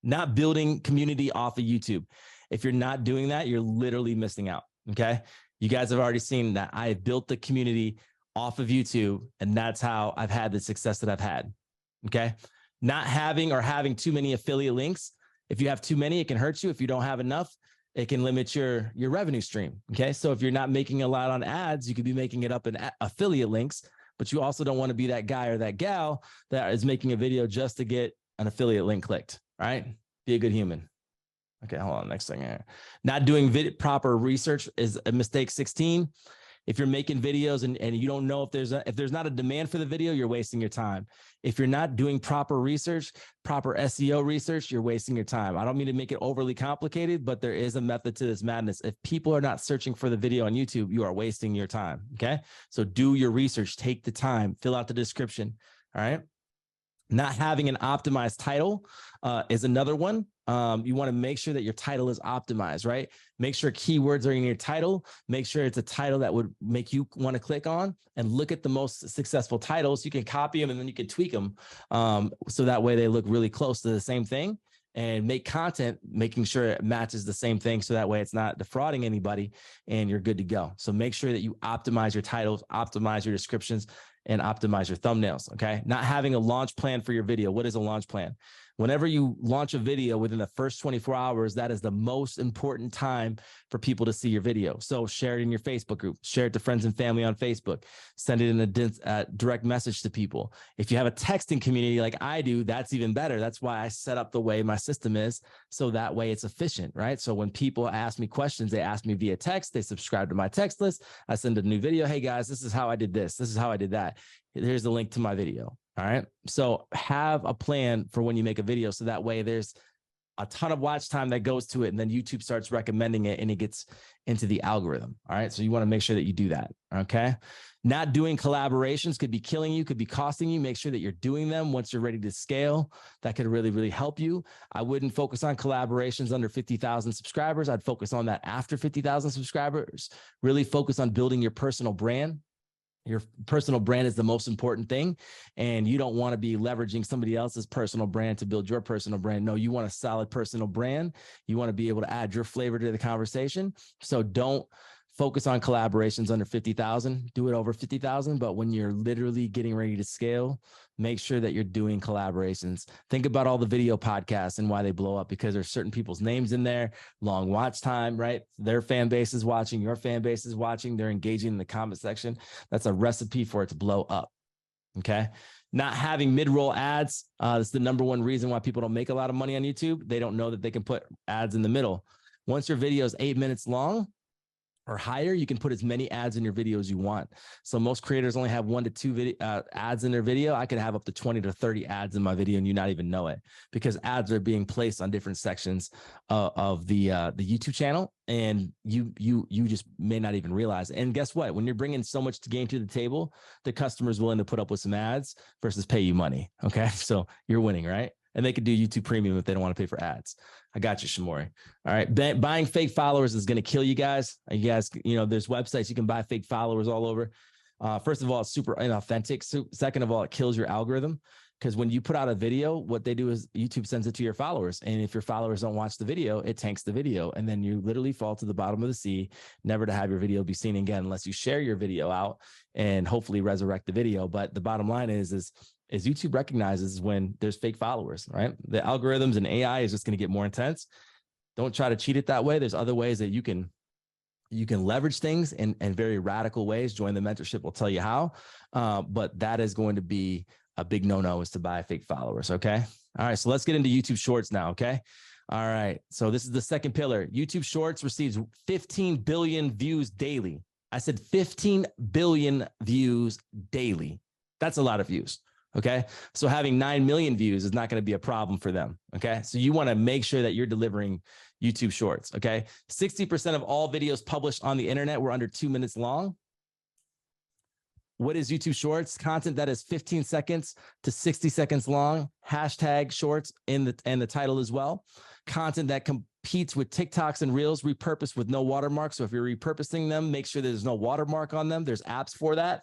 Not building community off of YouTube. If you're not doing that, you're literally missing out, okay? You guys have already seen that I have built the community off of YouTube, and that's how I've had the success that I've had, okay? Not having or having too many affiliate links. If you have too many, it can hurt you. If you don't have enough, it can limit your revenue stream, okay? So if you're not making a lot on ads, you could be making it up in affiliate links, but you also don't want to be that guy or that gal that is making a video just to get an affiliate link clicked, right? Be a good human. Okay, hold on, next thing here. Not doing proper research is a mistake 16. If you're making videos and you don't know if there's not a demand for the video, you're wasting your time. If you're not doing proper research, proper SEO research, you're wasting your time. I don't mean to make it overly complicated, but there is a method to this madness. If people are not searching for the video on YouTube, you are wasting your time, okay? So do your research, take the time, fill out the description, all right? Not having an optimized title is another one. You want to make sure that your title is optimized, right? Make sure keywords are in your title. Make sure it's a title that would make you want to click on, and look at the most successful titles. You can copy them and then you can tweak them. So that way they look really close to the same thing, and make content, making sure it matches the same thing. So that way it's not defrauding anybody and you're good to go. So make sure that you optimize your titles, optimize your descriptions, and optimize your thumbnails. Okay. Not having a launch plan for your video. What is a launch plan? Whenever you launch a video within the first 24 hours, that is the most important time for people to see your video. So share it in your Facebook group, share it to friends and family on Facebook, send it in a direct message to people. If you have a texting community like I do, that's even better. That's why I set up the way my system is. So that way it's efficient, right? So when people ask me questions, they ask me via text, they subscribe to my text list. I send a new video. Hey guys, this is how I did this. This is how I did that. Here's the link to my video. All right. So have a plan for when you make a video. So that way there's a ton of watch time that goes to it. And then YouTube starts recommending it and it gets into the algorithm. All right. So you want to make sure that you do that. Okay. Not doing collaborations could be killing you, could be costing you. Make sure that you're doing them once you're ready to scale. That could really, really help you. I wouldn't focus on collaborations under 50,000 subscribers. I'd focus on that after 50,000 subscribers. Really focus on building your personal brand. Your personal brand is the most important thing. And you don't want to be leveraging somebody else's personal brand to build your personal brand. No, you want a solid personal brand. You want to be able to add your flavor to the conversation. So don't focus on collaborations under 50,000, do it over 50,000. But when you're literally getting ready to scale, make sure that you're doing collaborations. Think about all the video podcasts and why they blow up, because there's certain people's names in there, long watch time, right? Their fan base is watching, your fan base is watching, they're engaging in the comment section. That's a recipe for it to blow up. Okay. Not having mid-roll ads. That's the number one reason why people don't make a lot of money on YouTube. They don't know that they can put ads in the middle. Once your video is 8 minutes long or higher, you can put as many ads in your video as you want. So most creators only have 1 to 2 ads in their video. I could have up to 20 to 30 ads in my video and you not even know it, because ads are being placed on different sections of the YouTube channel, and you just may not even realize it. And guess what? When you're bringing so much game to the table, the customer's willing to put up with some ads versus pay you money. Okay, so you're winning, right? And they could do YouTube Premium if they don't want to pay for ads. I got you, Shamori. All right. Buying fake followers is going to kill you guys. You guys, there's websites you can buy fake followers all over. First of all, it's super inauthentic. Second of all, it kills your algorithm, because when you put out a video, what they do is YouTube sends it to your followers. And if your followers don't watch the video, it tanks the video. And then you literally fall to the bottom of the sea, never to have your video be seen again, unless you share your video out and hopefully resurrect the video. But the bottom line is YouTube recognizes when there's fake followers, right? The algorithms and AI is just going to get more intense. Don't try to cheat it that way. There's other ways that you can leverage things in very radical ways. Join the mentorship, will tell you how. But that is going to be a big no-no, is to buy fake followers. Okay. All right. So let's get into YouTube Shorts now. Okay. All right. So this is the second pillar. YouTube Shorts receives 15 billion views daily. I said 15 billion views daily. That's a lot of views. Okay. So having 9 million views is not going to be a problem for them. Okay. So you want to make sure that you're delivering YouTube Shorts. Okay. 60% of all videos published on the internet were under 2 minutes long. What is YouTube Shorts? Content that is 15 seconds to 60 seconds long. Hashtag shorts in the title as well. Content that competes with TikToks and Reels, repurposed with no watermark. So if you're repurposing them, make sure there's no watermark on them. There's apps for that.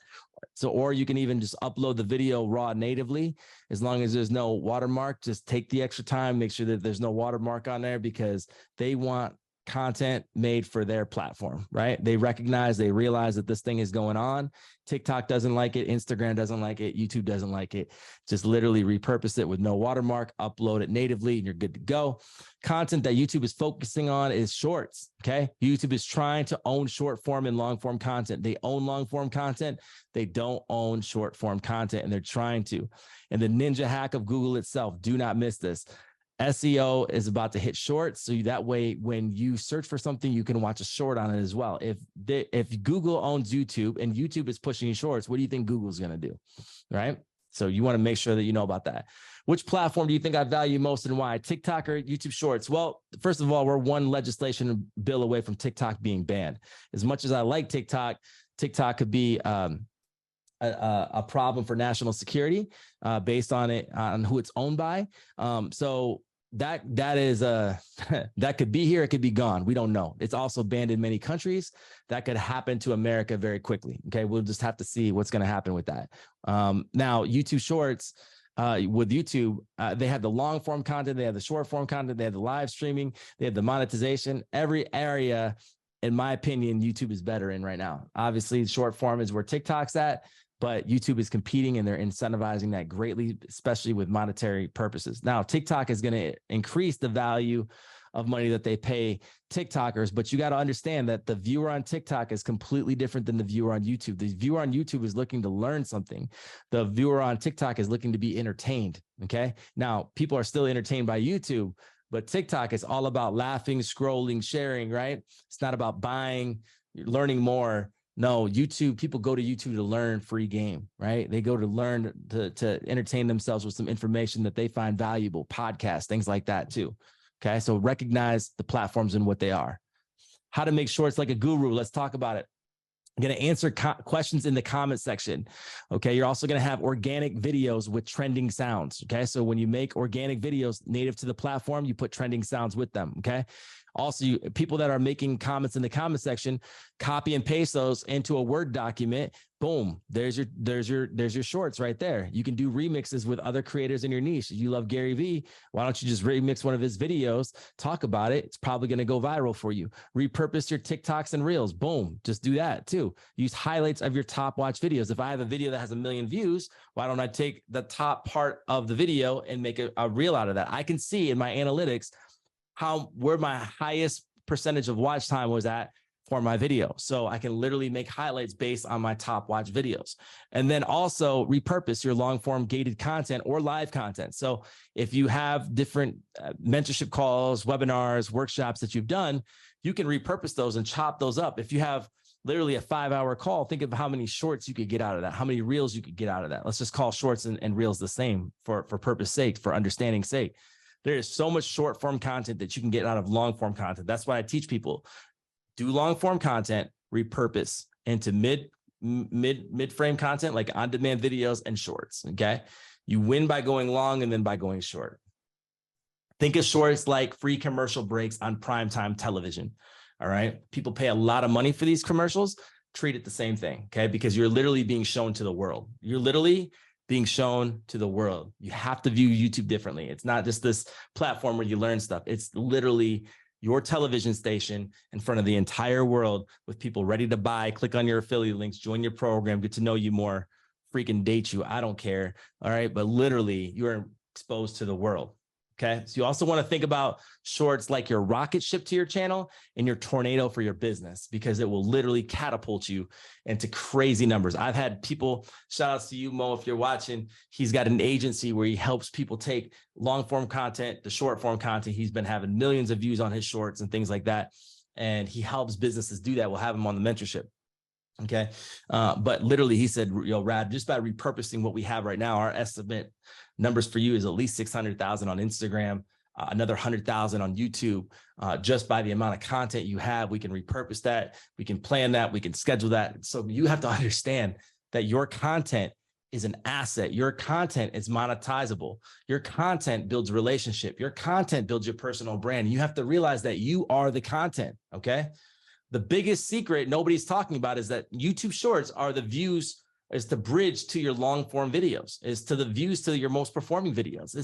So, or you can even just upload the video raw natively. As long as there's no watermark, just take the extra time, make sure that there's no watermark on there, because they want content made for their platform, right? They realize that this thing is going on. TikTok doesn't like it. Instagram doesn't like it. YouTube doesn't like it. Just literally repurpose it with no watermark, upload it natively, and you're good to go. Content that YouTube is focusing on is shorts. Okay. YouTube is trying to own short form and long form content. They own long form content. They don't own short form content, and they're trying to. And the ninja hack of Google itself, do not miss this. SEO is about to hit shorts. So that way, when you search for something, you can watch a short on it as well. If Google owns YouTube and YouTube is pushing shorts, what do you think Google's going to do? Right? So you want to make sure that you know about that. Which platform do you think I value most and why? TikTok or YouTube Shorts? Well, first of all, we're one legislation bill away from TikTok being banned. As much as I like TikTok, TikTok could be a a problem for national security based on it, on who it's owned by. So that is that could be here, it could be gone. We don't know. It's also banned in many countries. That could happen to America very quickly. Okay, we'll just have to see what's going to happen with that. Now, YouTube Shorts. With YouTube, they have the long form content, they have the short form content, they have the live streaming, they have the monetization. Every area, in my opinion, YouTube is better in right now. Obviously, short form is where TikTok's at, but YouTube is competing and they're incentivizing that greatly, especially with monetary purposes. Now, TikTok is going to increase the value of money that they pay TikTokers, but you got to understand that the viewer on TikTok is completely different than the viewer on YouTube. The viewer on YouTube is looking to learn something. The viewer on TikTok is looking to be entertained. Okay. Now, people are still entertained by YouTube, but TikTok is all about laughing, scrolling, sharing, right? It's not about buying, learning more. No, YouTube, people go to YouTube to learn free game, right? They go to learn to entertain themselves with some information that they find valuable, podcasts, things like that too. Okay, so recognize the platforms and what they are. How to make shorts like a guru. Let's talk about it. I'm going to answer questions in the comment section. Okay, you're also going to have organic videos with trending sounds. Okay, so when you make organic videos native to the platform, you put trending sounds with them. Okay. Also, people that are making comments in the comment section, copy and paste those into a Word document. Boom, there's your shorts right there. You can do remixes with other creators in your niche. You love Gary Vee. Why don't you just remix one of his videos, talk about it? It's probably going to go viral for you. Repurpose your TikToks and Reels. Boom, just do that too. Use highlights of your top watch videos. If I have a video that has 1 million views, why don't I take the top part of the video and make a reel out of that? I can see in my analytics where my highest percentage of watch time was at for my video. So I can literally make highlights based on my top watch videos. And then also repurpose your long form gated content or live content. So if you have different mentorship calls, webinars, workshops that you've done, you can repurpose those and chop those up. If you have literally a 5-hour call, think of how many shorts you could get out of that, how many reels you could get out of that. Let's just call shorts and reels the same for purpose sake, for understanding's sake. There is so much short form content that you can get out of long form content. That's why I teach people, do long form content, repurpose into mid frame content, like on demand videos and shorts. Okay. You win by going long and then by going short. Think of shorts like free commercial breaks on primetime television. All right. People pay a lot of money for these commercials. Treat it the same thing. Okay. Because you're literally being shown to the world. You're literally being shown to the world. You have to view YouTube differently. It's not just this platform where you learn stuff. It's literally your television station in front of the entire world with people ready to buy. Click on your affiliate links, join your program, get to know you more, freaking date you. I don't care. All right. But literally you're exposed to the world. Okay. So you also want to think about shorts like your rocket ship to your channel and your tornado for your business, because it will literally catapult you into crazy numbers. I've had people, shout outs to you, Mo, if you're watching, he's got an agency where he helps people take long form content, the short form content. He's been having millions of views on his shorts and things like that. And he helps businesses do that. We'll have him on the mentorship. Okay. But literally he said, Rad, just by repurposing what we have right now, our estimate numbers for you is at least 600,000 on Instagram, another 100,000 on YouTube. Just by the amount of content you have, we can repurpose that. We can plan that. We can schedule that. So you have to understand that your content is an asset. Your content is monetizable. Your content builds relationship. Your content builds your personal brand. You have to realize that you are the content. Okay. The biggest secret nobody's talking about is that YouTube shorts are the views, is the bridge to your long form videos, is to the views to your most performing videos.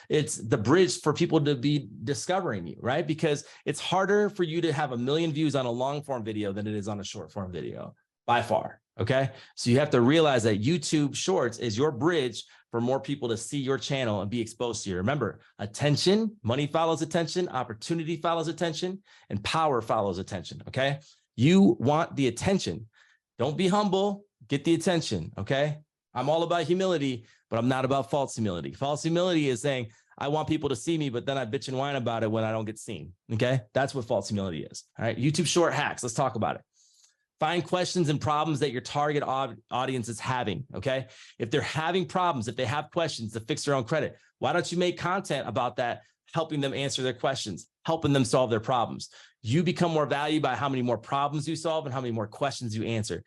It's the bridge for people to be discovering you, right? Because it's harder for you to have 1 million views on a long form video than it is on a short form video by far. Okay. So you have to realize that YouTube shorts is your bridge for more people to see your channel and be exposed to you. Remember, attention, money follows attention, opportunity follows attention, and power follows attention. Okay. You want the attention. Don't be humble, get the attention. Okay. I'm all about humility, but I'm not about false humility. False humility is saying, I want people to see me, but then I bitch and whine about it when I don't get seen. Okay. That's what false humility is. All right. YouTube short hacks. Let's talk about it. Find questions and problems that your target audience is having, okay? If they're having problems, if they have questions to fix their own credit, why don't you make content about that, helping them answer their questions, helping them solve their problems? You become more valued by how many more problems you solve and how many more questions you answer.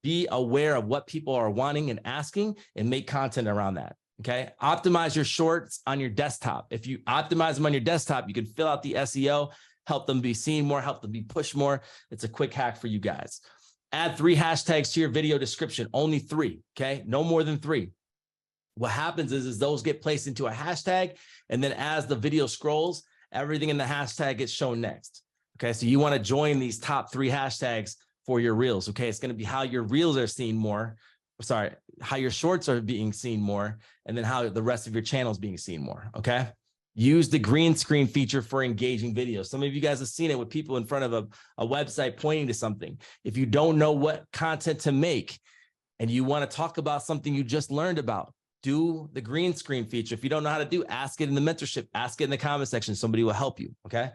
Be aware of what people are wanting and asking and make content around that. Okay. Optimize your shorts on your desktop. If you optimize them on your desktop, you can fill out the SEO, help them be seen more, help them be pushed more. It's a quick hack for you guys. Add 3 hashtags to your video description, only 3. Okay. No more than 3. What happens is those get placed into a hashtag. And then as the video scrolls, everything in the hashtag gets shown next. Okay. So you want to join these top 3 hashtags for your reels. Okay. It's going to be how your reels are seen more. Sorry, how your shorts are being seen more, and then how the rest of your channel is being seen more. Okay. Use the green screen feature for engaging videos. Some of you guys have seen it with people in front of a website pointing to something. If you don't know what content to make and you want to talk about something you just learned about, do the green screen feature. If you don't know how to do, ask it in the mentorship, ask it in the comment section. Somebody will help you. Okay.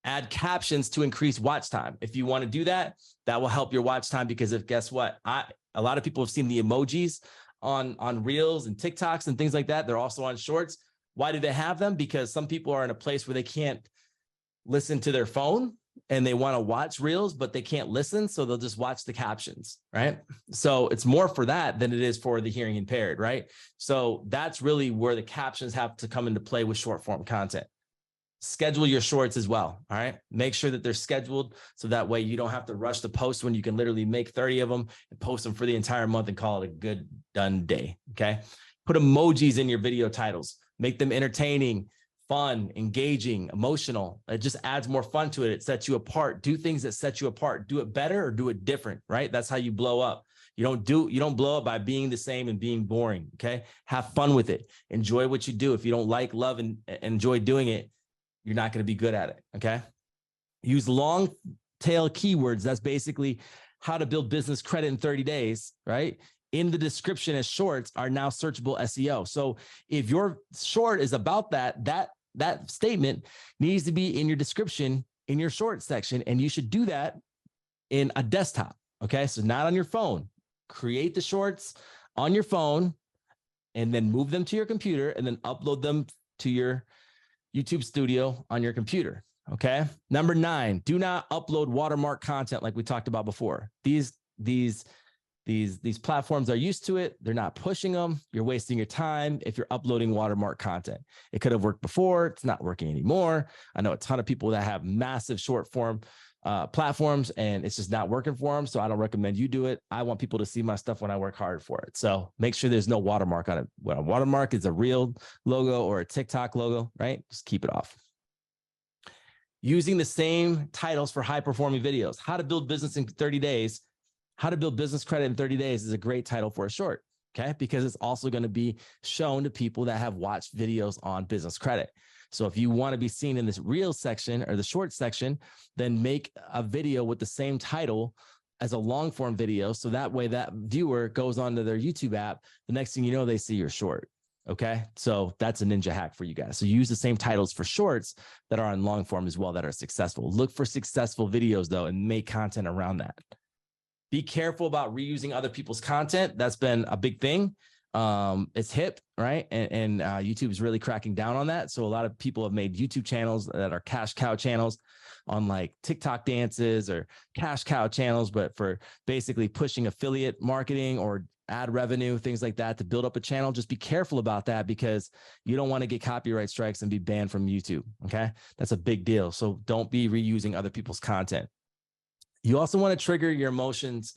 Add captions to increase watch time. If you want to do that, that will help your watch time, because if guess what? A lot of people have seen the emojis on Reels and TikToks and things like that. They're also on Shorts. Why do they have them? Because some people are in a place where they can't listen to their phone and they want to watch Reels, but they can't listen. So they'll just watch the captions, right? So it's more for that than it is for the hearing impaired, right? So that's really where the captions have to come into play with short form content. Schedule your shorts as well. All right. Make sure that they're scheduled so that way you don't have to rush the post when you can literally make 30 of them and post them for the entire month and call it a good done day. Okay. Put emojis in your video titles, make them entertaining, fun, engaging, emotional. It just adds more fun to it. It sets you apart. Do things that set you apart. Do it better or do it different, right? That's how you blow up. You don't blow up by being the same and being boring. Okay. Have fun with it. Enjoy what you do. If you don't like, love, and enjoy doing it, you're not going to be good at it. Okay. Use long tail keywords. That's basically how to build business credit in 30 days, right? In the description as shorts are now searchable SEO. So if your short is about that statement needs to be in your description in your short section. And you should do that in a desktop. Okay. So not on your phone. Create the shorts on your phone and then move them to your computer and then upload them to your YouTube studio on your computer. Okay. Number 9, do not upload watermark content like we talked about before. These platforms are used to it. They're not pushing them. You're wasting your time if you're uploading watermark content. It could have worked before. It's not working anymore. I know a ton of people that have massive short form platforms and it's just not working for them. So I don't recommend you do it. I want people to see my stuff when I work hard for it. So make sure there's no watermark on it. When a watermark is a real logo or a TikTok logo, right? Just keep it off. Using the same titles for high performing videos. How to build business in 30 days. How to build business credit in 30 days is a great title for a short. Okay. Because it's also going to be shown to people that have watched videos on business credit. So if you want to be seen in this reel section or the short section, then make a video with the same title as a long form video. So that way that viewer goes onto their YouTube app. The next thing you know, they see your short. Okay. So that's a ninja hack for you guys. So use the same titles for shorts that are on long form as well that are successful. Look for successful videos though, and make content around that. Be careful about reusing other people's content. That's been a big thing. It's hip, right? And YouTube is really cracking down on that. So a lot of people have made YouTube channels that are cash cow channels on like TikTok dances or cash cow channels, but for basically pushing affiliate marketing or ad revenue, things like that to build up a channel. Just be careful about that because you don't want to get copyright strikes and be banned from YouTube. Okay. That's a big deal. So don't be reusing other people's content. You also want to trigger your emotions,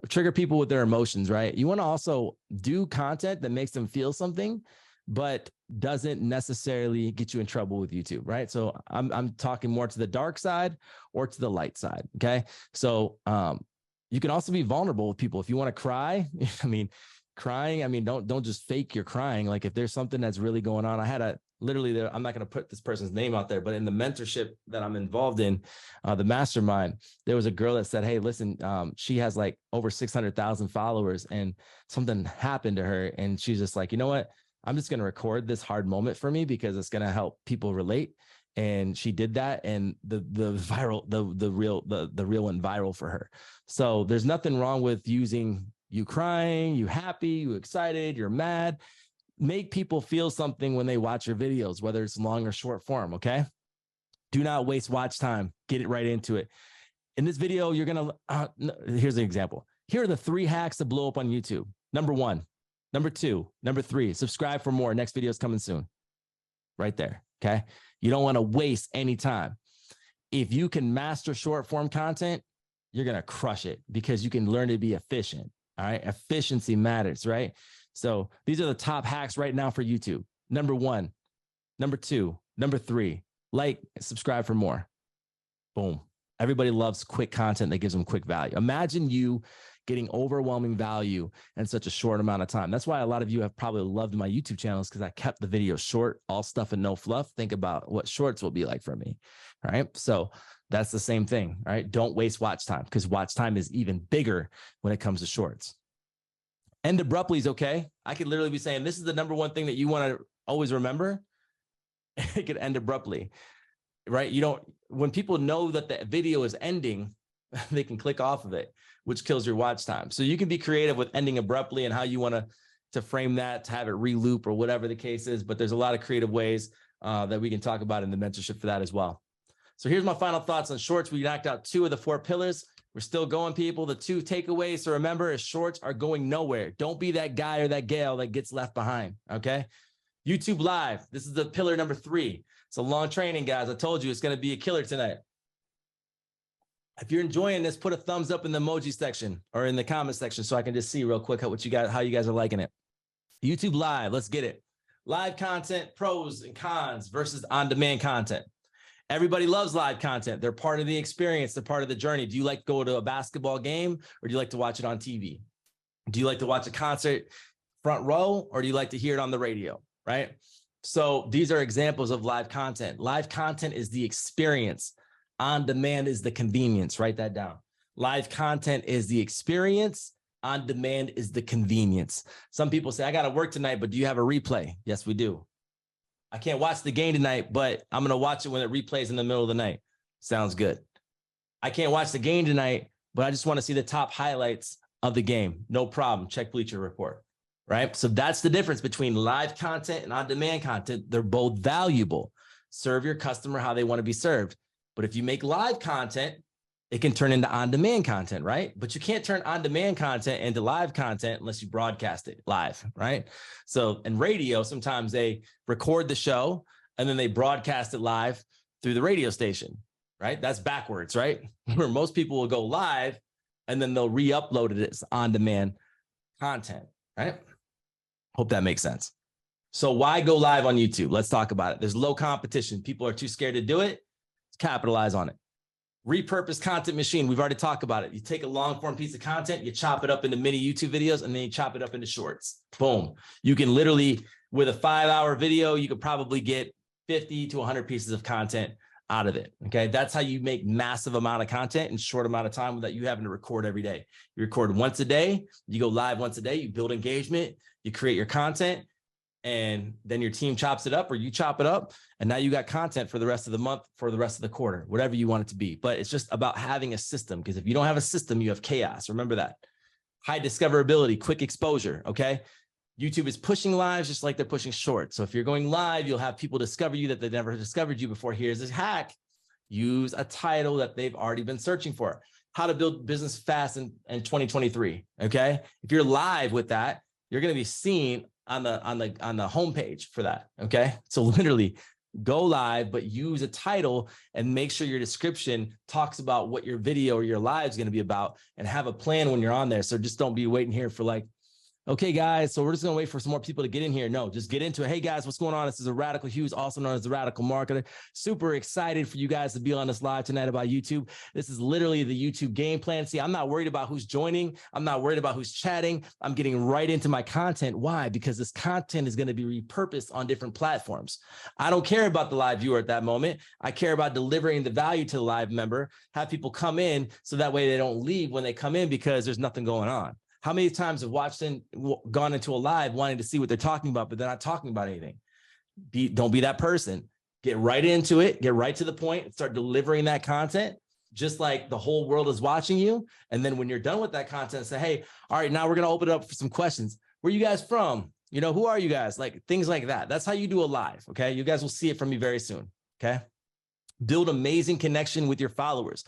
trigger people with their emotions, right? You want to also do content that makes them feel something, but doesn't necessarily get you in trouble with YouTube, right? So I'm talking more to the dark side or to the light side. Okay. So, you can also be vulnerable with people. If you want to cry, crying, don't just fake your crying. Like if there's something that's really going on, I had I'm not going to put this person's name out there, but in the mentorship that I'm involved in, the mastermind, there was a girl that said, hey, listen, she has like over 600,000 followers and something happened to her. And she's just like, you know what? I'm just going to record this hard moment for me because it's going to help people relate. And she did that. And the real went viral for her. So there's nothing wrong with using you crying, you happy, you excited, you're mad. Make people feel something when they watch your videos, whether it's long or short form. Okay. Do not waste watch time. Get it right into it. In this video, you're going to, here's an example. Here are the 3 hacks to blow up on YouTube. Number 1, number 2, number 3, subscribe for more. Next video is coming soon. Right there, okay? You don't want to waste any time. If you can master short form content, you're going to crush it because you can learn to be efficient, all right? Efficiency matters, right? So these are the top hacks right now for YouTube. Number 1, number 2, number 3, like, subscribe for more. Boom. Everybody loves quick content that gives them quick value. Imagine you getting overwhelming value in such a short amount of time. That's why a lot of you have probably loved my YouTube channels, because I kept the videos short, all stuff and no fluff. Think about what shorts will be like for me, right? So that's the same thing, right? Don't waste watch time, because watch time is even bigger when it comes to shorts. End abruptly is okay. I could literally be saying, this is the number 1 thing that you want to always remember. It could end abruptly, right? You don't, when people know that the video is ending, they can click off of it, which kills your watch time. So you can be creative with ending abruptly and how you want to frame that, to have it re-loop or whatever the case is. But there's a lot of creative ways that we can talk about in the mentorship for that as well. So here's my final thoughts on shorts. We knocked out 2 of the 4 pillars. We're still going, people. The 2 takeaways to remember is shorts are going nowhere. Don't be that guy or that gal that gets left behind, okay? YouTube Live. This is the pillar number 3. It's a long training, guys. I told you it's going to be a killer tonight. If you're enjoying this, put a thumbs up in the emoji section or in the comment section so I can just see real quick how you guys are liking it. YouTube Live, let's get it. Live content, pros and cons versus on-demand content. Everybody loves live content. They're part of the experience. They're part of the journey. Do you like to go to a basketball game, or do you like to watch it on TV? Do you like to watch a concert front row, or do you like to hear it on the radio, right? So these are examples of live content. Live content is the experience. On demand is the convenience. Write that down. Live content is the experience. On demand is the convenience. Some people say, I got to work tonight, but do you have a replay? Yes, we do. I can't watch the game tonight, but I'm going to watch it when it replays in the middle of the night. Sounds good. I can't watch the game tonight, but I just want to see the top highlights of the game. No problem. Check Bleacher Report, right? So that's the difference between live content and on-demand content. They're both valuable. Serve your customer how they want to be served. But if you make live content, it can turn into on-demand content, right? But you can't turn on-demand content into live content unless you broadcast it live, right? So in radio, sometimes they record the show and then they broadcast it live through the radio station, right? That's backwards, right? Where most people will go live and then they'll re-upload it as on-demand content, right? Hope that makes sense. So why go live on YouTube? Let's talk about it. There's low competition. People are too scared to do it. Let's capitalize on it. Repurpose content machine. We've already talked about it. You take a long form piece of content, you chop it up into mini YouTube videos, and then you chop it up into shorts. Boom. You can literally, with a 5-hour video, you could probably get 50 to 100 pieces of content out of it. Okay. That's how you make massive amount of content in short amount of time without you having to record every day. You record once a day, you go live once a day, you build engagement, you create your content, and then your team chops it up or you chop it up. And now you got content for the rest of the month, for the rest of the quarter, whatever you want it to be. But it's just about having a system, because if you don't have a system, you have chaos. Remember that. High discoverability, quick exposure. Okay. YouTube is pushing lives just like they're pushing shorts. So if you're going live, you'll have people discover you that they never discovered you before. Here's this hack. Use a title that they've already been searching for. How to build business fast in 2023. Okay. If you're live with that, you're going to be seen on the homepage for that. Okay. So literally go live, but use a title and make sure your description talks about what your video or your live is going to be about, and have a plan when you're on there. So just don't be waiting here for like, okay, guys, so we're just going to wait for some more people to get in here. No, just get into it. Hey, guys, what's going on? This is a Radikal Hughes, also known as the Radikal Marketer. Super excited for you guys to be on this live tonight about YouTube. This is literally the YouTube game plan. See, I'm not worried about who's joining. I'm not worried about who's chatting. I'm getting right into my content. Why? Because this content is going to be repurposed on different platforms. I don't care about the live viewer at that moment. I care about delivering the value to the live member, have people come in so that way they don't leave when they come in because there's nothing going on. How many times have gone into a live wanting to see what they're talking about, but they're not talking about anything? Don't be that person. Get right into it. Get right to the point. Start delivering that content, just like the whole world is watching you. And then when you're done with that content, say, hey, all right, now we're going to open it up for some questions. Where are you guys from? You know, who are you guys? Like things like that. That's how you do a live. Okay. You guys will see it from me very soon. Okay. Build amazing connection with your followers.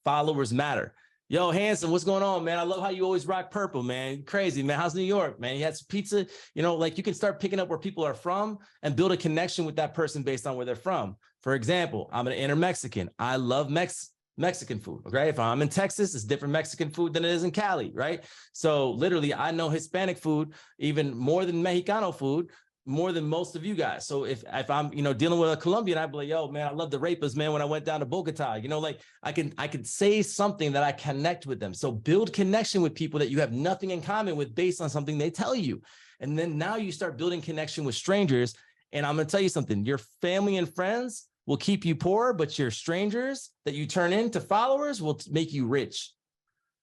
Followers matter. Yo, Hanson, what's going on, man? I love how you always rock purple, man. Crazy, man. How's New York, man? You had some pizza, like you can start picking up where people are from and build a connection with that person based on where they're from. For example, I'm an inner Mexican. I love Mexican food, okay? If I'm in Texas, it's different Mexican food than it is in Cali, right? So literally, I know Hispanic food even more than Mexicano food, more than most of you guys. So if I'm, dealing with a Colombian, I'd be like, yo, man, I love the rapists, man. When I went down to Bogota, like I can say something that I connect with them. So build connection with people that you have nothing in common with based on something they tell you. And then now you start building connection with strangers. And I'm going to tell you something, your family and friends will keep you poor, but your strangers that you turn into followers will make you rich.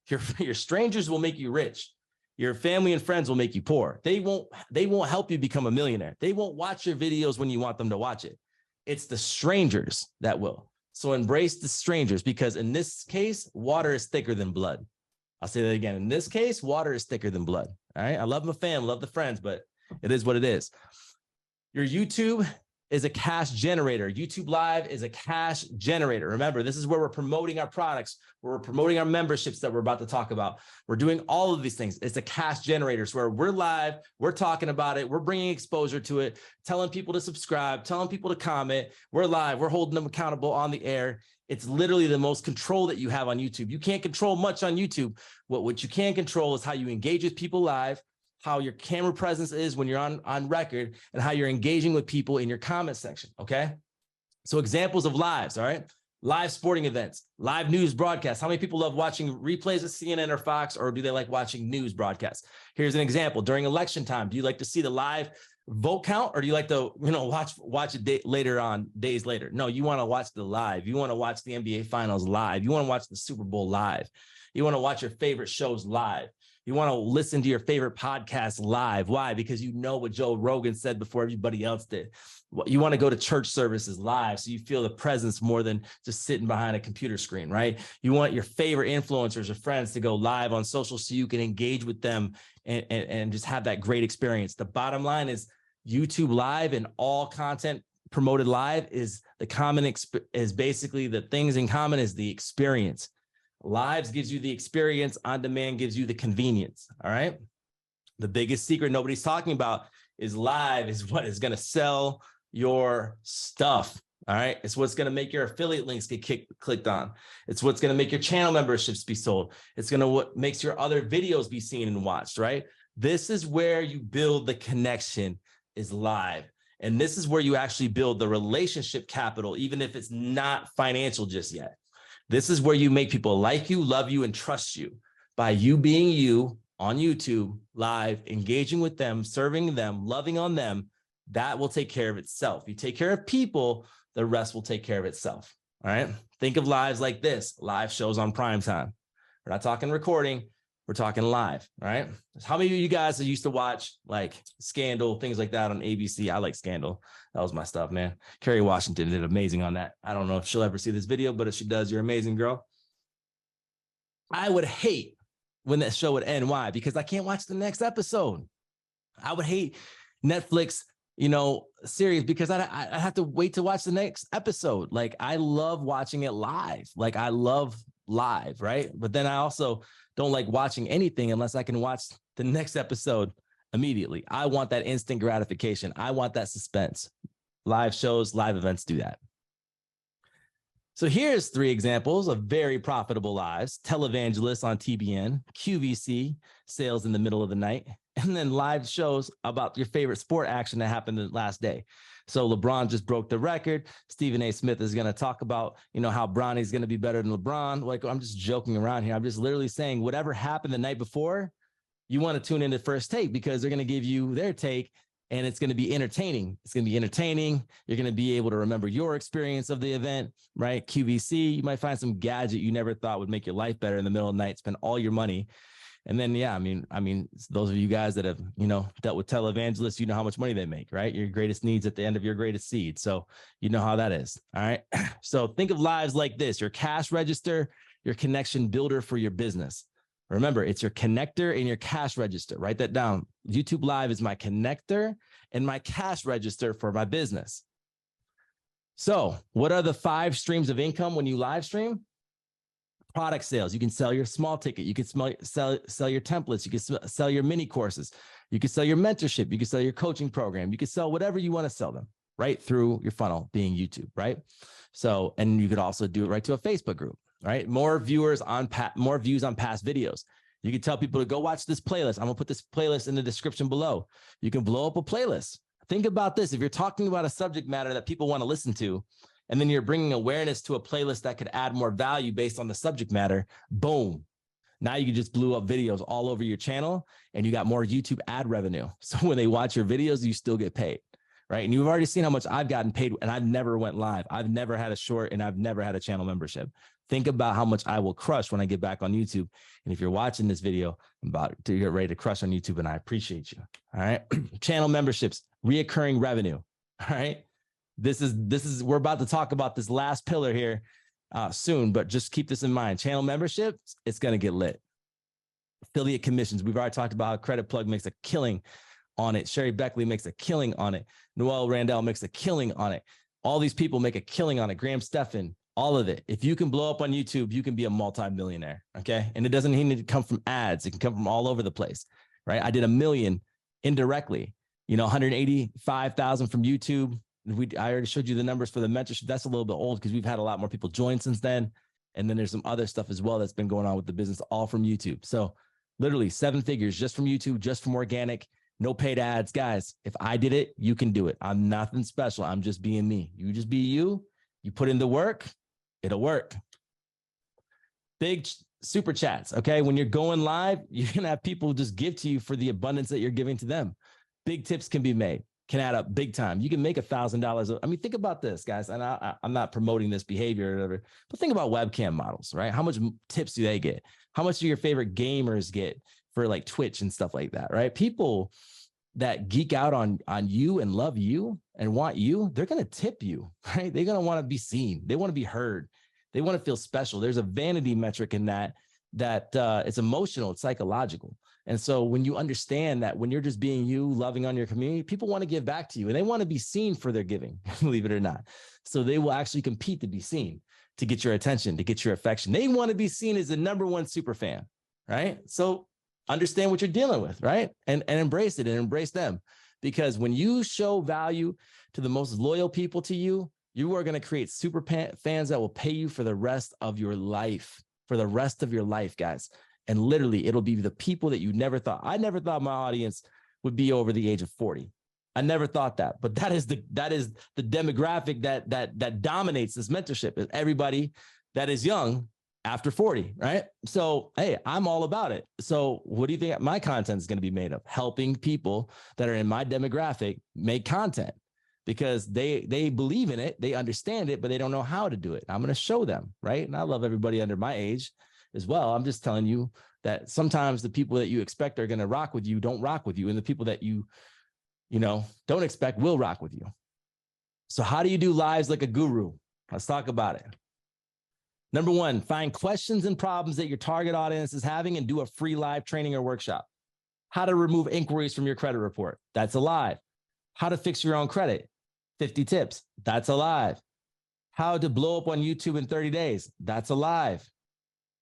Your strangers will make you rich. Your family and friends will make you poor. They won't help you become a millionaire. They won't watch your videos when you want them to watch it. It's the strangers that will. So embrace the strangers, because in this case, water is thicker than blood. I'll say that again. In this case, water is thicker than blood. All right. I love my family, love the friends, but it is what it is. Your YouTube is a cash generator. YouTube Live is a cash generator. Remember, this is where we're promoting our products, where we're promoting our memberships that we're about to talk about. We're doing all of these things. It's a cash generator. So where we're live, we're talking about it, we're bringing exposure to it, telling people to subscribe, telling people to comment. We're live, we're holding them accountable on the air. It's literally the most control that you have on YouTube. You can't control much on YouTube. What you can control is how you engage with people live, how your camera presence is when you're on record, and how you're engaging with people in your comment section, okay? So examples of lives, all right? Live sporting events, live news broadcasts. How many people love watching replays of CNN or Fox, or do they like watching news broadcasts? Here's an example. During election time, do you like to see the live vote count, or do you like to watch it later on, days later? No, you want to watch the live. You want to watch the NBA Finals live. You want to watch the Super Bowl live. You want to watch your favorite shows live. You want to listen to your favorite podcast live. Why? Because you know what Joe Rogan said before everybody else did. You want to go to church services live, so you feel the presence more than just sitting behind a computer screen, right? You want your favorite influencers or friends to go live on social so you can engage with them and just have that great experience. The bottom line is YouTube Live and all content promoted live is the common is basically the things in common is the experience. Lives gives you the experience, on demand gives you the convenience. All right. The biggest secret nobody's talking about is live is what is going to sell your stuff. All right. It's what's going to make your affiliate links get clicked on. It's what's going to make your channel memberships be sold. It's going to what makes your other videos be seen and watched. Right. This is where you build the connection, is live. And this is where you actually build the relationship capital, even if it's not financial just yet. This is where you make people like you, love you, and trust you by you being you on YouTube live, engaging with them, serving them, loving on them. That will take care of itself. You take care of people, the rest will take care of itself. All right. Think of lives like this, live shows on prime time. We're not talking recording. We're talking live. All right. How many of you guys used to watch like Scandal, things like that on ABC? I like Scandal. That was my stuff, man. Kerry Washington did amazing on that. I don't know if she'll ever see this video, but if she does, you're amazing, girl. I would hate when that show would end. Why? Because I can't watch the next episode. I would hate Netflix, series, because I have to wait to watch the next episode. Like, I love watching it live. Like, I love live, right? But then I also don't like watching anything unless I can watch the next episode immediately. I want that instant gratification. I want that suspense. Live shows, live events do that. So here's 3 examples of very profitable lives: televangelists on TBN, QVC, sales in the middle of the night, and then live shows about your favorite sport action that happened the last day. So LeBron just broke the record. Stephen A. Smith is going to talk about, how Bronny's going to be better than LeBron. Like, I'm just joking around here. I'm just literally saying whatever happened the night before, you want to tune into First Take, because they're going to give you their take, and it's going to be entertaining. It's going to be entertaining. You're going to be able to remember your experience of the event, right? QVC, you might find some gadget you never thought would make your life better in the middle of the night, spend all your money. And then, yeah, I mean, those of you guys that have, dealt with televangelists, you know how much money they make, right? Your greatest needs at the end of your greatest seed. So you know how that is. All right. So think of lives like this: your cash register, your connection builder for your business. Remember, it's your connector and your cash register. Write that down. YouTube Live is my connector and my cash register for my business. So what are the 5 streams of income when you live stream? product sales. You can sell your small ticket. You can sell your templates. You can sell your mini courses. You can sell your mentorship. You can sell your coaching program. You can sell whatever you want to sell them right through your funnel being YouTube, right? So, and you could also do it right to a Facebook group, right? More views on past videos. You can tell people to go watch this playlist. I'm gonna put this playlist in the description below. You can blow up a playlist. Think about this. If you're talking about a subject matter that people want to listen to, and then you're bringing awareness to a playlist that could add more value based on the subject matter, boom. Now you can just blew up videos all over your channel and you got more YouTube ad revenue. So when they watch your videos, you still get paid, right? And you've already seen how much I've gotten paid and I've never went live. I've never had a short and I've never had a channel membership. Think about how much I will crush when I get back on YouTube. And if you're watching this video, I'm about to get ready to crush on YouTube and I appreciate you. All right. Channel memberships, reoccurring revenue. All right. This is, we're about to talk about this last pillar here soon, but just keep this in mind. Channel memberships, it's going to get lit. Affiliate commissions. We've already talked about how Credit Plug makes a killing on it. Sherry Beckley makes a killing on it. Noel Randall makes a killing on it. All these people make a killing on it. Graham Stephan, all of it. If you can blow up on YouTube, you can be a multi-millionaire. Okay. And it doesn't need to come from ads. It can come from all over the place, right? I did 1 million indirectly, 185,000 from YouTube. I already showed you the numbers for the mentorship. That's a little bit old because we've had a lot more people join since then. And then there's some other stuff as well that's been going on with the business, all from YouTube. So literally 7 figures just from YouTube, just from organic, no paid ads. Guys, if I did it, you can do it. I'm nothing special. I'm just being me. You just be you. You put in the work, it'll work. Big super chats. Okay. When you're going live, you're going to have people just give to you for the abundance that you're giving to them. Big tips can be made. Can add up big time. You can make $1,000. I mean, think about this, guys. And I'm not promoting this behavior or whatever, but think about webcam models, right? How much tips do they get? How much do your favorite gamers get for like Twitch and stuff like that, right? People that geek out on you and love you and want you, they're going to tip you, right? They're going to want to be seen. They want to be heard. They want to feel special. There's a vanity metric in that it's emotional, it's psychological. And so when you understand that when you're just being you, loving on your community, people want to give back to you and they want to be seen for their giving, believe it or not. So they will actually compete to be seen, to get your attention, to get your affection. They want to be seen as the #1 super fan, right? So understand what you're dealing with, right? And embrace it and embrace them. Because when you show value to the most loyal people to you, you are going to create super fans that will pay you for the rest of your life, guys. And literally, it'll be the people that you never thought. I never thought my audience would be over the age of 40. I never thought that, but that is the demographic that dominates this mentorship, is everybody that is young after 40, right? So, hey, I'm all about it. So what do you think my content is going to be made of? Helping people that are in my demographic make content because they believe in it, they understand it, but they don't know how to do it. I'm going to show them, right? And I love everybody under my age as well. I'm just telling you that sometimes the people that you expect are going to rock with you don't rock with you. And the people that you don't expect will rock with you. So how do you do lives like a guru? Let's talk about it. Number 1, find questions and problems that your target audience is having and do a free live training or workshop. How to remove inquiries from your credit report. That's a live. How to fix your own credit. 50 tips. That's a live. How to blow up on YouTube in 30 days. That's a live.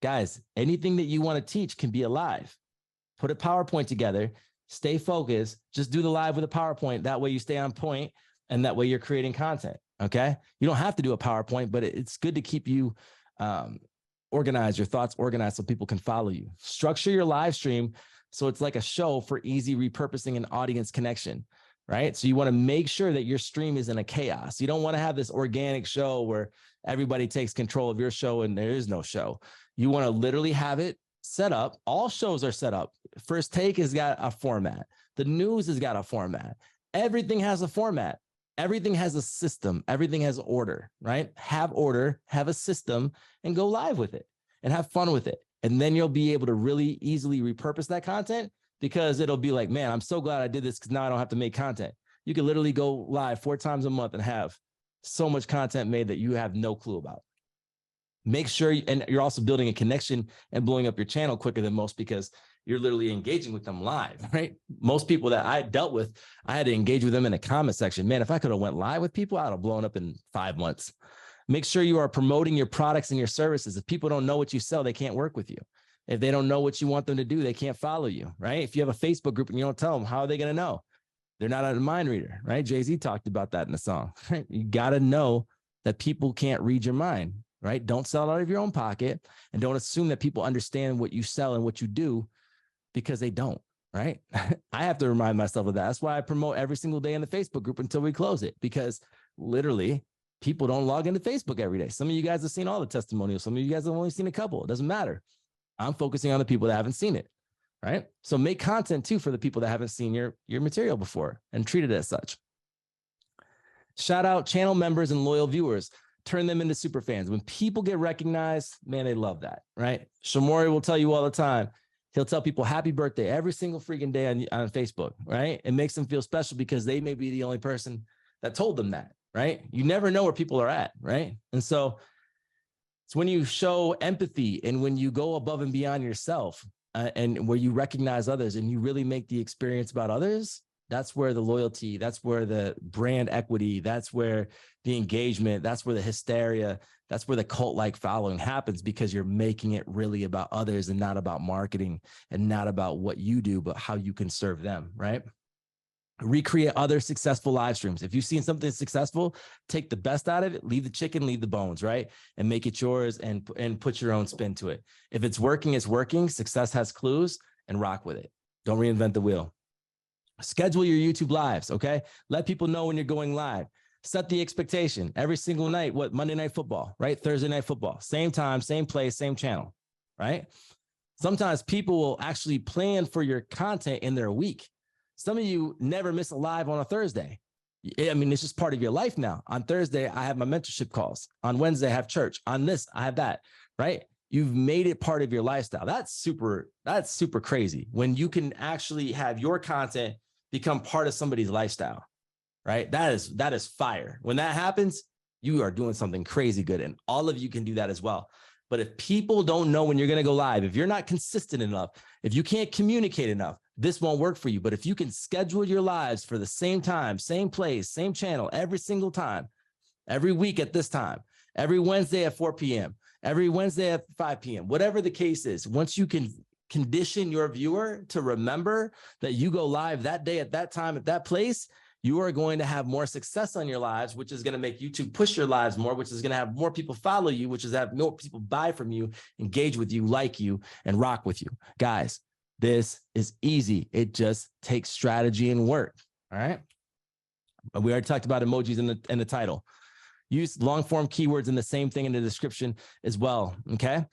Guys, anything that you want to teach can be a live. Put a PowerPoint together, stay focused, just do the live with a PowerPoint. That way you stay on point and that way you're creating content, okay? You don't have to do a PowerPoint, but it's good to keep you organized, your thoughts organized so people can follow you. Structure your live stream so it's like a show for easy repurposing and audience connection, right? So you want to make sure that your stream is in a chaos. You don't want to have this organic show where everybody takes control of your show and there is no show. You want to literally have it set up. All shows are set up. First Take has got a format. The news has got a format. Everything has a format. Everything has a system. Everything has order, right? Have order, have a system, and go live with it and have fun with it. And then you'll be able to really easily repurpose that content because it'll be like, man, I'm so glad I did this because now I don't have to make content. You can literally go live 4 times a month and have so much content made that you have no clue about. Make sure, and you're also building a connection and blowing up your channel quicker than most because you're literally engaging with them live, right? Most people that I dealt with, I had to engage with them in a comment section. Man, if I could have went live with people, I'd have blown up in 5 months. Make sure you are promoting your products and your services. If people don't know what you sell, they can't work with you. If they don't know what you want them to do, they can't follow you, right? If you have a Facebook group and you don't tell them, how are they going to know? They're not a mind reader, right? Jay-Z talked about that in the song, right? You got to know that people can't read your mind, right? Don't sell out of your own pocket, and don't assume that people understand what you sell and what you do, because they don't, right? I have to remind myself of that. That's why I promote every single day in the Facebook group until we close it, because literally people don't log into Facebook every day. Some of you guys have seen all the testimonials. Some of you guys have only seen a couple. It doesn't matter. I'm focusing on the people that haven't seen it, right? So make content too for the people that haven't seen your material before, and treat it as such. Shout out channel members and loyal viewers. Turn them into super fans. When people get recognized, man, they love that, right? Shamori will tell you all the time. He'll tell people happy birthday every single freaking day on Facebook, right? It makes them feel special because they may be the only person that told them that, right? You never know where people are at, right? And so it's when you show empathy and when you go above and beyond yourself and where you recognize others and you really make the experience about others, that's where the loyalty, that's where the brand equity, that's where the engagement, that's where the hysteria, that's where the cult-like following happens, because you're making it really about others and not about marketing and not about what you do, but how you can serve them, right? Recreate other successful live streams. If you've seen something successful, take the best out of it, leave the chicken, leave the bones, right? And make it yours and put your own spin to it. If it's working, it's working. Success has clues, and rock with it. Don't reinvent the wheel. Schedule your YouTube lives, okay? Let people know when you're going live. Set the expectation every single night. What, Monday Night Football, right? Thursday Night Football, same time, same place, same channel, right? Sometimes people will actually plan for your content in their week. Some of you never miss a live on a Thursday. I mean, it's just part of your life now. On Thursday, I have my mentorship calls. On Wednesday, I have church. On this, I have that, right? You've made it part of your lifestyle. That's super crazy when you can actually have your content become part of somebody's lifestyle, right? That is fire. When that happens, you are doing something crazy good, and all of you can do that as well. But if people don't know when you're going to go live, if you're not consistent enough, if you can't communicate enough, this won't work for you. But if you can schedule your lives for the same time, same place, same channel, every single time, every week at this time, every Wednesday at 4 p.m., every Wednesday at 5 p.m., whatever the case is, once you can condition your viewer to remember that you go live that day at that time at that place, you are going to have more success on your lives, which is going to make YouTube push your lives more, which is going to have more people follow you, which is have more people buy from you, engage with you, like you, and rock with you. Guys, this is easy. It just takes strategy and work. All right. We already talked about emojis in the title. Use long form keywords and the same thing in the description as well. Okay.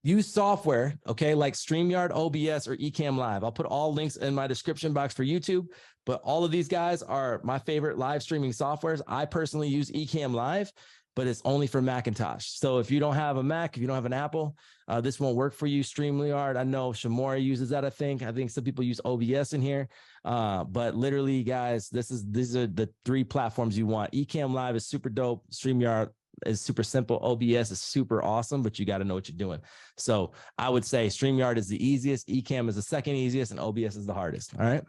Use software, okay, like StreamYard, OBS, or Ecamm Live. I'll put all links in my description box for YouTube, but all of these guys are my favorite live streaming softwares. I personally use Ecamm Live, but it's only for Macintosh. So if you don't have a Mac, if you don't have an Apple, this won't work for you. StreamYard, I know Shamori uses that, I think some people use OBS in here, but literally, guys, these are the three platforms you want. Ecamm Live is super dope. StreamYard is super simple. OBS is super awesome, but you got to know what you're doing. So I would say StreamYard is the easiest, Ecamm is the second easiest, and OBS is the hardest. All right.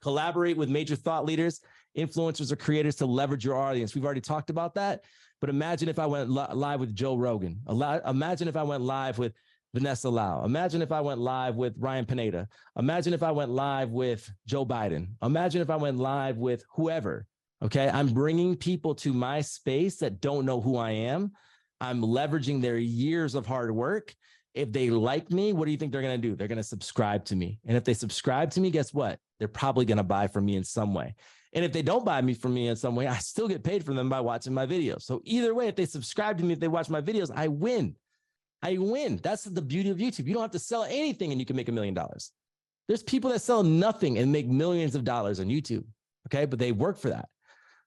Collaborate with major thought leaders, influencers, or creators to leverage your audience. We've already talked about that, but imagine if I went live with Joe Rogan. Imagine if I went live with Vanessa Lau. Imagine if I went live with Ryan Pineda. Imagine if I went live with Joe Biden. Imagine if I went live with whoever. Okay, I'm bringing people to my space that don't know who I am. I'm leveraging their years of hard work. If they like me, what do you think they're going to do? They're going to subscribe to me. And if they subscribe to me, guess what? They're probably going to buy from me in some way. And if they don't buy from me in some way, I still get paid from them by watching my videos. So either way, if they subscribe to me, if they watch my videos, I win. I win. That's the beauty of YouTube. You don't have to sell anything and you can make $1 million. There's people that sell nothing and make millions of dollars on YouTube. Okay, but they work for that.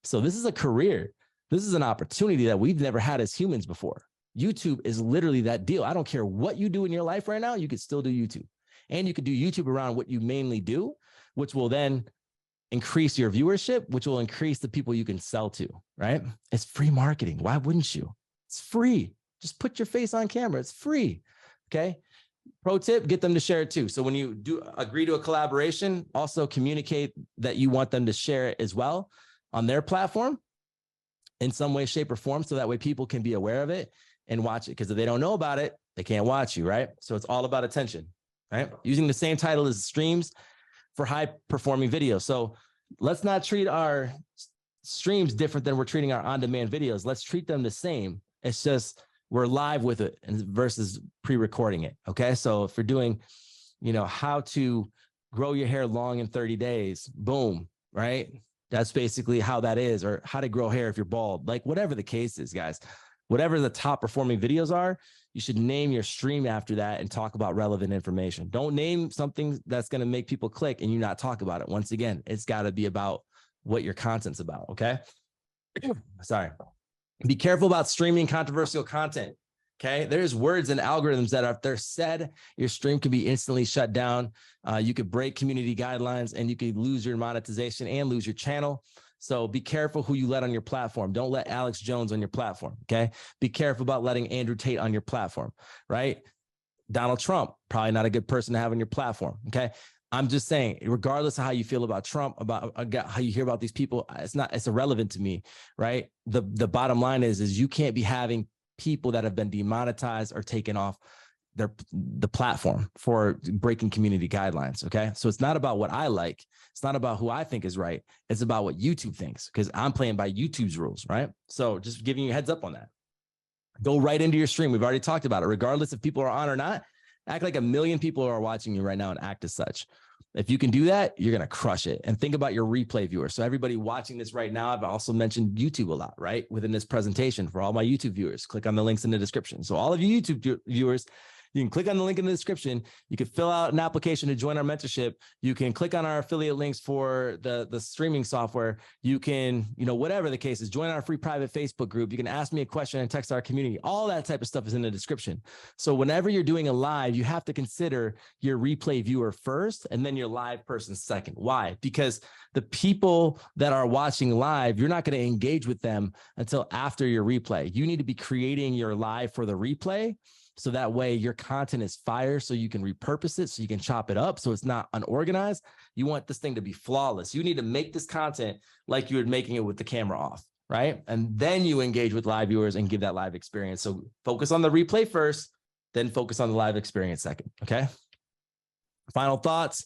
So this is a career. This is an opportunity that we've never had as humans before. YouTube is literally that deal. I don't care what you do in your life right now, you could still do YouTube. And you could do YouTube around what you mainly do, which will then increase your viewership, which will increase the people you can sell to, right? It's free marketing. Why wouldn't you? It's free. Just put your face on camera. It's free. Okay. Pro tip, get them to share it too. So when you do agree to a collaboration, also communicate that you want them to share it as well on their platform. in some way, shape, or form, so that way people can be aware of it and watch it. Because if they don't know about it, they can't watch you, right? So it's all about attention, right? Using the same title as streams for high performing videos. So let's not treat our streams different than we're treating our on-demand videos. Let's treat them the same. It's just we're live with it versus pre-recording it. Okay. So if you're doing, how to grow your hair long in 30 days, boom, right? That's basically how that is, or how to grow hair if you're bald, like whatever the case is, guys, whatever the top performing videos are, you should name your stream after that and talk about relevant information. Don't name something that's going to make people click and you not talk about it. Once again, it's got to be about what your content's about. Okay. Sorry. Be careful about streaming controversial content. Okay. There's words and algorithms that if they're said, your stream can be instantly shut down. You could break community guidelines and you could lose your monetization and lose your channel. So be careful who you let on your platform. Don't let Alex Jones on your platform. Okay. Be careful about letting Andrew Tate on your platform, right? Donald Trump, probably not a good person to have on your platform. Okay. I'm just saying, regardless of how you feel about Trump, about how you hear about these people, it's irrelevant to me, right? The bottom line is you can't be having people that have been demonetized or taken off the platform for breaking community guidelines. Okay. So it's not about what I like. It's not about who I think is right. It's about what YouTube thinks, because I'm playing by YouTube's rules. Right. So just giving you a heads up on that. Go right into your stream. We've already talked about it. Regardless if people are on or not, act like 1 million people are watching you right now and act as such. If you can do that, you're going to crush it. And think about your replay viewers. So everybody watching this right now, I've also mentioned YouTube a lot, right? Within this presentation for all my YouTube viewers, click on the links in the description. So all of you YouTube viewers, you can click on the link in the description. You can fill out an application to join our mentorship. You can click on our affiliate links for the streaming software. You can, whatever the case is, join our free private Facebook group. You can ask me a question and text our community. All that type of stuff is in the description. So whenever you're doing a live, you have to consider your replay viewer first and then your live person second. Why? Because the people that are watching live, you're not going to engage with them until after your replay. You need to be creating your live for the replay. So that way your content is fire, so you can repurpose it, so you can chop it up, so it's not unorganized. You want this thing to be flawless. You need to make this content like you were making it with the camera off, right? And then you engage with live viewers and give that live experience. So focus on the replay first, then focus on the live experience second, okay? Final thoughts.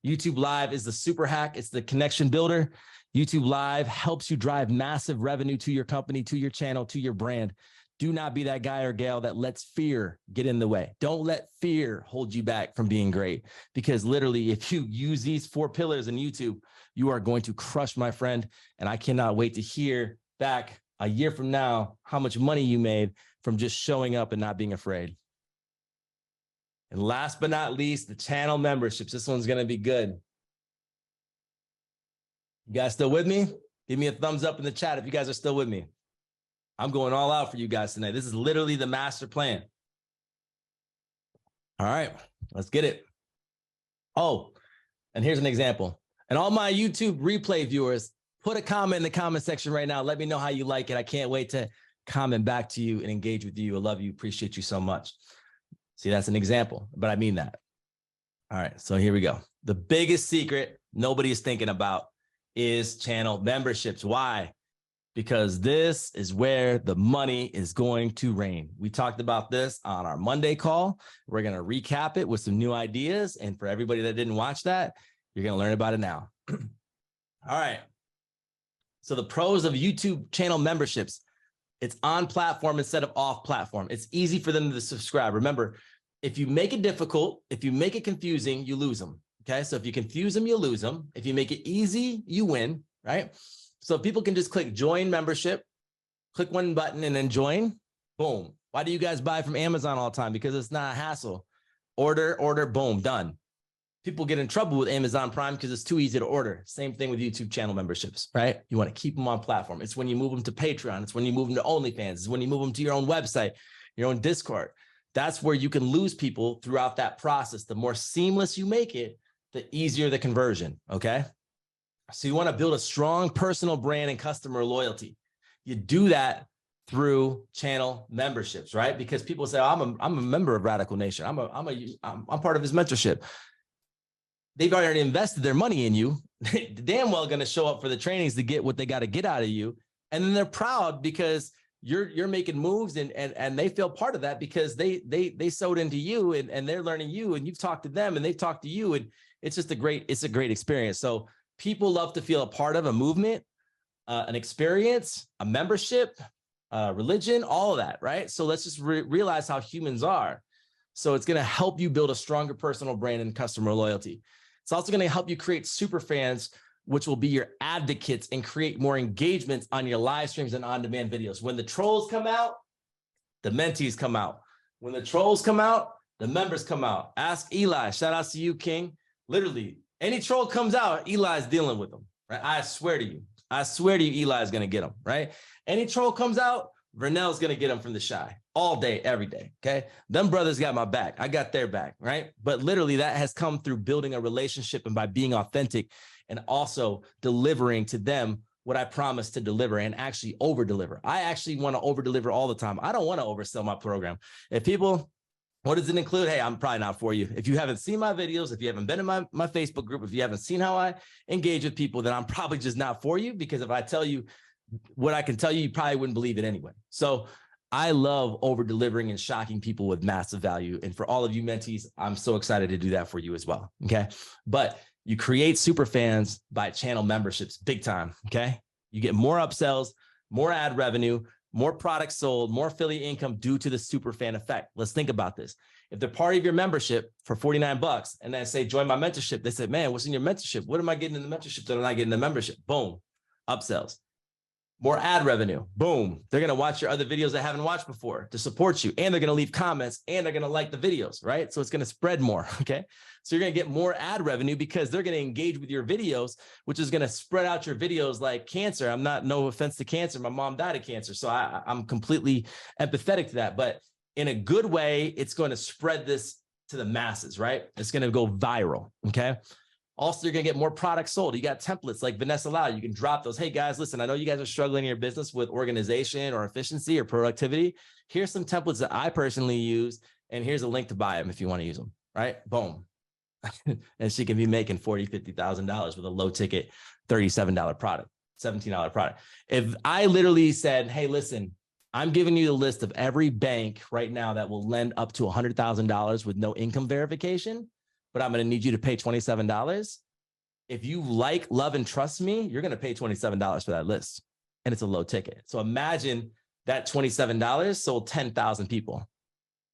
YouTube Live is the super hack. It's the connection builder. YouTube Live helps you drive massive revenue to your company, to your channel, to your brand. Do not be that guy or gal that lets fear get in the way. Don't let fear hold you back from being great, because literally if you use these 4 pillars in YouTube, you are going to crush, my friend. And I cannot wait to hear back a year from now how much money you made from just showing up and not being afraid. And last but not least, the channel memberships. This one's going to be good. You guys still with me? Give me a thumbs up in the chat if you guys are still with me. I'm going all out for you guys tonight. This is literally the master plan. All right, let's get it. Oh, and here's an example. And all my YouTube replay viewers, put a comment in the comment section right now. Let me know how you like it. I can't wait to comment back to you and engage with you. I love you. Appreciate you so much. See, that's an example, but I mean that. All right, so here we go. The biggest secret nobody is thinking about is channel memberships. Why? Because this is where the money is going to rain. We talked about this on our Monday call. We're going to recap it with some new ideas. And for everybody that didn't watch that, you're going to learn about it now. All right. So the pros of YouTube channel memberships: it's on platform instead of off platform. It's easy for them to subscribe. Remember, if you make it difficult, if you make it confusing, you lose them. Okay. So if you confuse them, you lose them. If you make it easy, you win, right? So people can just click join membership, click one button and then join, boom. Why do you guys buy from Amazon all the time? Because it's not a hassle. Order, boom, done. People get in trouble with Amazon Prime because it's too easy to order. Same thing with YouTube channel memberships, right? You want to keep them on platform. It's when you move them to Patreon. It's when you move them to OnlyFans. It's when you move them to your own website, your own Discord. That's where you can lose people throughout that process. The more seamless you make it, the easier the conversion, okay? So you want to build a strong personal brand and customer loyalty. You do that through channel memberships, right? Because people say, oh, I'm a member of Radikal Nation. I'm part of his mentorship. They've already invested their money in you. They're damn well going to show up for the trainings to get what they got to get out of you. And then they're proud because you're making moves and they feel part of that because they sewed into you and they're learning you and you've talked to them and they've talked to you. And it's just a great experience. So people love to feel a part of a movement, an experience, a membership, religion, all of that, right? So let's just realize how humans are. So it's going to help you build a stronger personal brand and customer loyalty. It's also going to help you create super fans, which will be your advocates and create more engagements on your live streams and on-demand videos. When the trolls come out, the mentees come out. When the trolls come out, the members come out. Ask Eli. Shout out to you, King. Literally, any troll comes out, Eli's dealing with them, right? I swear to you. I swear to you, Eli's going to get them, right? Any troll comes out, Vernell's going to get them from the shy all day, every day, okay? Them brothers got my back. I got their back, right? But literally, that has come through building a relationship and by being authentic and also delivering to them what I promised to deliver and actually over-deliver. I actually want to over-deliver all the time. I don't want to oversell my program. If people, what does it include? Hey, I'm probably not for you. If you haven't seen my videos, if you haven't been in my Facebook group, if you haven't seen how I engage with people, then I'm probably just not for you, because if I tell you what I can tell you, you probably wouldn't believe it anyway. So I love over-delivering and shocking people with massive value. And for all of you mentees, I'm so excited to do that for you as well, okay? But you create super fans by channel memberships, big time, okay? You get more upsells, more ad revenue, more products sold, more affiliate income due to the super fan effect. Let's think about this. If they're part of your membership for $49 and then say, join my mentorship, they say, man, what's in your mentorship? What am I getting in the mentorship that I'm not getting in the membership? Boom, upsells. More ad revenue, boom. They're going to watch your other videos they haven't watched before to support you. And they're going to leave comments and they're going to like the videos, right? So it's going to spread more, okay? So you're going to get more ad revenue because they're going to engage with your videos, which is going to spread out your videos like cancer. I'm not, no offense to cancer. My mom died of cancer. So I'm completely empathetic to that. But in a good way, it's going to spread this to the masses, right? It's going to go viral, okay? Also, you're going to get more products sold. You got templates like Vanessa Lau. You can drop those. Hey, guys, listen, I know you guys are struggling in your business with organization or efficiency or productivity. Here's some templates that I personally use, and here's a link to buy them if you want to use them, right? Boom. And she can be making $40,000, $50,000 with a low ticket $37 product, $17 product. If I literally said, hey, listen, I'm giving you the list of every bank right now that will lend up to $100,000 with no income verification, but I'm going to need you to pay $27. If you like, love, and trust me, you're going to pay $27 for that list. And it's a low ticket. So imagine that $27 sold 10,000 people.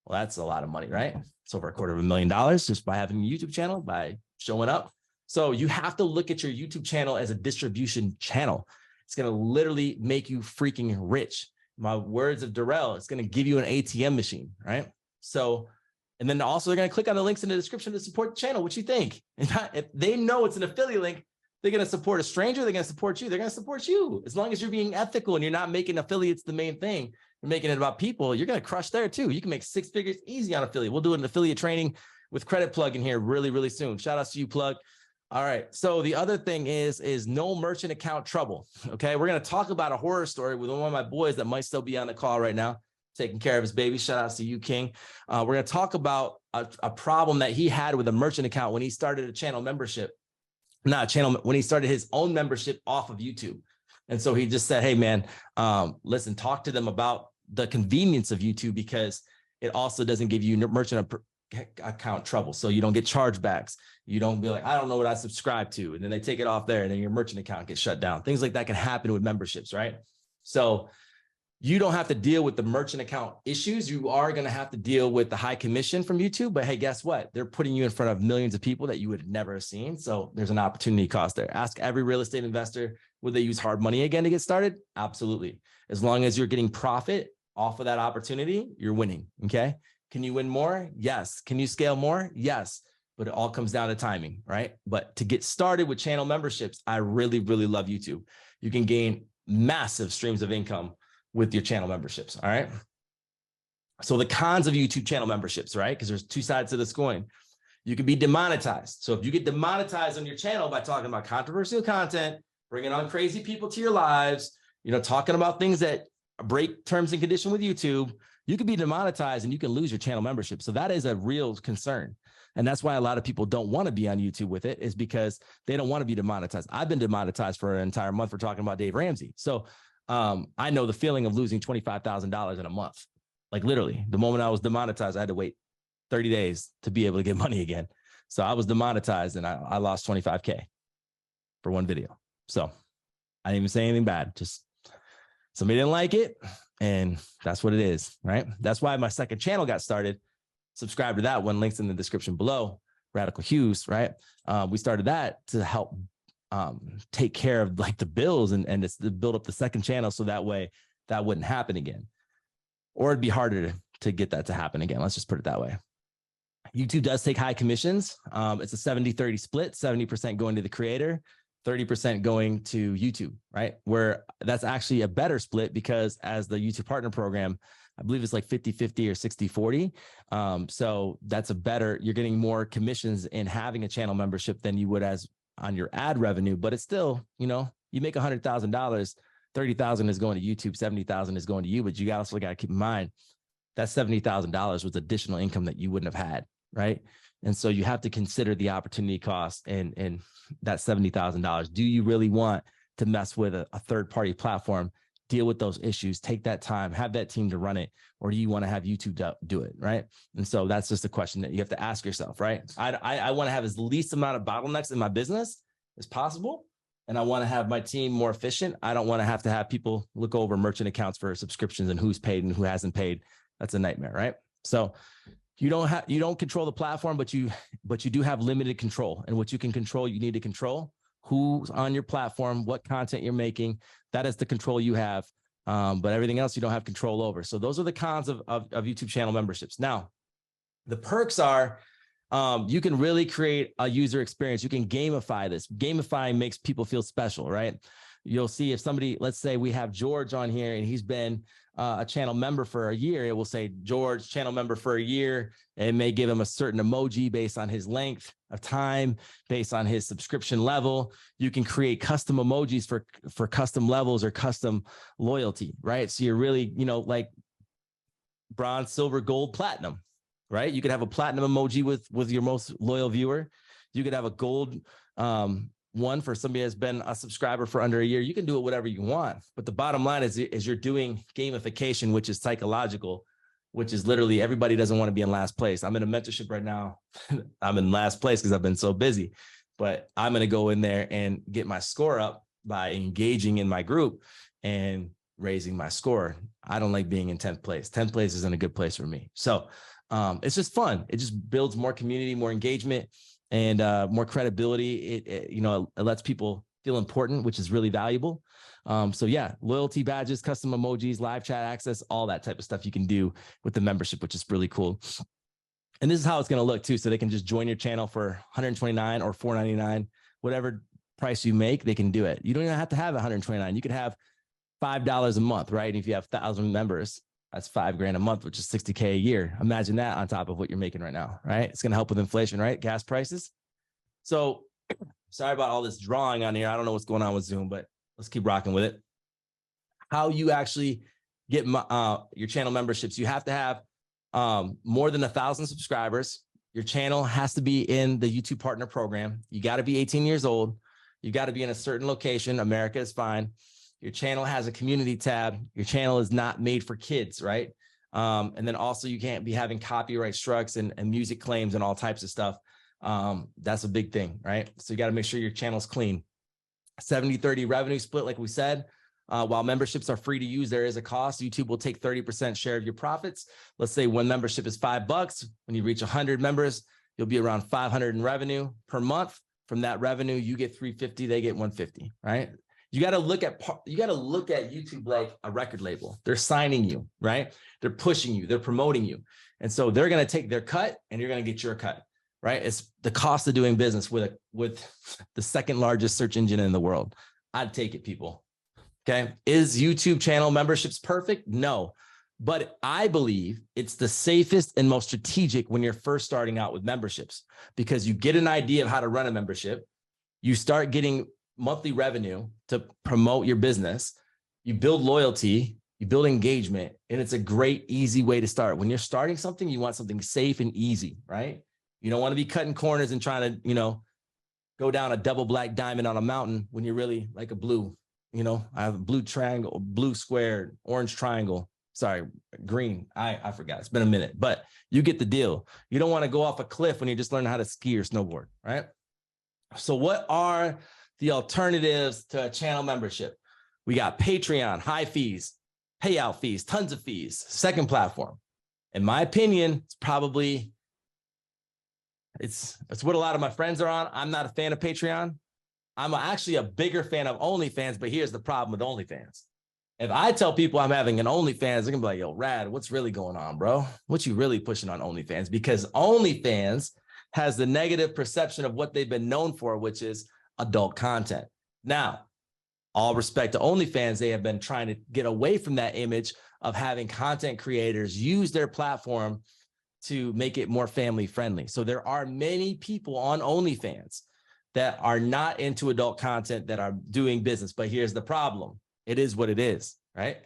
Well, that's a lot of money, right? It's over $250,000 just by having a YouTube channel, by showing up. So you have to look at your YouTube channel as a distribution channel. It's going to literally make you freaking rich. My words of Darrell, it's going to give you an ATM machine, right? So, and then also they're going to click on the links in the description to support the channel. What you think? If they know it's an affiliate link, they're going to support a stranger. They're going to support you. They're going to support you. As long as you're being ethical and you're not making affiliates the main thing, you're making it about people, you're going to crush there too. You can make 6 figures easy on affiliate. We'll do an affiliate training with Credit Plug in here really, really soon. Shout out to you, Plug. All right. So the other thing is no merchant account trouble. Okay. We're going to talk about a horror story with one of my boys that might still be on the call right now, taking care of his baby. Shout out to you, King. We're going to talk about a problem that he had with a merchant account when he started a channel membership, when he started his own membership off of YouTube. And so he just said, hey, man, listen, talk to them about the convenience of YouTube, because it also doesn't give you merchant account trouble. So you don't get chargebacks. You don't be like, I don't know what I subscribe to. And then they take it off there and then your merchant account gets shut down. Things like that can happen with memberships, right? So you don't have to deal with the merchant account issues. You are going to have to deal with the high commission from YouTube. But hey, guess what? They're putting you in front of millions of people that you would never have seen. So there's an opportunity cost there. Ask every real estate investor, would they use hard money again to get started? Absolutely. As long as you're getting profit off of that opportunity, you're winning. Okay. Can you win more? Yes. Can you scale more? Yes. But it all comes down to timing, right? But to get started with channel memberships, I really, really love YouTube. You can gain massive streams of income with your channel memberships. All right. So the cons of YouTube channel memberships, right? Because there's two sides to this coin. You can be demonetized. So if you get demonetized on your channel by talking about controversial content, bringing on crazy people to your lives, talking about things that break terms and conditions with YouTube, you could be demonetized and you can lose your channel membership. So that is a real concern. And that's why a lot of people don't want to be on YouTube with it, is because they don't want to be demonetized. I've been demonetized for an entire month for talking about Dave Ramsey. So I know the feeling of losing $25,000 in a month. Like literally, the moment I was demonetized, I had to wait 30 days to be able to get money again. So I was demonetized and I lost 25K for one video. So I didn't even say anything bad. Just somebody didn't like it. And that's what it is, right? That's why my second channel got started. Subscribe to that one. Links in the description below. Radikal Hughes, right? We started that to help take care of like the bills and it's to build up the second channel. So that way that wouldn't happen again. Or it'd be harder to get that to happen again. Let's just put it that way. YouTube does take high commissions. It's a 70-30 split, 70% going to the creator, 30% going to YouTube, right? Where that's actually a better split because as the YouTube partner program, I believe it's like 50-50 or 60-40. So that's a better, you're getting more commissions in having a channel membership than you would as on your ad revenue, but it's still, you know, you make $100,000, 30,000 is going to YouTube, 70,000 is going to you, but you also got to keep in mind that $70,000 was additional income that you wouldn't have had, right? And so you have to consider the opportunity cost and that $70,000. Do you really want to mess with a third-party platform, deal with those issues, take that time, have that team to run it, or do you want to have YouTube do it, right? And so that's just a question that you have to ask yourself, right? I want to have as least amount of bottlenecks in my business as possible, and I want to have my team more efficient. I don't want to have people look over merchant accounts for subscriptions and who's paid and who hasn't paid. That's a nightmare, right? So you don't control the platform, but you do have limited control. And what you can control, you need to control who's on your platform, what content you're making. That is the control you have. But everything else you don't have control over. So those are the cons of YouTube channel memberships. Now, the perks are you can really create a user experience. You can gamify this. Gamifying makes people feel special, right? You'll see if somebody, let's say we have George on here and he's been a channel member for a year, it will say George, channel member for a year. It may give him a certain emoji based on his length of time, based on his subscription level. You can create custom emojis for custom levels or custom loyalty, right? So you're really, you know, like bronze, silver, gold, platinum, right? You could have a platinum emoji with your most loyal viewer. You could have a gold one for somebody that's been a subscriber for under a year. You can do it whatever you want. But the bottom line is you're doing gamification, which is psychological, which is literally everybody doesn't want to be in last place. I'm in a mentorship right now. I'm in last place because I've been so busy, but I'm going to go in there and get my score up by engaging in my group and raising my score. I don't like being in 10th place. 10th place isn't a good place for me. So it's just fun. It just builds more community, more engagement, and more credibility. It lets people feel important, which is really valuable. So yeah, loyalty badges, custom emojis, live chat access, all that type of stuff you can do with the membership, which is really cool. And this is how it's going to look too. So they can just join your channel for $129 or $499, whatever price you make, they can do it. You don't even have to have $129. You could have $5 a month, right? And if you have 1,000 members, that's $5,000 a month, which is $60K a year. Imagine that on top of what you're making right now, right? It's going to help with inflation, right? Gas prices. So sorry about all this drawing on here. I don't know what's going on with Zoom, but let's keep rocking with it. How you actually get your channel memberships. You have to have more than 1,000 subscribers. Your channel has to be in the YouTube partner program. You got to be 18 years old. You got to be in a certain location. America is fine. Your channel has a community tab. Your channel is not made for kids, right? And then also you can't be having copyright strikes and music claims and all types of stuff. That's a big thing, right? So you got to make sure your channel's clean. 70-30 revenue split, like we said. While memberships are free to use, there is a cost. YouTube will take 30% share of your profits. Let's say one membership is $5. When you reach 100 members, you'll be around 500 in revenue per month. From that revenue, you get 350, they get 150, right? You got to look at YouTube like a record label. They're signing you, right? They're pushing you, they're promoting you. And so they're going to take their cut and you're going to get your cut, right? It's the cost of doing business with the second largest search engine in the world. I'd take it, people. Okay. Is YouTube channel memberships perfect? No, but I believe it's the safest and most strategic when you're first starting out with memberships, because you get an idea of how to run a membership. You start getting monthly revenue to promote your business. You build loyalty, you build engagement, and it's a great, easy way to start. When you're starting something, you want something safe and easy, right? You don't want to be cutting corners and trying to, go down a double black diamond on a mountain when you're really like a blue You know, I have a blue triangle, blue square, orange triangle. Sorry, green. I forgot. It's been a minute, but you get the deal. You don't want to go off a cliff when you're just learning how to ski or snowboard, right? So what are the alternatives to a channel membership? We got Patreon, high fees, payout fees, tons of fees. Second platform. In my opinion, it's probably, it's what a lot of my friends are on. I'm not a fan of Patreon. I'm actually a bigger fan of OnlyFans, but here's the problem with OnlyFans. If I tell people I'm having an OnlyFans, they're gonna be like, yo, Rad, what's really going on, bro? What you really pushing on OnlyFans? Because OnlyFans has the negative perception of what they've been known for, which is adult content. Now, all respect to OnlyFans, they have been trying to get away from that image of having content creators use their platform to make it more family friendly. So there are many people on OnlyFans that are not into adult content that are doing business. But here's the problem. It is what it is, right?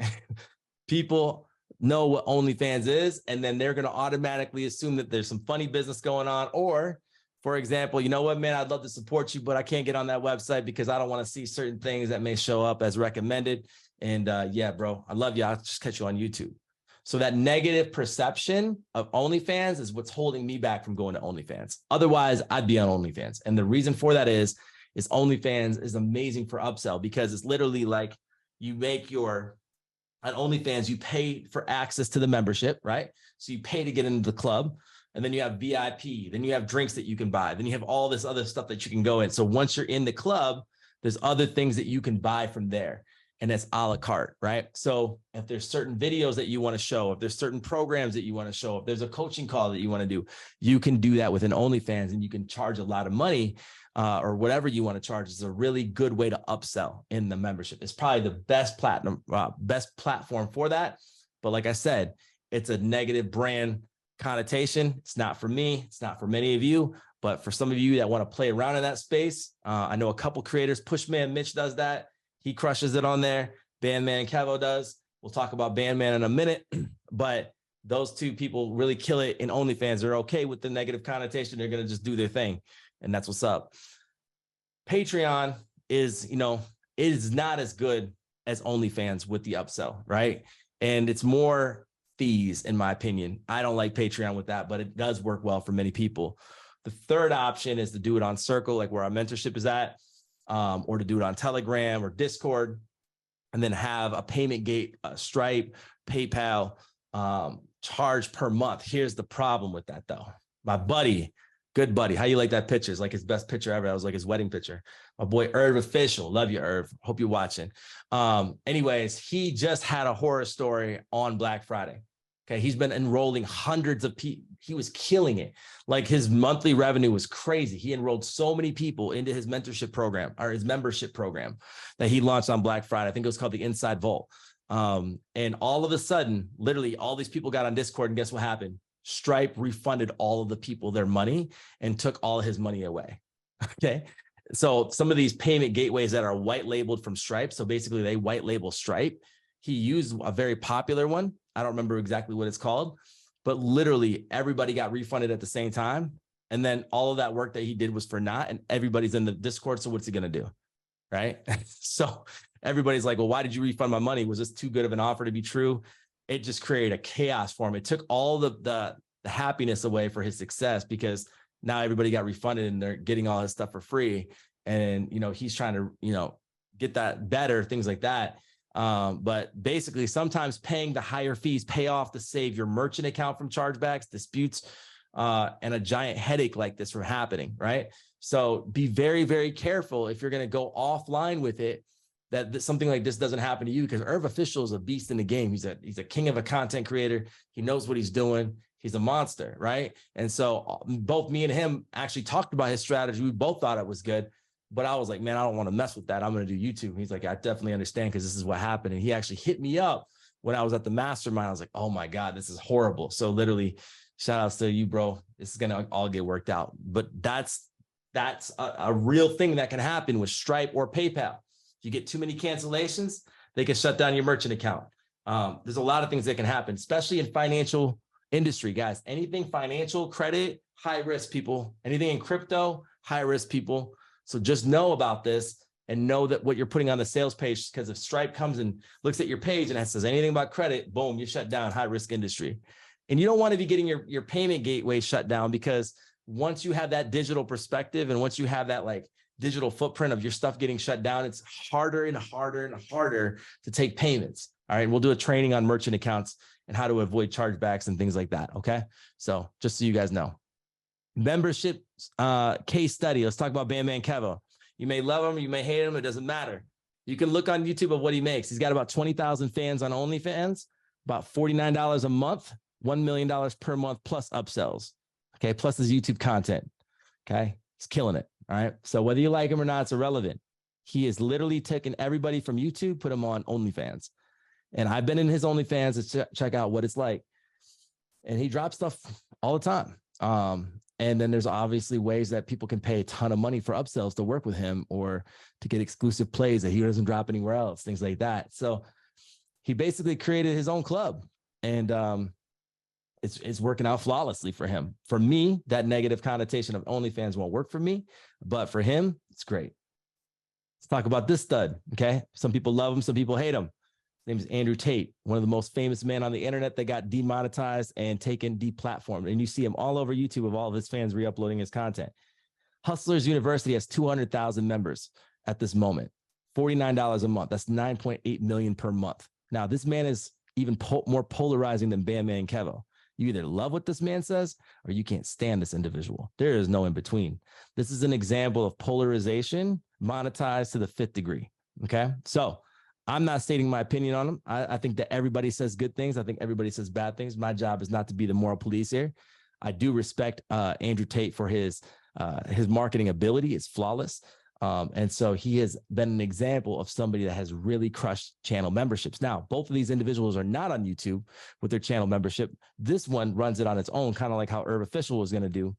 People know what OnlyFans is, and then they're going to automatically assume that there's some funny business going on. Or, for example, you know what, man, I'd love to support you, but I can't get on that website because I don't want to see certain things that may show up as recommended. And yeah, bro, I love you. I'll just catch you on YouTube. So that negative perception of OnlyFans is what's holding me back from going to OnlyFans. Otherwise, I'd be on OnlyFans. And the reason for that is OnlyFans is amazing for upsell, because it's literally like you make your, on OnlyFans, you pay for access to the membership, right? So you pay to get into the club, and then you have VIP, then you have drinks that you can buy, then you have all this other stuff that you can go in. So once you're in the club, there's other things that you can buy from there. And it's a la carte, right? So if there's certain videos that you want to show, if there's certain programs that you want to show, if there's a coaching call that you want to do, you can do that within OnlyFans, and you can charge a lot of money or whatever you want to charge. Is a really good way to upsell in the membership. It's probably the best platform for that. But like I said, it's a negative brand connotation. It's not for me. It's not for many of you. But for some of you that want to play around in that space, I know a couple creators. Pushman Mitch does that. He crushes it on there. Bandman Kevo does. We'll talk about Bandman in a minute, but those two people really kill it in OnlyFans. They're okay with the negative connotation. They're going to just do their thing. And that's what's up. Patreon is, you know, is not as good as OnlyFans with the upsell, right? And it's more fees, in my opinion. I don't like Patreon with that, but it does work well for many people. The third option is to do it on Circle, like where our mentorship is at. Or to do it on Telegram or Discord, and then have a payment gate, Stripe, PayPal, charge per month. Here's the problem with that, though. My buddy, good buddy, how you like that picture? It's like his best picture ever. That was like his wedding picture. My boy Irv Official, love you, Irv. Hope you're watching. Anyways, he just had a horror story on Black Friday. Okay, he's been enrolling hundreds of people. He was killing it. Like his monthly revenue was crazy. He enrolled so many people into his mentorship program, or his membership program, that he launched on Black Friday. I think it was called the Inside Vault. And all of a sudden, literally all these people got on Discord, and guess what happened? Stripe refunded all of the people their money and took all of his money away. Okay. So some of these payment gateways that are white labeled from Stripe. So basically they white label Stripe. He used a very popular one. I don't remember exactly what it's called, but literally everybody got refunded at the same time. And then all of that work that he did was for naught, and everybody's in the Discord. So what's he going to do? Right. So everybody's like, well, why did you refund my money? Was this too good of an offer to be true? It just created a chaos for him. It took all the happiness away for his success, because now everybody got refunded and they're getting all his stuff for free. And, you know, he's trying to, you know, get that better, things like that. But basically sometimes paying the higher fees pay off to save your merchant account from chargebacks, disputes, and a giant headache like this from happening, right? So be very, very careful if you're going to go offline with it, that something like this doesn't happen to you, because Irv Official is a beast in the game. He's a king of a content creator. He knows what he's doing. He's a monster, right? And so both me and him actually talked about his strategy. We both thought it was good. But I was like, man, I don't want to mess with that. I'm going to do YouTube. He's like, I definitely understand, because this is what happened. And he actually hit me up when I was at the mastermind. I was like, oh my God, this is horrible. So literally, shout outs to you, bro. This is going to all get worked out. But that's a real thing that can happen with Stripe or PayPal. If you get too many cancellations, they can shut down your merchant account. There's a lot of things that can happen, especially in financial industry, guys. Anything financial, credit, high risk, people. Anything in crypto, high risk, people. So just know about this. and know that what you're putting on the sales page, because if Stripe comes and looks at your page and it says anything about credit, boom, you shut down, high risk industry. And you don't want to be getting your payment gateway shut down, because once you have that digital perspective and once you have that like digital footprint of your stuff getting shut down, it's harder and harder and harder to take payments. All right. We'll do a training on merchant accounts and how to avoid chargebacks and things like that. Okay. So just so you guys know. Membership case study. Let's talk about Bam Man Kevo. You may love him, you may hate him, it doesn't matter. You can look on YouTube of what he makes. He's got about 20,000 fans on OnlyFans, about $49 a month, $1 million per month plus upsells. Okay, plus his YouTube content. Okay, he's killing it. All right. So whether you like him or not, it's irrelevant. He is literally taking everybody from YouTube, put them on OnlyFans. And I've been in his OnlyFans to check out what it's like. And he drops stuff all the time. And then there's obviously ways that people can pay a ton of money for upsells to work with him or to get exclusive plays that he doesn't drop anywhere else, things like that. So he basically created his own club, and it's working out flawlessly for him. For me, that negative connotation of OnlyFans won't work for me, but for him, it's great. Let's talk about this stud, okay? Some people love him, some people hate him. His name is Andrew Tate, one of the most famous men on the internet that got demonetized and taken deplatformed. And you see him all over YouTube of all of his fans re-uploading his content. Hustlers University has 200,000 members at this moment, $49 a month. That's 9.8 million per month. Now, this man is even more polarizing than Bam Man Kevo. You either love what this man says or you can't stand this individual. There is no in between. This is an example of polarization monetized to the 5th degree. Okay. So I'm not stating my opinion on him. I think that everybody says good things. I think everybody says bad things. My job is not to be the moral police here. I do respect Andrew Tate for his marketing ability. It's flawless. And so he has been an example of somebody that has really crushed channel memberships. Now, both of these individuals are not on YouTube with their channel membership. This one runs it on its own, kind of like how Herb Official was going to do.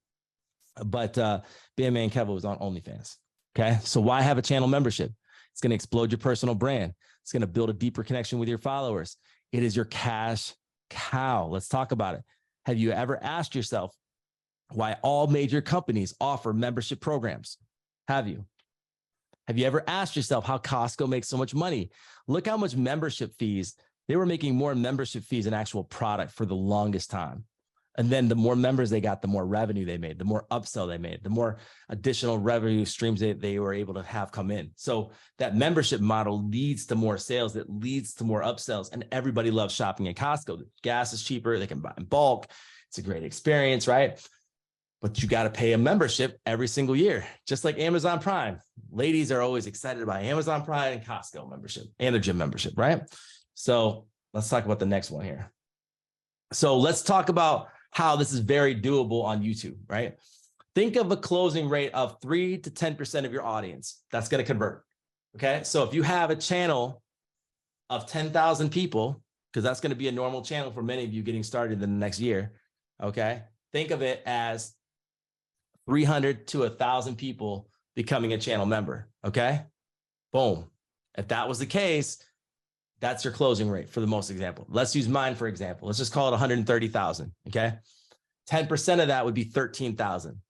But Bam Man Kevo was on OnlyFans. Okay. So why have a channel membership? It's going to explode your personal brand. It's going to build a deeper connection with your followers. It is your cash cow. Let's talk about it. Have you ever asked yourself why all major companies offer membership programs? Have you? Have you ever asked yourself how Costco makes so much money? Look how much membership fees. They were making more membership fees than actual product for the longest time. And then the more members they got, the more revenue they made, the more upsell they made, the more additional revenue streams they were able to have come in. So that membership model leads to more sales, that leads to more upsells. And everybody loves shopping at Costco. The gas is cheaper. They can buy in bulk. It's a great experience, right? But you got to pay a membership every single year, just like Amazon Prime. Ladies are always excited about Amazon Prime and Costco membership and their gym membership, right? So let's talk about the next one here. So let's talk about how this is very doable on YouTube, right? Think of a closing rate of 3 to 10% of your audience that's going to convert, okay? So if you have a channel of 10,000 people, because that's going to be a normal channel for many of you getting started in the next year, okay? Think of it as 300 to 1,000 people becoming a channel member, okay? Boom. If that was the case, that's your closing rate for the most example. Let's use mine for example. Let's just call it 130,000, okay? 10% of that would be 13,000,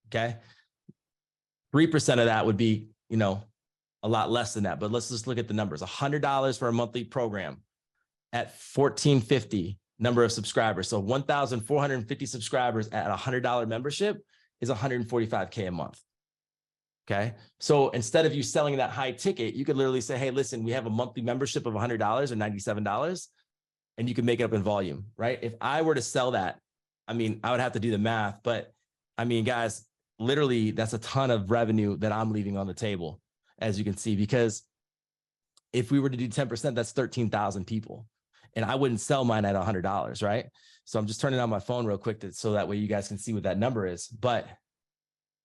okay? 3% of that would be, a lot less than that, but let's just look at the numbers. $100 for a monthly program at $1,450 number of subscribers. So 1,450 subscribers at a $100 membership is $145K a month. Okay. So instead of you selling that high ticket, you could literally say, hey, listen, we have a monthly membership of $100 or $97, and you can make it up in volume, right? If I were to sell that, I would have to do the math, but guys, literally that's a ton of revenue that I'm leaving on the table, as you can see, because if we were to do 10%, that's 13,000 people, and I wouldn't sell mine at $100, right? So I'm just turning on my phone real quick so that way you guys can see what that number is. But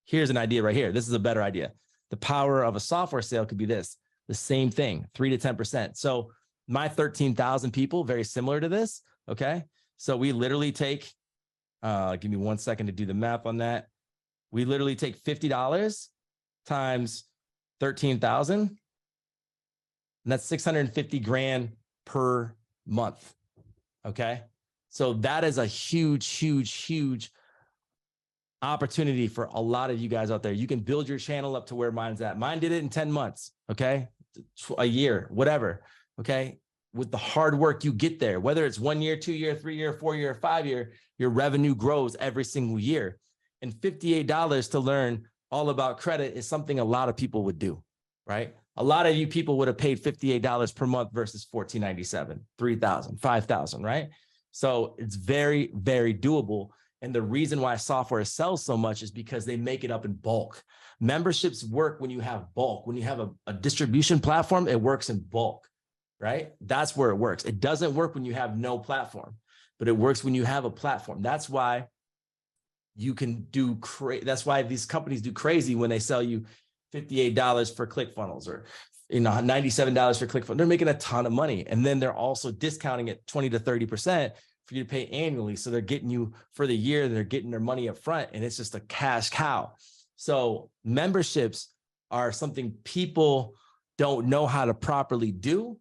here's an idea right here. This is a better idea. The power of a software sale could be this, the same thing, 3 to 10%. So my 13,000 people, very similar to this. Okay. So we literally take, give me 1 second to do the math on that. We literally take $50 times 13,000, and that's 650 grand per month. Okay. So that is a huge, huge, huge opportunity for a lot of you guys out there. You can build your channel up to where mine's at. Mine did it in 10 months. Okay. A year, whatever. Okay. With the hard work, you get there, whether it's 1 year, 2 year, 3 year, 4 year, 5 year, your revenue grows every single year. And $58 to learn all about credit is something a lot of people would do, right? A lot of you people would have paid $58 per month versus $14.97, $3,000, $5,000, right? So it's very, very doable. And the reason why software sells so much is because they make it up in bulk. Memberships work when you have bulk. When you have a distribution platform, it works in bulk, right? That's where it works. It doesn't work when you have no platform, but it works when you have a platform. That's why you can do that's why these companies do crazy when they sell you $58 for ClickFunnels or $97 for ClickFunnels. They're making a ton of money. And then they're also discounting it 20 to 30% for you to pay annually. So they're getting you for the year, they're getting their money up front, and it's just a cash cow. So memberships are something people don't know how to properly do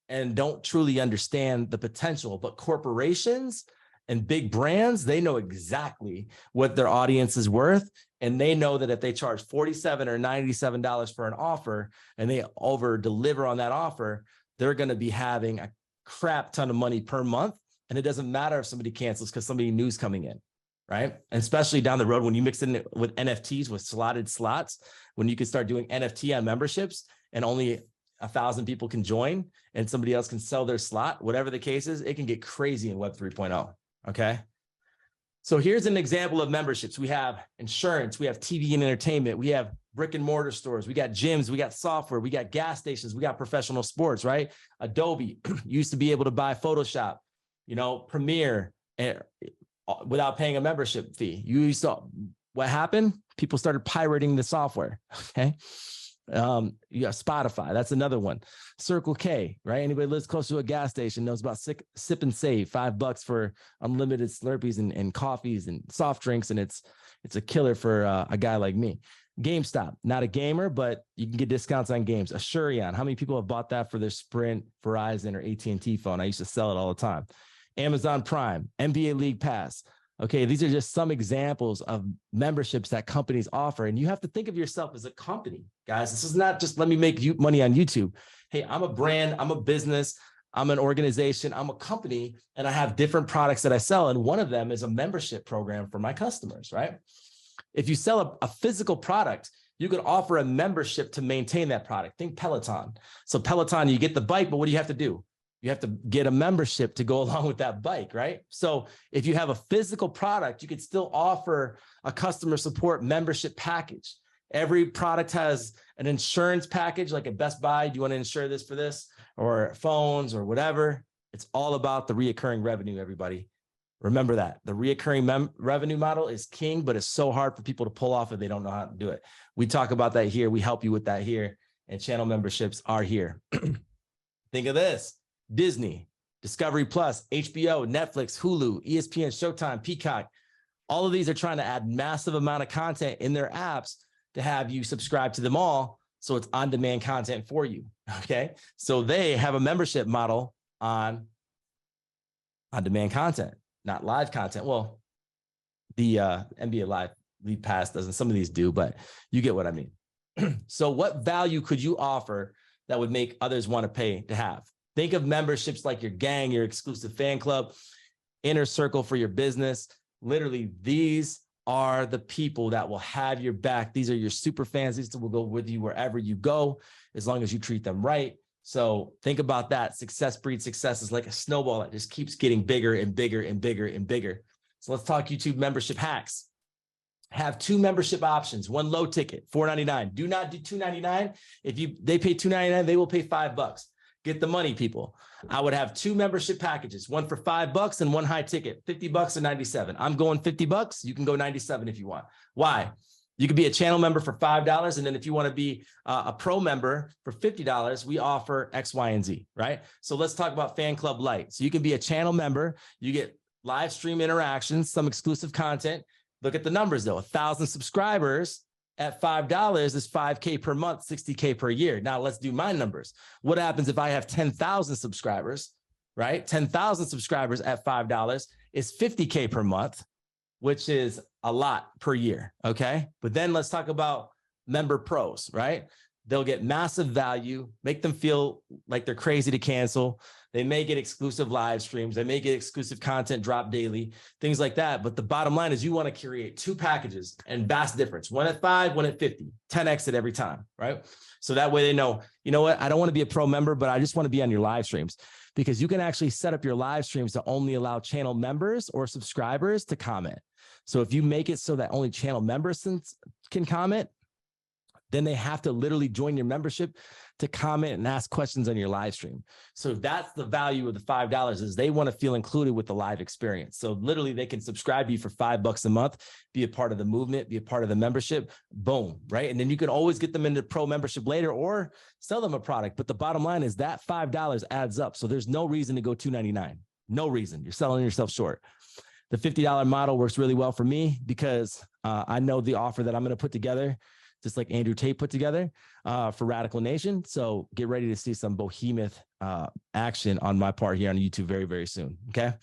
and don't truly understand the potential. But corporations and big brands, they know exactly what their audience is worth. And they know that if they charge $47 or $97 for an offer and they over deliver on that offer, they're going to be having a crap ton of money per month. And it doesn't matter if somebody cancels because somebody new's coming in, right? And especially down the road, when you mix in with NFTs, with slotted slots, when you can start doing NFT on memberships and only 1,000 people can join and somebody else can sell their slot, whatever the case is, it can get crazy in Web 3.0. Okay. So here's an example of memberships. We have insurance, we have TV and entertainment, we have brick and mortar stores, we got gyms, we got software, we got gas stations, we got professional sports, right? Adobe used to be able to buy Photoshop, Premiere without paying a membership fee. What happened? People started pirating the software. Okay. You got Spotify. That's another one. Circle K, right? Anybody lives close to a gas station knows about Sip and Save, $5 for unlimited Slurpees and coffees and soft drinks. And it's a killer for a guy like me. GameStop, not a gamer, but you can get discounts on games. Assurion, how many people have bought that for their Sprint, Verizon, or AT&T phone? I used to sell it all the time. Amazon Prime, NBA League Pass. Okay, these are just some examples of memberships that companies offer. And you have to think of yourself as a company, guys. This is not just let me make money on YouTube. Hey, I'm a brand, I'm a business, I'm an organization, I'm a company, and I have different products that I sell. And one of them is a membership program for my customers, right? If you sell a physical product, you could offer a membership to maintain that product. Think Peloton. So Peloton, you get the bike, but what do you have to do? You have to get a membership to go along with that bike, right? So if you have a physical product, you could still offer a customer support membership package. Every product has an insurance package, like at Best Buy. Do you want to insure this for this? Or phones or whatever. It's all about the reoccurring revenue, everybody. Remember that. The reoccurring revenue model is king, but it's so hard for people to pull off if they don't know how to do it. We talk about that here. We help you with that here. And channel memberships are here. Think of this. Disney, Discovery Plus, HBO, Netflix, Hulu, ESPN, Showtime, Peacock. All of these are trying to add massive amount of content in their apps to have you subscribe to them all. So it's on-demand content for you. Okay. So they have a membership model on on-demand content, not live content. Well, the NBA Live League Pass doesn't. Some of these do, but you get what I mean. So what value could you offer that would make others want to pay to have? Think of memberships like your gang, your exclusive fan club, inner circle for your business. Literally, these are the people that will have your back. These are your super fans. These will go with you wherever you go, as long as you treat them right. So think about that. Success breeds success. Is like a snowball that just keeps getting bigger and bigger and bigger and bigger. So let's talk YouTube membership hacks. Have 2 membership options. One low ticket, $4.99. Do not do $2.99. If they pay $2.99, they will pay $5. Get the money, people. I would have 2 membership packages, one for $5 and one high ticket, $50 or $97. I'm going $50. You can go $97 if you want. Why? You could be a channel member for $5. And then if you want to be a pro member for $50, we offer X, Y, and Z, right? So let's talk about Fan Club Lite. So you can be a channel member. You get live stream interactions, some exclusive content. Look at the numbers though. 1,000 subscribers at $5 is $5K per month, $60K per year. Now let's do my numbers. What happens if I have 10,000 subscribers, right? 10,000 subscribers at $5 is $50K per month, which is a lot per year. Okay. But then let's talk about member pros, right? They'll get massive value, make them feel like they're crazy to cancel. They may get exclusive live streams. They may get exclusive content drop daily, things like that. But the bottom line is you want to create 2 packages and vast difference, one at 5, one at 50, 10x it every time, right? So that way they know, you know what? I don't want to be a pro member, but I just want to be on your live streams, because you can actually set up your live streams to only allow channel members or subscribers to comment. So if you make it so that only channel members can comment, then they have to literally join your membership to comment and ask questions on your live stream. So that's the value of the $5, is they want to feel included with the live experience. So literally they can subscribe to you for $5 a month, be a part of the movement, be a part of the membership, boom, right? And then you can always get them into pro membership later or sell them a product. But the bottom line is that $5 adds up. So there's no reason to go $2.99. No reason. You're selling yourself short. The $50 model works really well for me because I know the offer that I'm going to put together, just like Andrew Tate put together for Radikal Nation. So get ready to see some behemoth action on my part here on YouTube very, very soon. Okay.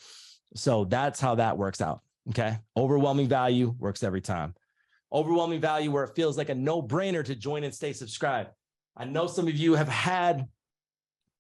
So that's how that works out. Okay. Overwhelming value works every time. Overwhelming value where it feels like a no-brainer to join and stay subscribed. I know some of you have had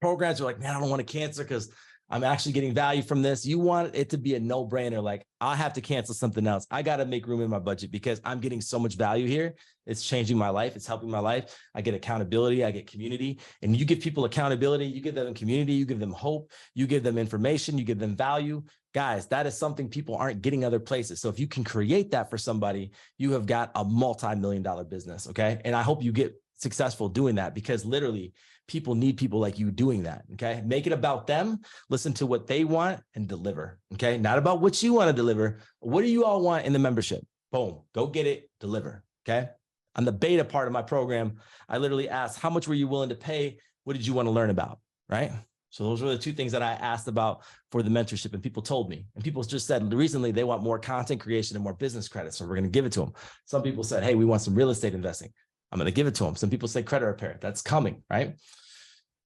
programs where like, man, I don't want to cancel because I'm actually getting value from this. You want it to be a no-brainer. Like, I have to cancel something else. I got to make room in my budget because I'm getting so much value here. It's changing my life. It's helping my life. I get accountability. I get community. And you give people accountability. You give them community. You give them hope. You give them information. You give them value. Guys, that is something people aren't getting other places. So if you can create that for somebody, you have got a multi-million-dollar business. Okay. And I hope you get successful doing that, because literally people need people like you doing that. Okay. Make it about them, listen to what they want and deliver. Okay. Not about what you want to deliver. What do you all want in the membership? Boom, go get it, deliver. Okay. On the beta part of my program, I literally asked, how much were you willing to pay? What did you want to learn about? Right. So those were the 2 things that I asked about for the mentorship, and people told me, and people just said recently they want more content creation and more business credit. So we're going to give it to them. Some people said, hey, we want some real estate investing. I'm going to give it to them. Some people say credit repair. That's coming, right?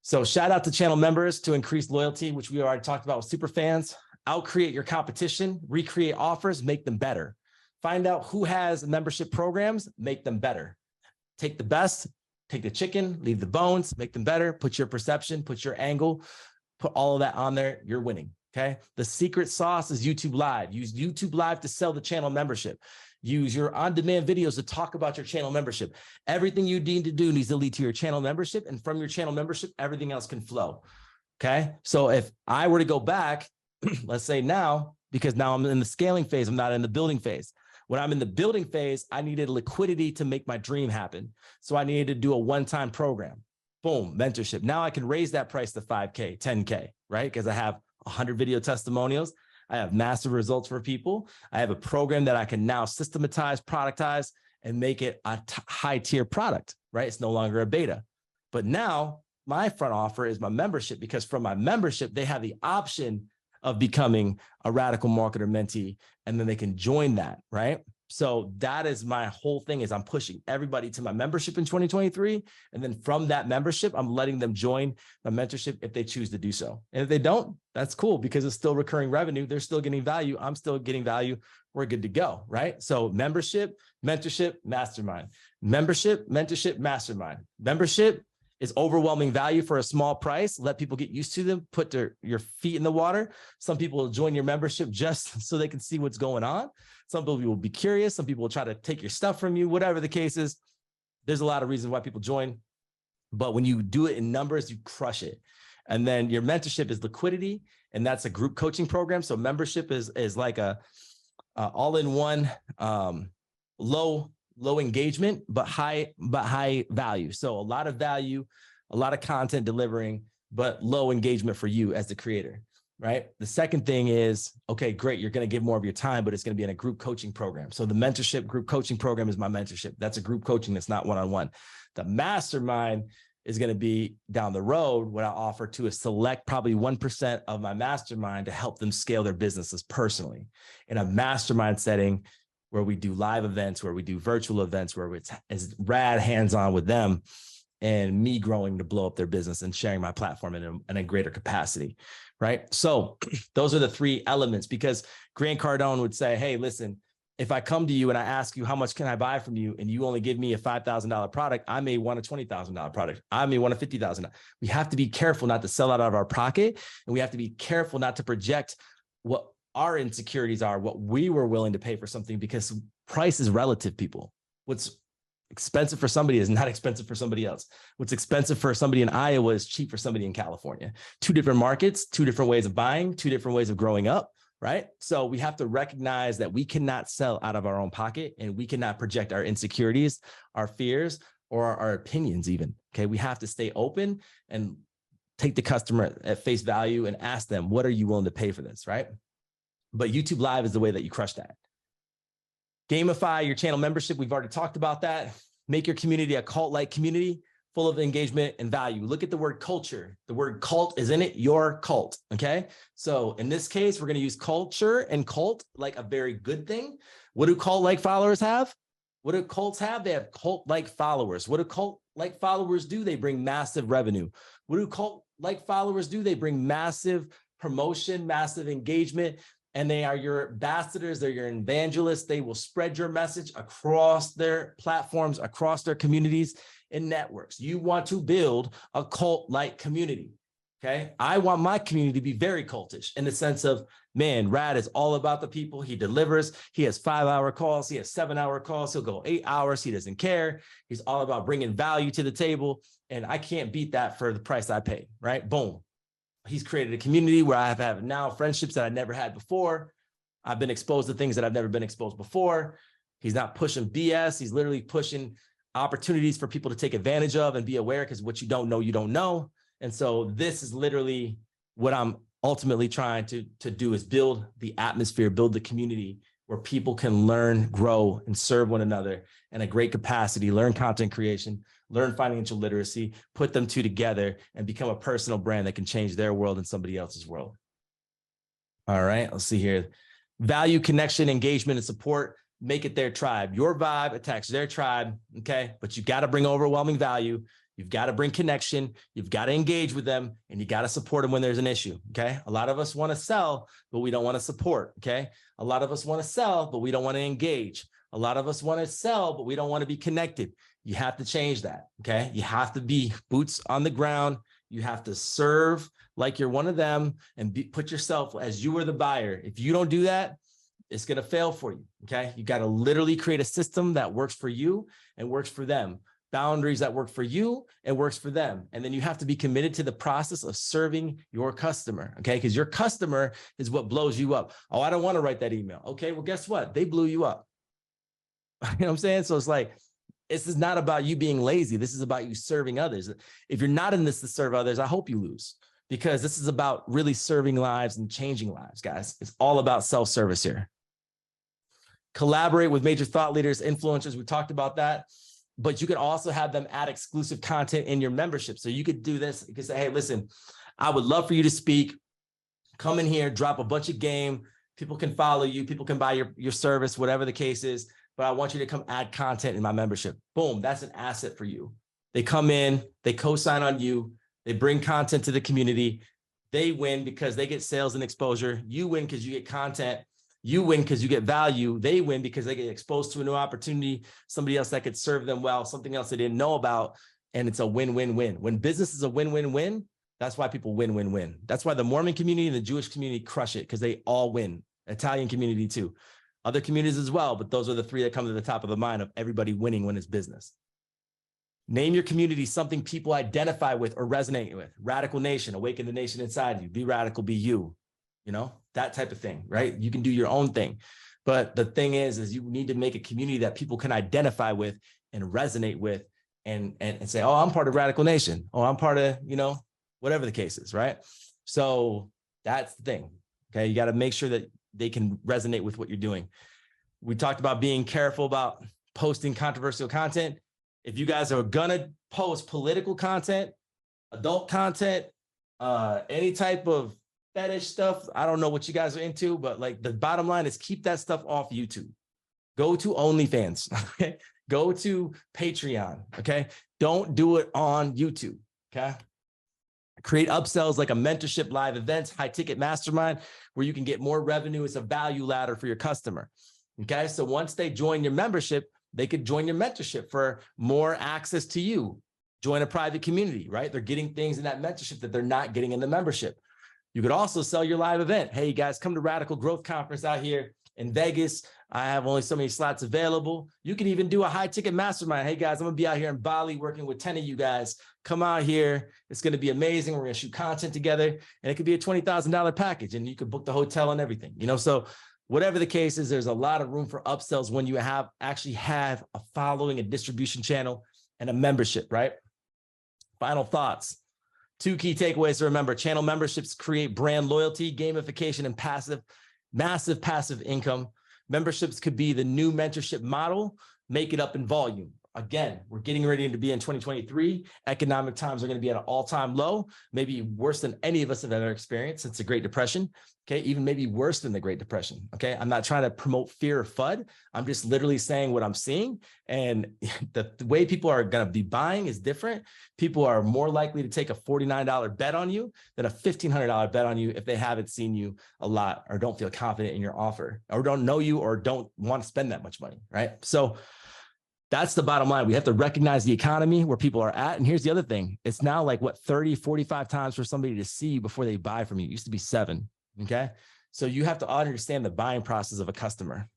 So shout out to channel members to increase loyalty, which we already talked about with super fans. Outcreate your competition, recreate offers, make them better. Find out who has membership programs, make them better. Take the best, take the chicken, leave the bones, make them better. Put your perception, put your angle, put all of that on there. You're winning. Okay. The secret sauce is YouTube Live. Use YouTube Live to sell the channel membership. Use your on-demand videos to talk about your channel membership. Everything you need to do needs to lead to your channel membership. And from your channel membership, everything else can flow. Okay. So if I were to go back, let's say now, because now I'm in the scaling phase, I'm not in the building phase. When I'm in the building phase, I needed liquidity to make my dream happen. So I needed to do a one-time program. Boom, mentorship. Now I can raise that price to 5K, 10K, right? Because I have 100 video testimonials. I have massive results for people. I have a program that I can now systematize, productize, and make it a high tier product, right? It's no longer a beta. But now my front offer is my membership, because from my membership, they have the option of becoming a Radikal Marketer Mentee, and then they can join that, right? So that is my whole thing, is I'm pushing everybody to my membership in 2023. And then from that membership, I'm letting them join my mentorship if they choose to do so. And if they don't, that's cool, because it's still recurring revenue. They're still getting value. I'm still getting value. We're good to go, right? So membership, mentorship, mastermind. Membership, mentorship, mastermind. Membership is overwhelming value for a small price. Let people get used to them, put your feet in the water. Some people will join your membership just so they can see what's going on. Some people will be curious. Some people will try to take your stuff from you, whatever the case is. There's a lot of reasons why people join, but when you do it in numbers, you crush it. And then your mentorship is liquidity, and that's a group coaching program. So membership is like a all-in-one, low engagement, but high value. So a lot of value, a lot of content delivering, but low engagement for you as the creator, right? The second thing is, okay, great. You're going to give more of your time, but it's going to be in a group coaching program. So the mentorship group coaching program is my mentorship. That's a group coaching. That's not one-on-one. The mastermind is going to be down the road, what I offer to a select, probably 1% of my mastermind to help them scale their businesses personally in a mastermind setting, where we do live events, where we do virtual events, where it's as rad hands-on with them and me growing to blow up their business and sharing my platform in a greater capacity, right? So those are the 3 elements, because Grant Cardone would say, hey, listen, If I come to you and I ask you, how much can I buy from you? And you only give me a $5,000 product, I may want a $20,000 product. I may want a $50,000. We have to be careful not to sell out of our pocket. And we have to be careful not to project what our insecurities are, what we were willing to pay for something, because price is relative, people. What's expensive for somebody is not expensive for somebody else. What's expensive for somebody in Iowa is cheap for somebody in California. Two different markets, two different ways of buying, two different ways of growing up. Right? So we have to recognize that we cannot sell out of our own pocket, and we cannot project our insecurities, our fears, or our opinions even. Okay. We have to stay open and take the customer at face value and ask them, what are you willing to pay for this? Right? But YouTube Live is the way that you crush that. Gamify your channel membership. We've already talked about that. Make your community a cult-like community full of engagement and value. Look at the word culture. The word cult is in it, your cult, okay? So in this case, we're gonna use culture and cult like a very good thing. What do cult-like followers have? What do cults have? They have cult-like followers. What do cult-like followers do? They bring massive revenue. What do cult-like followers do? They bring massive promotion, massive engagement, and they are your ambassadors, they're your evangelists. They will spread your message across their platforms, across their communities and networks. You want to build a cult-like community, okay? I want my community to be very cultish in the sense of, man, Rad is all about the people. He delivers. He has 5-hour calls. He has 7-hour calls. He'll go 8 hours. He doesn't care. He's all about bringing value to the table. And I can't beat that for the price I pay, right? Boom. He's created a community where I have now friendships that I never had before. I've been exposed to things that I've never been exposed before. He's not pushing BS. He's literally pushing opportunities for people to take advantage of and be aware, because what you don't know, you don't know. And so this is literally what I'm ultimately trying to do, is build the atmosphere, build the community where people can learn, grow, and serve one another in a great capacity, learn content creation, learn financial literacy, put them two together, and become a personal brand that can change their world and somebody else's world. All right, let's see here. Value, connection, engagement, and support. Make it their tribe. Your vibe attacks their tribe, okay? But you got to bring overwhelming value. You've got to bring connection. You've got to engage with them, and you got to support them when there's an issue, okay? A lot of us want to sell, but we don't want to support, okay? A lot of us want to sell, but we don't want to engage. A lot of us want to sell, but we don't want to be connected. You have to change that, okay? You have to be boots on the ground. You have to serve like you're one of them, and put yourself as you were the buyer. If you don't do that, it's going to fail for you, okay? You got to literally create a system that works for you and works for them. Boundaries that work for you and works for them. And then you have to be committed to the process of serving your customer, okay? Because your customer is what blows you up. Oh, I don't want to write that email. Okay, well, guess what? They blew you up. You know what I'm saying? So it's like, this is not about you being lazy. This is about you serving others. If you're not in this to serve others, I hope you lose, because this is about really serving lives and changing lives, guys. It's all about self-service here. Collaborate with major thought leaders, influencers. We talked about that. But you can also have them add exclusive content in your membership. So you could do this. You could say, hey, listen, I would love for you to speak. Come in here, drop a bunch of game. People can follow you. People can buy your service, whatever the case is. But I want you to come add content in my membership. Boom, that's an asset for you. They come in, they co-sign on you. They bring content to the community. They win because they get sales and exposure. You win because you get content. You win because you get value. They win because they get exposed to a new opportunity, somebody else that could serve them well, something else they didn't know about, and it's a win-win-win. When business is a win-win-win, that's why people win-win-win. That's why the Mormon community and the Jewish community crush it, because they all win. Italian community too. Other communities as well, but those are the three that come to the top of the mind of everybody winning when it's business. Name your community something people identify with or resonate with. Radikal Nation, awaken the nation inside you. Be radical, be you. You know, that type of thing, right? You can do your own thing. But the thing is you need to make a community that people can identify with and resonate with and say, oh, I'm part of Radikal Nation. Oh, I'm part of, you know, whatever the case is, right? So that's the thing, okay? You got to make sure that they can resonate with what you're doing. We talked about being careful about posting controversial content. If you guys are going to post political content, adult content, any type of fetish stuff, I don't know what you guys are into, but like the bottom line is keep that stuff off YouTube. Go to OnlyFans, okay? Go to Patreon, okay? Don't do it on YouTube, okay? Create upsells like a mentorship, live events, high ticket mastermind, where you can get more revenue. It's a value ladder for your customer. Okay. So once they join your membership, they could join your mentorship for more access to you. Join a private community, right? They're getting things in that mentorship that they're not getting in the membership. You could also sell your live event. Hey, you guys, come to Radical Growth Conference out here in Vegas. I have only so many slots available. You can even do a high ticket mastermind. Hey guys, I'm gonna be out here in Bali working with 10 of you guys. Come out here. It's gonna be amazing. We're gonna shoot content together, and it could be a $20,000 package, and you could book the hotel and everything. So whatever the case is, there's a lot of room for upsells when you actually have a following, a distribution channel, and a membership, right? Final thoughts. 2 key takeaways to remember. Channel memberships create brand loyalty, gamification, and massive passive income. Memberships could be the new mentorship model. Make it up in volume. Again, we're getting ready to be in 2023. Economic times are going to be at an all-time low, maybe worse than any of us have ever experienced since the Great Depression. Okay, even maybe worse than the Great Depression. Okay, I'm not trying to promote fear or FUD. I'm just literally saying what I'm seeing. And the way people are going to be buying is different. People are more likely to take a $49 bet on you than a $1,500 bet on you if they haven't seen you a lot or don't feel confident in your offer or don't know you or don't want to spend that much money, right? So that's the bottom line. We have to recognize the economy where people are at. And here's the other thing. It's now like 30, 45 times for somebody to see you before they buy from you. It used to be 7. Okay. So you have to understand the buying process of a customer.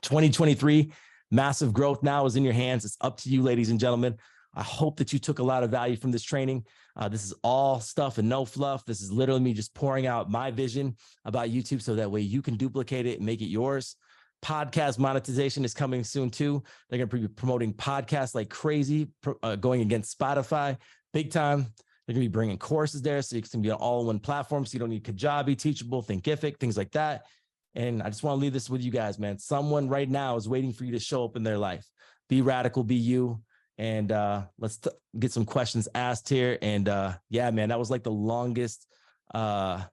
2023, massive growth now is in your hands. It's up to you, ladies and gentlemen. I hope that you took a lot of value from this training. This is all stuff and no fluff. This is literally me just pouring out my vision about YouTube so that way you can duplicate it and make it yours. Podcast monetization is coming soon too. They're going to be promoting podcasts like crazy, going against Spotify big time. They're going to be bringing courses there so you can be an all-in-one platform. So you don't need Kajabi, Teachable, Thinkific, things like that. And I just want to leave this with you guys, man. Someone right now is waiting for you to show up in their life. Be radical, be you. And let's get some questions asked here. And yeah, man, that was like the longest time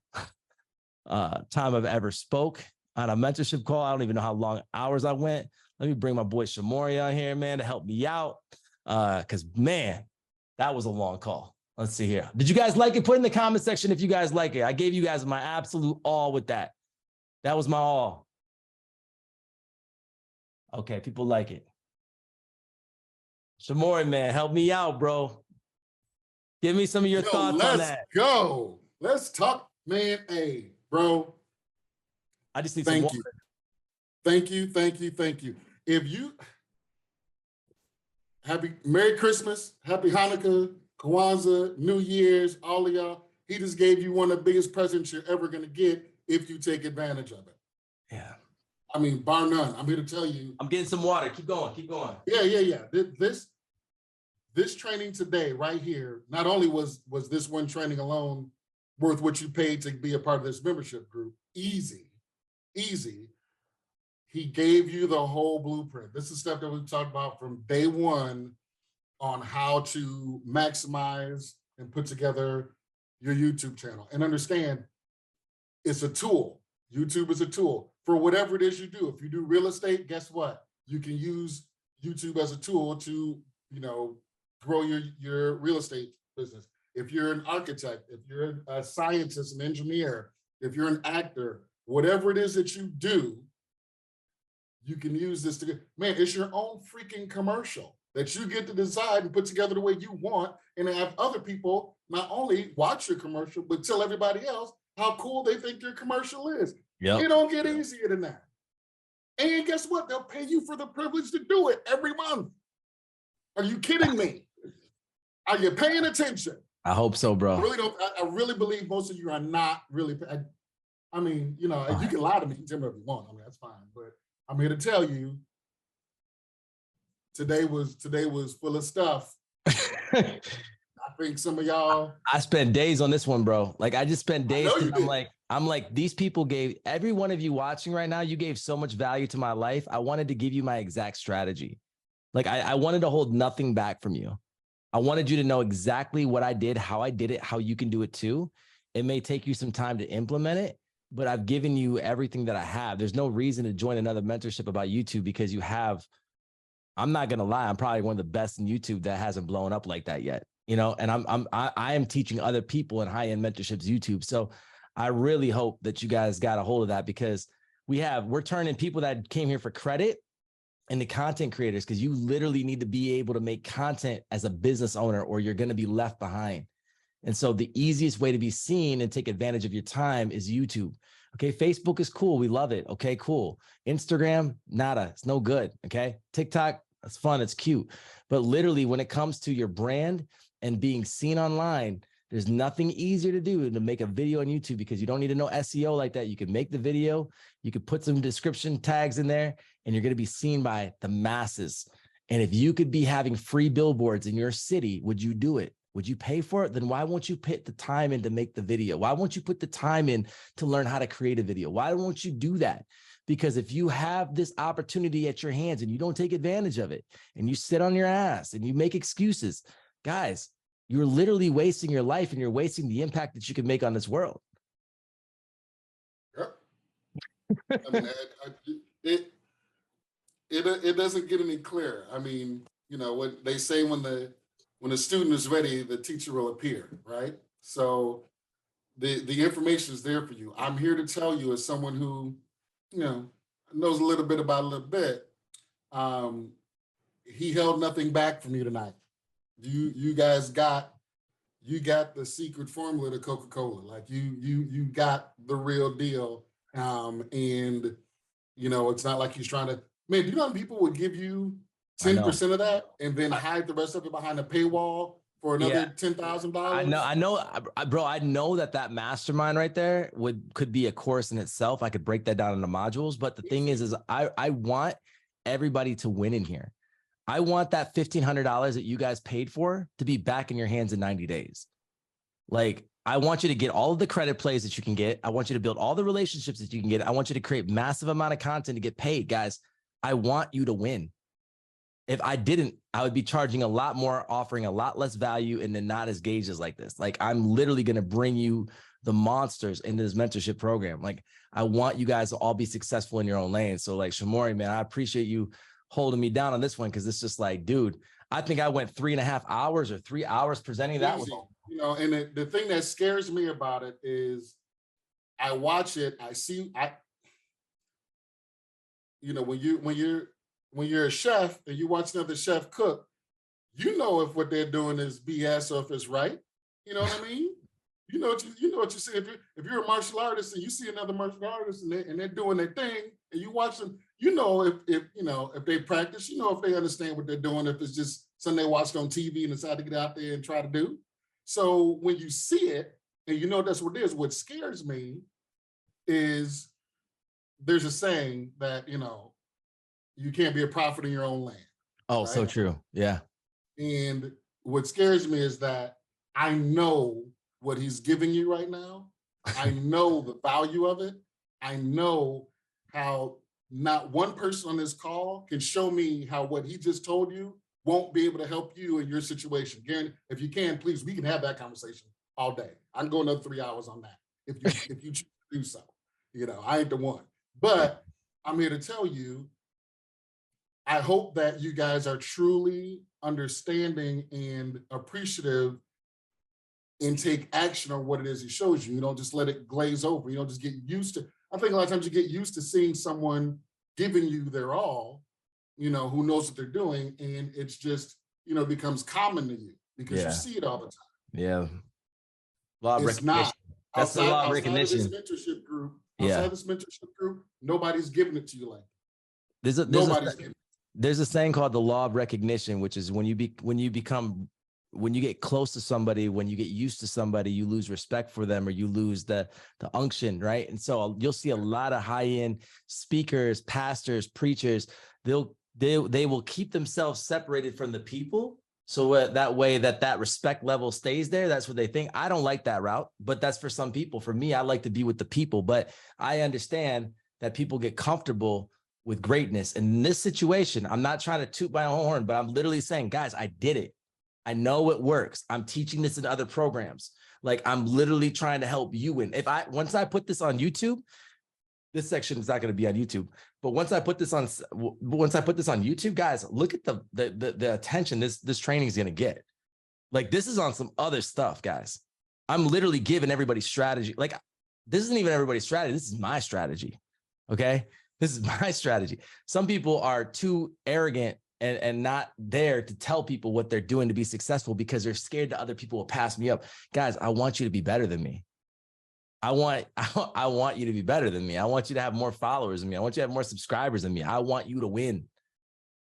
I've ever spoke on a mentorship call. I don't even know how long hours I went. Let me bring my boy Shamori on here, man, to help me out. Because, man, that was a long call. Let's see here. Did you guys like it? Put in the comment section if you guys like it. I gave you guys my absolute all with that. That was my all. Okay, people like it. Shamori, man, help me out, bro. Give me some of your thoughts on that. Let's go. Let's talk, man. Hey, bro. I just need some water. Thank you. If you Merry Christmas, Happy Hanukkah, Kwanzaa, New Year's, all of y'all. He just gave you one of the biggest presents you're ever going to get if you take advantage of it. Yeah. I mean, bar none. I'm here to tell you. I'm getting some water. Keep going. Yeah. This training today right here, not only was this one training alone worth what you paid to be a part of this membership group, easy. He gave you the whole blueprint. This is stuff that we've talked about from day one on how to maximize and put together your YouTube channel. And understand, it's a tool. YouTube is a tool for whatever it is you do. If you do real estate, guess what? You can use YouTube as a tool to, grow your real estate business. If you're an architect, if you're a scientist, an engineer, if you're an actor, whatever it is that you do, you can use this to, man, it's your own freaking commercial that you get to decide and put together the way you want, and have other people not only watch your commercial, but tell everybody else how cool they think your commercial is. Yep. It don't get easier than that. And guess what? They'll pay you for the privilege to do it every month. Are you kidding me? Are you paying attention? I hope so, bro. I really believe most of you are not really. I mean, you can lie to me and tell me if you want. I mean, that's fine. But I'm here to tell you, today was full of stuff. I think some of y'all. I spent days on this one, bro. Like I just spent days. I'm like, these people gave, every one of you watching right now, you gave so much value to my life. I wanted to give you my exact strategy. Like I wanted to hold nothing back from you. I wanted you to know exactly what I did, how you can do it too. It may take you some time to implement it, but I've given you everything that I have. There's no reason to join another mentorship about YouTube because you have, I'm not going to lie, I'm probably one of the best in YouTube that hasn't blown up like that yet, and I am teaching other people in high-end mentorships YouTube. So I really hope that you guys got a hold of that, because we're turning people that came here for credit into content creators, because you literally need to be able to make content as a business owner or you're going to be left behind. And so the easiest way to be seen and take advantage of your time is YouTube. Okay. Facebook is cool. We love it. Okay, cool. Instagram, nada. It's no good. Okay. TikTok, that's fun. It's cute. But literally when it comes to your brand and being seen online, there's nothing easier to do than to make a video on YouTube, because you don't need to know SEO like that. You can make the video, you could put some description tags in there, and you're going to be seen by the masses. And if you could be having free billboards in your city, would you do it? Would you pay for it? Then why won't you put the time in to make the video? Why won't you put the time in to learn how to create a video? Why won't you do that? Because if you have this opportunity at your hands and you don't take advantage of it, and you sit on your ass and you make excuses, guys, you're literally wasting your life, and you're wasting the impact that you can make on this world. Yep. I mean, it doesn't get any clearer. I mean, you know what they say, when the student is ready, the teacher will appear, right? So the information is there for you. I'm here to tell you, as someone who, you know, knows a little bit about a little bit, he held nothing back from you tonight. You guys got the secret formula to Coca-Cola. Like you got the real deal. And you know, it's not like he's trying to, man, do you know how many people would give you 10% of that and then hide the rest of it behind a paywall for another $10,000? I know, bro. I know that mastermind right there could be a course in itself. I could break that down into modules. But the thing is I want everybody to win in here. I want that $1,500 that you guys paid for to be back in your hands in 90 days. Like, I want you to get all of the credit plays that you can get. I want you to build all the relationships that you can get. I want you to create massive amount of content to get paid, guys. I want you to win. If I didn't, I would be charging a lot more, offering a lot less value, and then not as gauged as like this. Like, I'm literally going to bring you the monsters into this mentorship program. Like, I want you guys to all be successful in your own lane. So like, Shamori, man, I appreciate you holding me down on this one, because it's just like, dude, I think I went 3.5 hours or 3 hours presenting that one. You know, and the thing that scares me about it is I watch it, you know, when you're a chef and you watch another chef cook, you know if what they're doing is BS or if it's right. You know what I mean? You know what you see. If you're a martial artist and you see another martial artist and they're doing their thing and you watch them, you know if they practice, you know if they understand what they're doing, if it's just something they watched on TV and decide to get out there and try to do. So when you see it and you know that's what it is, what scares me is there's a saying that, you know, you can't be a prophet in your own land. Oh, right? So true. Yeah. And what scares me is that I know what he's giving you right now. I know the value of it. I know how not one person on this call can show me how what he just told you won't be able to help you in your situation. Garen, if you can, please, we can have that conversation all day. I can go another 3 hours on that if you choose to do so. You know, I ain't the one. But I'm here to tell you, I hope that you guys are truly understanding and appreciative and take action on what it is he shows you. You don't just let it glaze over. You don't just get used to, I think a lot of times you get used to seeing someone giving you their all, you know, who knows what they're doing. And it's just, you know, becomes common to you because you see it all the time. Yeah. Law of recognition. That's the law of recognition. Outside this mentorship group, nobody's giving it to you like that. There's a saying called the law of recognition, which is when you get close to somebody, when you get used to somebody, you lose respect for them or you lose the unction, right? And so you'll see a lot of high-end speakers, pastors, preachers, they will keep themselves separated from the people. So that way that respect level stays there. That's what they think. I don't like that route, but that's for some people. For me, I like to be with the people, but I understand that people get comfortable with greatness. And in this situation, I'm not trying to toot my own horn, but I'm literally saying, guys, I did it. I know it works. I'm teaching this in other programs. Like, I'm literally trying to help you win. Once I put this on YouTube, this section is not going to be on YouTube, but once I put this on YouTube, guys, look at the attention this training is going to get. Like, this is on some other stuff, guys. I'm literally giving everybody strategy. Like, this isn't even everybody's strategy. This is my strategy. Okay. This is my strategy. Some people are too arrogant and not there to tell people what they're doing to be successful because they're scared that other people will pass me up. Guys, I want you to be better than me. I want you to be better than me. I want you to have more followers than me. I want you to have more subscribers than me. I want you to win.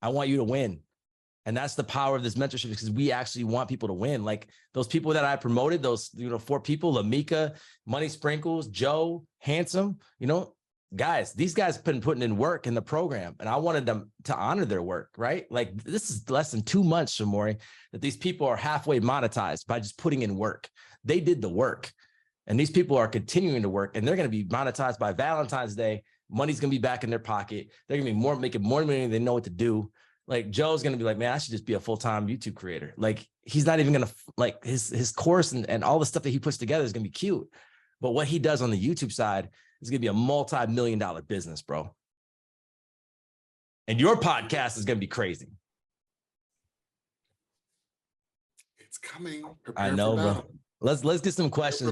I want you to win. And that's the power of this mentorship, because we actually want people to win. Like those people that I promoted, those, 4 people, Lamika, Money Sprinkles, Joe, Handsome, guys, these guys been putting in work in the program, and I wanted them to honor their work, right? Like this is less than 2 months, Shamori, that these people are halfway monetized by just putting in work. They did the work, and these people are continuing to work, and they're going to be monetized by Valentine's Day. Money's going to be back in their pocket. They're going to be making more money than they know what to do. Like Joe's going to be like, man, I should just be a full-time YouTube creator. Like he's not even going to, like his course and all the stuff that he puts together is going to be cute. But what he does on the YouTube side is going to be a multi-million-dollar business, bro. And your podcast is going to be crazy. It's coming. I know, bro. Let's get some questions.